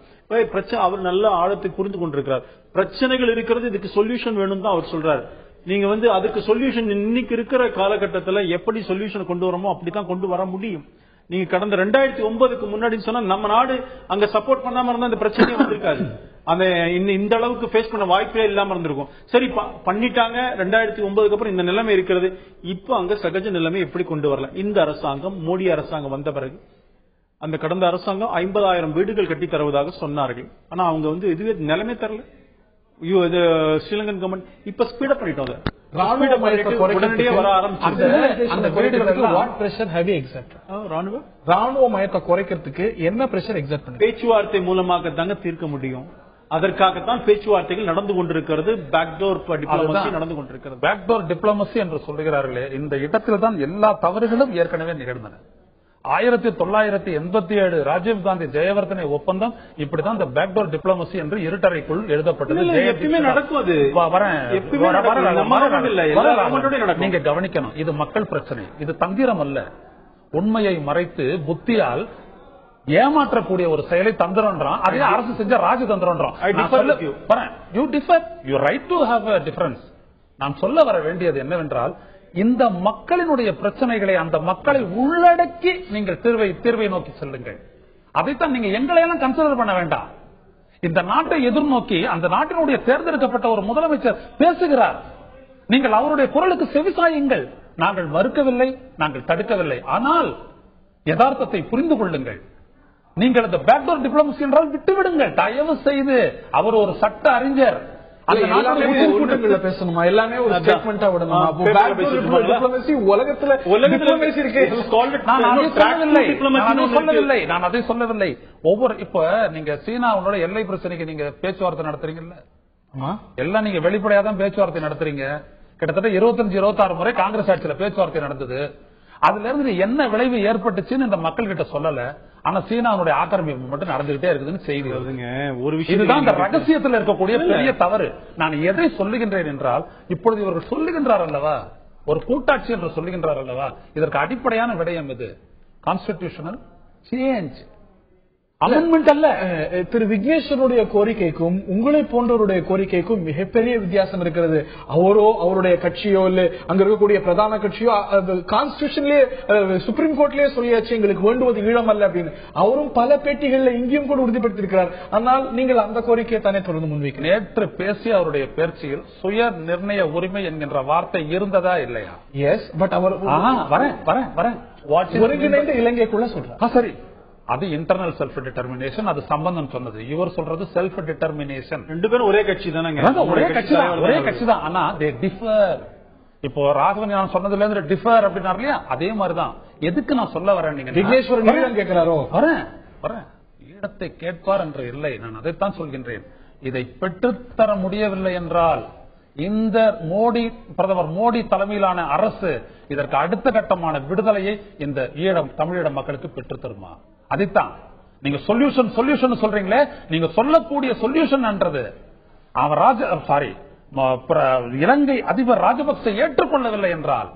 Speaker 4: பிரச்சனை அவர் நல்ல ஆழத்தை புரிந்து கொண்டிருக்கிறார். பிரச்சனைகள் இருக்கிறது, இதுக்கு சொல்யூஷன் வேணும் தான் அவர் சொல்றாரு. நீங்க வந்து அதுக்கு சொல்யூஷன் இன்னைக்கு இருக்கிற காலகட்டத்தில் எப்படி சொல்யூஷன் கொண்டு வரமோ அப்படித்தான் கொண்டு வர முடியும். நீங்க கடந்த 2009க்கு முன்னாடி சொன்னா நம்ம நாடு அங்க சப்போர்ட் பண்ணாம இருந்தா இந்த பிரச்சனையே வந்திருக்காது, அந்த இந்த அளவுக்கு ஃபேஸ் பண்ண வாய்ப்பே இல்லாம இருந்திருக்கும். சரி பண்ணிட்டாங்க, 2009க்கு அப்புறம் இந்த நிலைமை இருக்கிறது. இப்ப அங்க சகஜ நிலைமை எப்படி கொண்டு வரலாம்? இந்த அரசாங்கம், மோடி அரசாங்கம் வந்த பிறகு அந்த கடந்த அரசாங்கம் 50,000 வீடுகள் கட்டி தருவதாக சொன்னார்கள். ஆனா அவங்க வந்து இதுவே நிலைமை தரல. ஸ்ரீலங்கன் கவர்மெண்ட் இப்ப ஸ்பீட் அப் பண்ணிட்டோம்.
Speaker 1: ராணுவ மயத்தை குறைக்கிறதுக்கு என்ன பிரஷர் எக்ஸர்ட் பண்ணி
Speaker 4: பேச்சுவார்த்தை மூலமாக தாங்க தீர்க்க முடியும். அதற்காகத்தான் பேச்சுவார்த்தைகள் நடந்து கொண்டிருக்கிறது, பேக்டோர் டிப்ளமசி நடந்து கொண்டிருக்கிறது.
Speaker 6: பேக்டோர் டிப்ளமசி என்று சொல்லுகிறார்களே, இந்த இடத்தில் தான் எல்லா தவறுகளும் ஏற்கனவே நிகழ்ந்தன. 1987 ராஜீவ்காந்தி ஜெயவர்தனை ஒப்பந்தம் இப்படிதான் இந்த பேக்டோர் டிப்ளமசி என்று இருட்டறைக்குள் எழுதப்பட்டது. நீங்க கவனிக்கணும், இது மக்கள் பிரச்சனை, இது தந்திரம் அல்ல. உண்மையை மறைத்து புத்தியால் ஏமாற்றக்கூடிய ஒரு செயலை தந்திரன்றான், அதே அரசு செஞ்ச ராஜதந்திரன்றான். நான் சொல்ல வர வேண்டியது என்னவென்றால், இந்த மக்களினுடைய பிரச்சனைகளை அந்த மக்களை உள்ளடக்கி நீங்கள் தீர்வை நோக்கி செல்லுங்கள். அதைத்தான் நீங்க எங்களையெல்லாம் கன்சிடர் பண்ண வேண்டாம். இந்த நாட்டை எதிர்நோக்கி அந்த நாட்டினுடைய தேர்ந்தெடுக்கப்பட்ட ஒரு முதலமைச்சர் பேசுகிறார். நீங்கள் அவருடைய குரலுக்கு செவிசாயுங்கள். நாங்கள் மறுக்கவில்லை, நாங்கள் தடுக்கவில்லை. ஆனால் யதார்த்தத்தை புரிந்து கொள்ளுங்கள். நீங்கள் அந்த பேக்டோர் டிப்ளமசி என்றால் விட்டுவிடுங்கள் தயவு செய்து. அவர் ஒரு சட்ட அறிஞர்.
Speaker 1: பேசணுமா? எல்லாமே ஒரு ஸ்டேட்மெண்டா விடணுமா? உலகத்துல
Speaker 6: நான் அதை சொல்லவில்லை. ஒவ்வொரு இப்ப நீங்க சீனாவோட எல்லை பிரச்சனைக்கு நீங்க பேச்சுவார்த்தை நடத்துறீங்கல்ல, எல்லாம் நீங்க வெளிப்படையாதான் பேச்சுவார்த்தை நடத்துறீங்க. கிட்டத்தட்ட 25-26 முறை காங்கிரஸ் ஆட்சியில பேச்சுவார்த்தை நடந்தது. அதுல இருந்து என்ன விளைவு ஏற்பட்டுச்சுன்னு இந்த மக்கள் கிட்ட சொல்லல. ஆனா சீனாவுடைய ஆக்கிரமிப்பு மட்டும் நடந்துகிட்டே இருக்குதுன்னு செய்தி வருதுங்க. ஒரு விஷயம் இதுதான் இந்த ரகசியத்தில் இருக்கக்கூடிய பெரிய தவறு. நான் எதை சொல்லுகின்றேன் என்றால், இப்பொழுது இவர்கள் சொல்லுகின்றார் அல்லவா, ஒரு கூட்டாட்சி என்று சொல்லுகின்றார் அல்லவா, இதற்கு அடிப்படையான விடயம் இது கான்ஸ்டிடியூஷனல் சேஞ்ச், அமெண்ட்மெண்ட் அல்ல.
Speaker 1: திரு விக்னேஸ்வருடைய கோரிக்கைக்கும் உங்களை போன்றவருடைய கோரிக்கைக்கும் மிகப்பெரிய வித்தியாசம் இருக்கிறது. அவரோ அவருடைய கட்சியோ இல்ல அங்க இருக்கக்கூடிய பிரதான கட்சியோ கான்ஸ்டிடியூஷன்லயே சுப்ரீம் கோர்ட்லயே சொல்லியாச்சு எங்களுக்கு வேண்டுவது ஈழம் அல்ல அப்படின்னு. அவரும் பல பேட்டிகள்ல இங்கேயும் கூட உறுதிப்படுத்தியிருக்கிறார். ஆனால் நீங்கள் அந்த கோரிக்கையை தானே தொடர்ந்து முன்வைக்க.
Speaker 6: நேற்று பேசிய அவருடைய பேச்சியில் சுய நிர்ணய உரிமை என்கின்ற வார்த்தை இருந்ததா இல்லையா?
Speaker 1: எஸ், பட் அவர்
Speaker 6: வரேன்
Speaker 1: ஒருங்கிணைந்த இலங்கைக்குள்ள சொல்றார்.
Speaker 6: சரி, அது இன்டர்னல் செல்ஃப் டிட்டர்மினேஷன். அது சம்பந்தம் சொன்னது. இவர் சொல்றது செல்ஃப் டிட்டர்மினேஷன்.
Speaker 4: ரெண்டு பேரும் ஒரே கட்சி தானே?
Speaker 6: ஒரே கட்சி தான். ஆனா தே டிஃபர். இப்போ ராகவன் நான் சொன்னதுல இருந்து டிஃபர் அப்படின்னா இல்லையா, அதே மாதிரிதான். எதுக்கு நான் சொல்ல வரேன், நீங்க
Speaker 1: விக்னேஸ்வரன் கேட்கிறாரோ?
Speaker 6: வரேன் ஈழத்தை கேட்பார் என்று இல்லை, நான் அதைத்தான் சொல்கின்றேன். இதை பெற்றுத்தர முடியவில்லை என்றால் இந்த பிரதமர் மோடி தலைமையிலான அரசு இதற்கு அடுத்த கட்டமான விடுதலையை இந்த தமிழீழ மக்களுக்கு பெற்றுத்தருமா? அதைத்தான் நீங்க சொல்யூஷன் சொல்றீங்களே, நீங்க சொல்லக்கூடிய சொல்யூஷன் என்றது இலங்கை அதிபர் ராஜபக்சே ஏற்றுக்கொள்ளவில்லை என்றால்,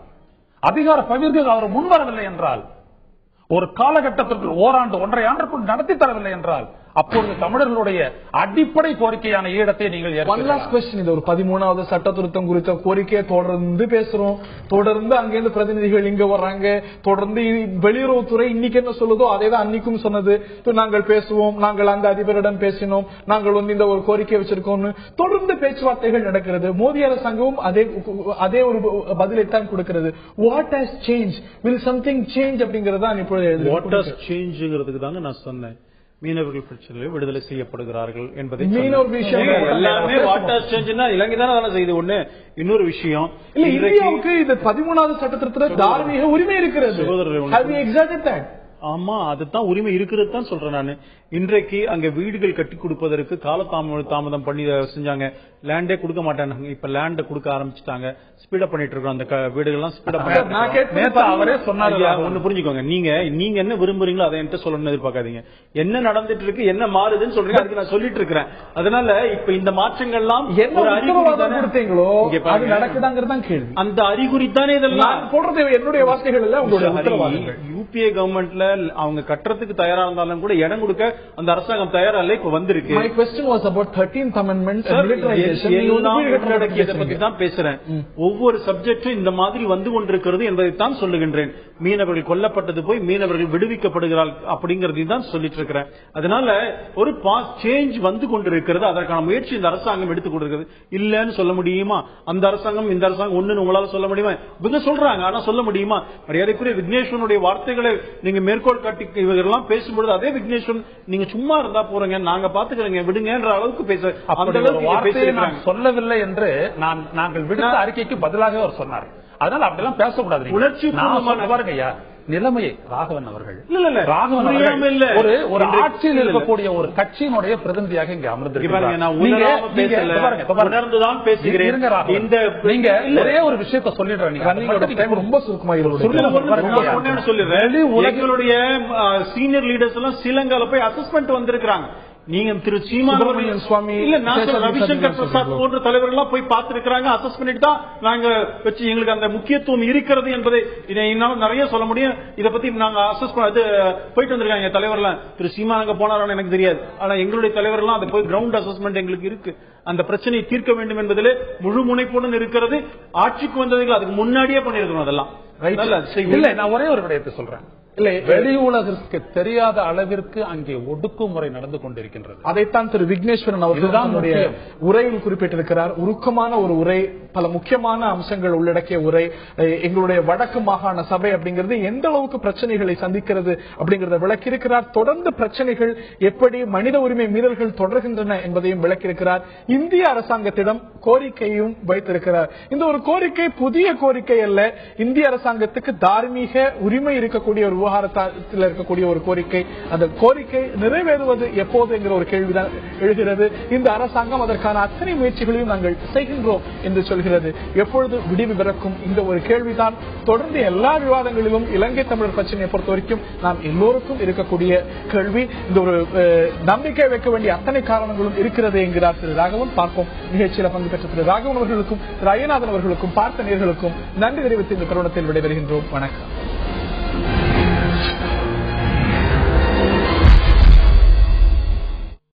Speaker 6: அதிகார பகிர்வுக்கு அவர் முன்வரவில்லை என்றால், ஒரு காலகட்டத்திற்குள் ஓராண்டு 1.5 ஆண்டுக்குள் நடத்தி தரவில்லை என்றால், அப்பொழுது தமிழர்களுடைய அடிப்படை கோரிக்கையான ஈழத்தை நீங்கள்
Speaker 1: இது ஒரு 13வது சட்ட திருத்தம் குறித்த கோரிக்கையை தொடர்ந்து பேசுறோம். தொடர்ந்து அங்கிருந்து பிரதிநிதிகள் இங்க வர்றாங்க. தொடர்ந்து வெளியுறவுத்துறை இன்னைக்கு என்ன சொல்லுதோ அதே தான் அன்னைக்கும் சொன்னது. நாங்கள் பேசுவோம், நாங்கள் அந்த அதிபரிடம் பேசினோம், நாங்கள் இந்த ஒரு கோரிக்கை வச்சிருக்கோம். தொடர்ந்து பேச்சுவார்த்தைகள் நடக்கிறது. மோடி அரசாங்கமும் அதே ஒரு பதிலைத்தான் கொடுக்கிறது. What has change, will something change அப்படிங்கறதா இப்பொழுது
Speaker 4: வாட் ஹஸ் சேஞ்ச்ங்கிறதுக்கு தாங்க நான் சொன்னேன். மீனவர்கள் பிரச்சனையில் விடுதலை செய்யப்படுகிறார்கள் என்பதை எல்லாமே இலங்கை தானே செய்து ஒண்ணு. இன்னொரு விஷயம்,
Speaker 1: இந்தியாவுக்கு இது 13வது சட்டத்திட்டத்தில் தார்மீக உரிமை இருக்கிறது.
Speaker 4: ஆமா, அதுதான் உரிமை இருக்கிறது தான் சொல்றேன் நானு. இன்றைக்கு அங்க வீடுகள் கட்டி கொடுப்பதற்கு காலதாமதம் பண்ணி செஞ்சாங்க. லேண்டே கொடுக்க மாட்டாங்க. இப்ப லேண்ட கொடுக்க ஆரம்பிச்சுட்டாங்க. ஸ்பீடப் பண்ணிட்டு இருக்கோம். அந்த வீடுகள்லாம் ஸ்பீடப் பண்ணிட்டு அவரே சொன்னாரு. ஒண்ணு புரிஞ்சுக்கோங்க, நீங்க என்ன விரும்புறீங்களோ அதை என்கிட்ட சொல்லணும்னு எதிர்பார்க்காதீங்க. என்ன நடந்துட்டு இருக்கு, என்ன மாறுதுன்னு சொல்றீங்க, அதுக்கு நான் சொல்லிட்டு இருக்கிறேன். அதனால இப்ப இந்த மாற்றங்கள்லாம் அந்த அறிகுறி தானே இதெல்லாம்
Speaker 1: போடுறது. என்னுடைய வார்த்தைகள் எல்லாம்
Speaker 4: யூபிஏ கவர்மெண்ட்ல அவங்க கட்டுறதுக்கு தயாரா இருந்தாலும் கூட இடம் கொடுக்க அந்த அரசாங்கம் தயாரா இல்ல. இப்ப வந்திருக்கு.
Speaker 1: My question was about 13th amendment
Speaker 4: பத்தி தான் பேசுறேன். ஒவ்வொரு சப்ஜெக்டும் இந்த மாதிரி வந்து கொண்டிருக்கிறது என்பதை தான் சொல்லுகின்றேன். மீனவர்கள் கொல்லப்பட்டது போய் மீனவர்கள் விடுவிக்கப்படுகிறார்கள் அப்படிங்கறதையும் தான் சொல்லிட்டு இருக்கிறேன். அதனால ஒரு சேஞ்ச் வந்து கொண்டிருக்கிறது. அதற்கான முயற்சி இந்த அரசாங்கம் எடுத்துக் கொண்டிருக்கிறது. இல்லன்னு சொல்ல முடியுமா? அந்த அரசாங்கம் இந்த அரசாங்கம் ஒண்ணு உங்களால சொல்ல முடியுமா? இவங்க சொல்றாங்க, ஆனா சொல்ல முடியுமா? மரியாதைக்குரிய விக்னேஸ்வரனுடைய வார்த்தைகளை நீங்க மேற்கோள் காட்டி இவர்களெல்லாம் பேசும்பொழுது அதே விக்னேஸ்வரன் நீங்க சும்மா இருந்தா போறீங்க, நாங்க பாத்துக்கிறோங்க, விடுங்கன்ற அளவுக்கு
Speaker 6: சொல்லவில்லை என்று நாங்கள் விடுத்த அறிக்கைக்கு பதிலாக அவர் சொன்னார். அதனால அப்படிலாம் பேசக்கூடாது.
Speaker 4: உணர்ச்சி
Speaker 6: பாருங்க ஐயா, நிலைமையை ராகவன் அவர்கள் ஒரு ஆட்சியில் இருக்கக்கூடிய ஒரு கட்சியினுடைய பிரதிநிதியாக இங்க அமர்ந்திருக்கிறார். நீங்க ஒரே ஒரு விஷயத்தை சொல்லிடுறேன். ரொம்ப சுருக்கமா
Speaker 4: உலகளுடைய சீனியர் லீடர்ஸ் எல்லாம் ஸ்ரீலங்கால போய் அசஸ்மெண்ட் வந்திருக்கிறாங்க. நீங்க திரு சீமான்
Speaker 1: சுப்பிரமணியன் சுவாமி,
Speaker 4: இல்ல நான் ரவிசங்கர் பிரசாத் போன்ற தலைவர்கள் போய் பார்த்திருக்கிறாங்க, அசஸ் பண்ணிட்டு தான் நாங்க வச்சு எங்களுக்கு அந்த முக்கியத்துவம் இருக்கிறது என்பதை இதை இன்னும் நிறைய சொல்ல முடியும். இதை பத்தி நாங்க அசஸ் போயிட்டு வந்திருக்காங்க தலைவர்லாம். திரு சீமான் அங்க போனாரான்னு எனக்கு தெரியாது, ஆனா எங்களுடைய தலைவர்லாம் அதை போய் கிரவுண்ட் அசஸ்மெண்ட் எங்களுக்கு இருக்கு. அந்த பிரச்சனையை தீர்க்க வேண்டும் என்பதிலே முழு முனைப்புடன் இருக்கிறது. ஆட்சிக்கு வந்ததுக்கு அதுக்கு முன்னாடியே பண்ணிருக்கணும். அதெல்லாம்
Speaker 6: இல்ல, நான் ஒரே ஒரு விடயத்தை சொல்றேன். இல்ல, வெளி உலகிற்கு தெரியாத அளவிற்கு அங்கே ஒடுக்குமுறை நடந்து கொண்டிருக்கின்றது.
Speaker 1: அதைத்தான் திரு விக்னேஸ்வரன் அவர்களுடைய உரையில் குறிப்பிட்டிருக்கிறார். உருக்கமான ஒரு உரை, பல முக்கியமான அம்சங்கள் உள்ளடக்கிய உரை. எங்களுடைய வடக்கு மாகாண சபை அப்படிங்கிறது எந்த அளவுக்கு பிரச்சனைகளை சந்திக்கிறது அப்படிங்கறத விளக்கியிருக்கிறார். தொடர்ந்து பிரச்சனைகள் எப்படி மனித உரிமை மீறல்கள் தொடர்கின்றன என்பதையும் விளக்கியிருக்கிறார். இந்திய அரசாங்கத்திடம் கோரிக்கையும் வைத்திருக்கிறார். இந்த ஒரு கோரிக்கை புதிய கோரிக்கை அல்ல. இந்திய அரசாங்கத்துக்கு தார்மீக உரிமை இருக்கக்கூடிய ஒரு விவகாரத்தில் இருக்கக்கூடிய ஒரு கோரிக்கை. அந்த கோரிக்கை நிறைவேறுவது எப்போது என்கிற ஒரு கேள்விதான் எழுகிறது. இந்த அரசாங்கம் அதற்கான அத்தனை முயற்சிகளையும் நாங்கள் செய்கின்றோம் என்று சொல்கிறது. எப்பொழுது விடிவு பிறக்கும் இந்த ஒரு கேள்விதான் தொடர்ந்து எல்லா விவாதங்களிலும் இலங்கை தமிழர் பிரச்சனையை பொறுத்த வரைக்கும் நாம் எல்லோருக்கும் இருக்கக்கூடிய கேள்வி. இந்த ஒரு நம்பிக்கை வைக்க வேண்டிய அத்தனை காரணங்களும் இருக்கிறது என்கிறார் திரு ராகவன். பார்ப்போம். நிகழ்ச்சியில் பங்கு பெற்ற திரு ராகவன் அவர்களுக்கும் திரு ஐயநாதன் அவர்களுக்கும் பார்த்த நேயர்களுக்கும் நன்றி தெரிவித்து இந்த தருணத்தில் விடைபெறுகின்றோம். வணக்கம்.